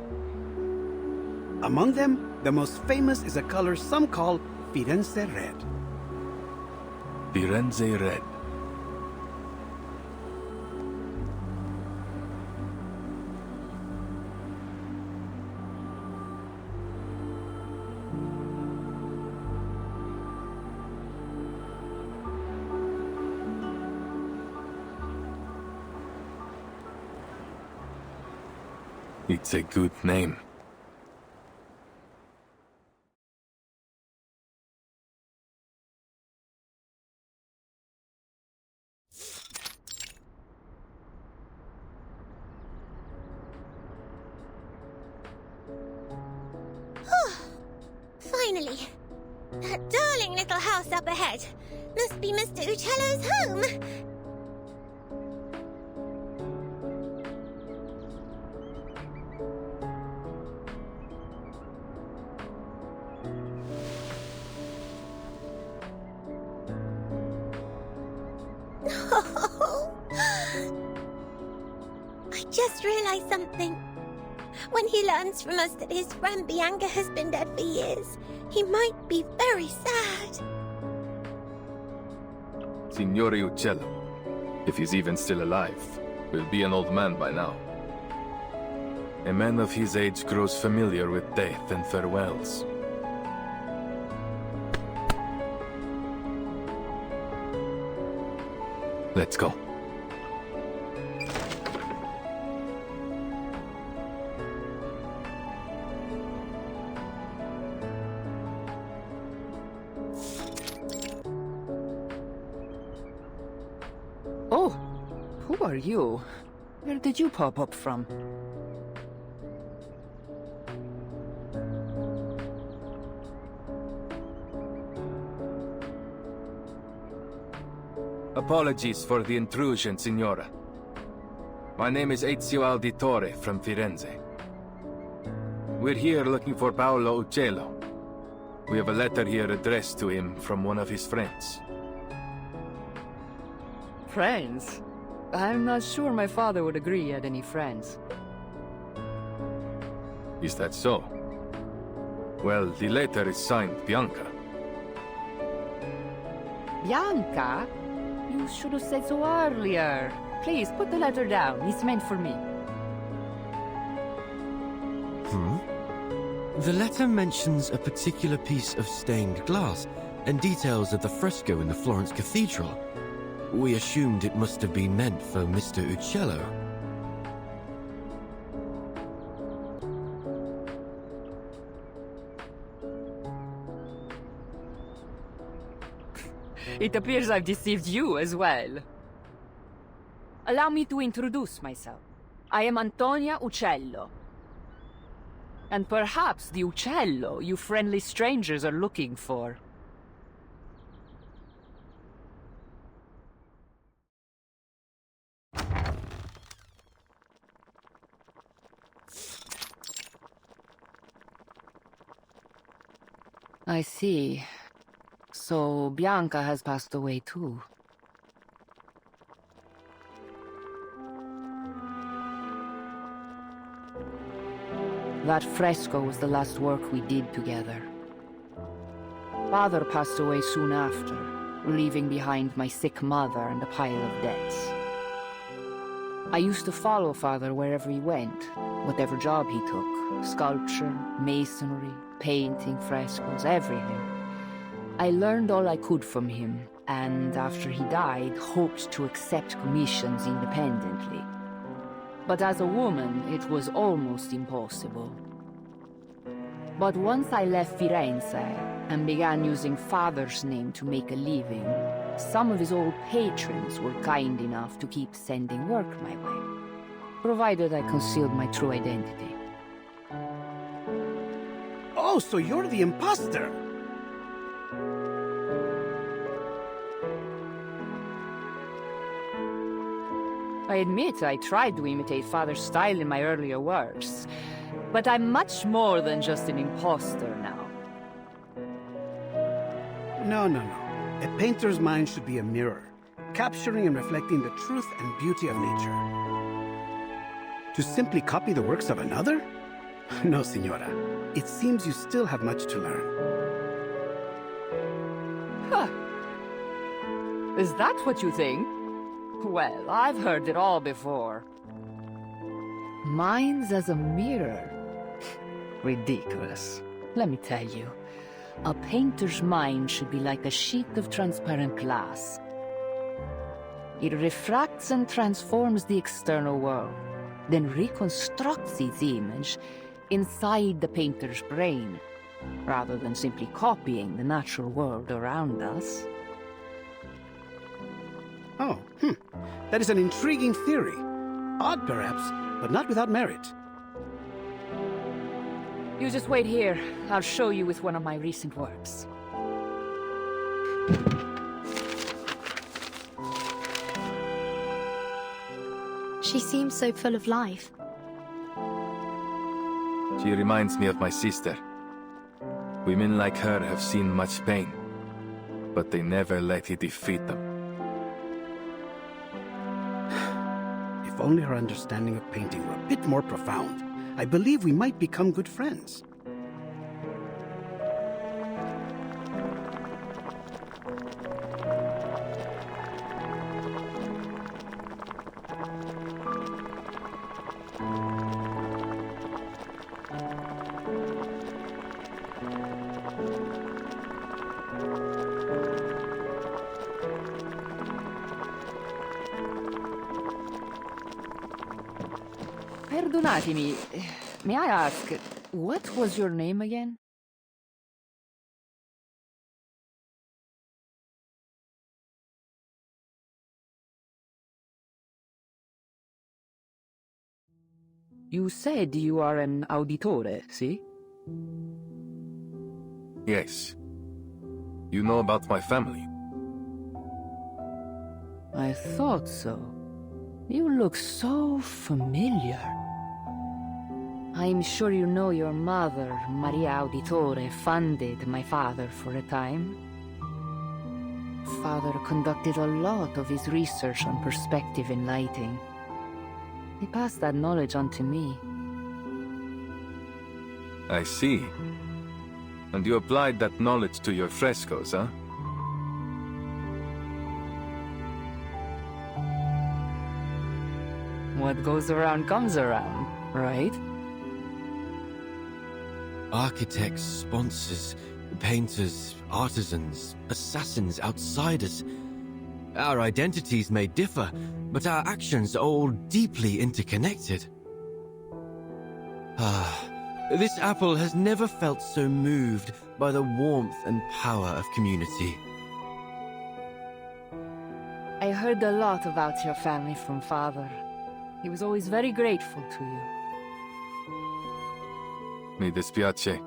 Among them, the most famous is a color some call Firenze Red. Firenze Red. It's a good name. Finally! That darling little house up ahead must be Mr. Uccello's home! I just realized something. When he learns from us that his friend Bianca has been dead for years, he might be very sad. Signore Uccello, if he's even still alive, will be an old man by now. A man of his age grows familiar with death and farewells. Let's go. Oh, who are you? Where did you pop up from? Apologies for the intrusion, Signora. My name is Ezio Auditore from Firenze. We're here looking for Paolo Uccello. We have a letter here addressed to him from one of his friends. Friends? I'm not sure my father would agree he had any friends. Is that so? Well, the letter is signed Bianca. Bianca? You should have said so earlier. Please, put the letter down. It's meant for me. The letter mentions a particular piece of stained glass and details of the fresco in the Florence Cathedral. We assumed it must have been meant for Mr. Uccello. It appears I've deceived you as well. Allow me to introduce myself. I am Antonia Uccello. And perhaps the Uccello you friendly strangers are looking for. I see. So Bianca has passed away too. That fresco was the last work we did together. Father passed away soon after, leaving behind my sick mother and a pile of debts. I used to follow Father wherever he went, whatever job he took. Sculpture, masonry, painting, frescoes, everything. I learned all I could from him, and after he died, hoped to accept commissions independently. But as a woman, it was almost impossible. But once I left Firenze and began using Father's name to make a living, some of his old patrons were kind enough to keep sending work my way, provided I concealed my true identity. Oh, so you're the imposter! I admit I tried to imitate Father's style in my earlier works, but I'm much more than just an imposter now. No. A painter's mind should be a mirror, capturing and reflecting the truth and beauty of nature. To simply copy the works of another? No, Signora. It seems you still have much to learn. Huh. Is that what you think? Well, I've heard it all before. Mine's as a mirror. Ridiculous. Let me tell you. A painter's mind should be like a sheet of transparent glass. It refracts and transforms the external world, then reconstructs its image inside the painter's brain, rather than simply copying the natural world around us. Oh, that is an intriguing theory. Odd, perhaps, but not without merit. You just wait here. I'll show you with one of my recent works. She seems so full of life. She reminds me of my sister. Women like her have seen much pain, but they never let it defeat them. If only her understanding of painting were a bit more profound, I believe we might become good friends. Perdonatemi, may I ask, what was your name again? You said you are an auditore, see? Yes. You know about my family? I thought so. You look so familiar. I'm sure you know your mother, Maria Auditore, funded my father for a time. Father conducted a lot of his research on perspective in lighting. He passed that knowledge on to me. I see. And you applied that knowledge to your frescoes, huh? What goes around comes around, right? Architects, sponsors, painters, artisans, assassins, outsiders. Our identities may differ, but our actions are all deeply interconnected. This apple has never felt so moved by the warmth and power of community. I heard a lot about your family from Father. He was always very grateful to you. Mi dispiace.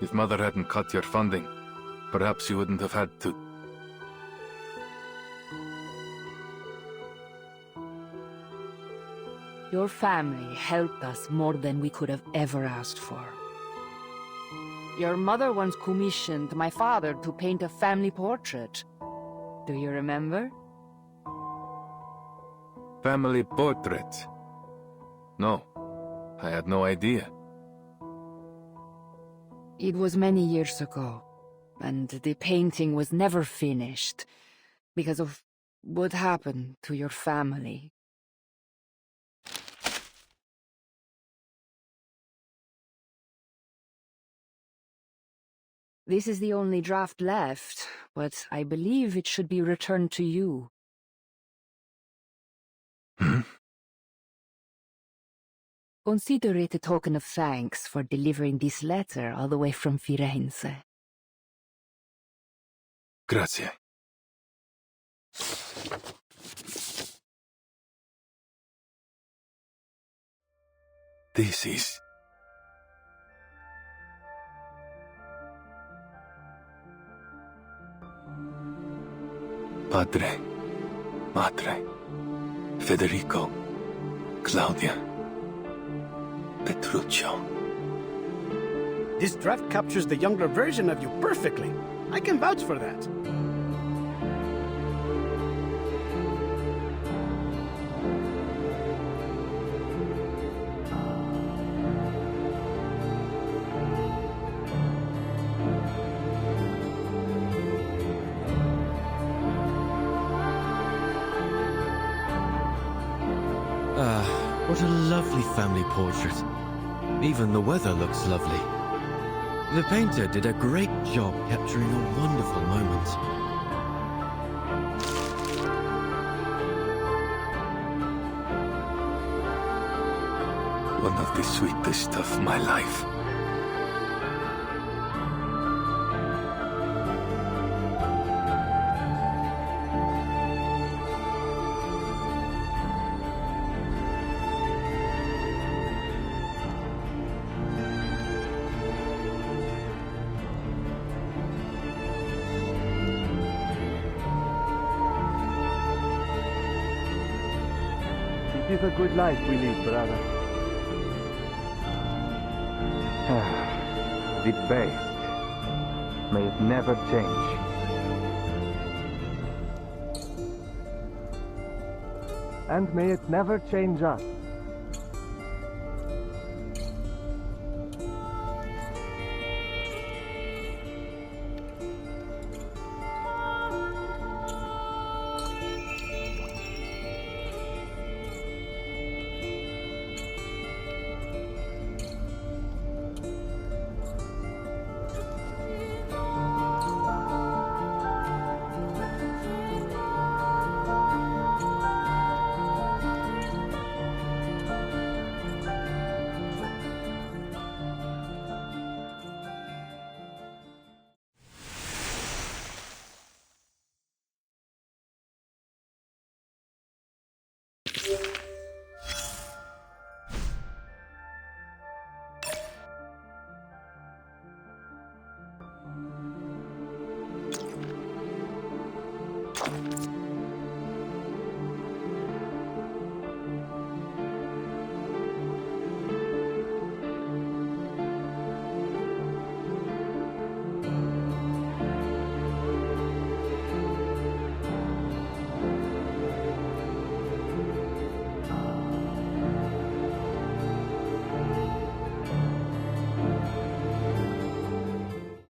If Mother hadn't cut your funding, perhaps you wouldn't have had to. Your family helped us more than we could have ever asked for. Your mother once commissioned my father to paint a family portrait. Do you remember? Family portrait? No, I had no idea. It was many years ago, and the painting was never finished because of what happened to your family. This is the only draft left, but I believe it should be returned to you. Consider it a token of thanks for delivering this letter all the way from Firenze. Grazie. This is... Padre, Madre, Federico, Claudia, Petruccio. This draft captures the younger version of you perfectly. I can vouch for that. What a lovely family portrait. Even the weather looks lovely. The painter did a great job capturing a wonderful moment. One of the sweetest of my life. It is a good life we lead, brother. The best. May it never change. And may it never change us.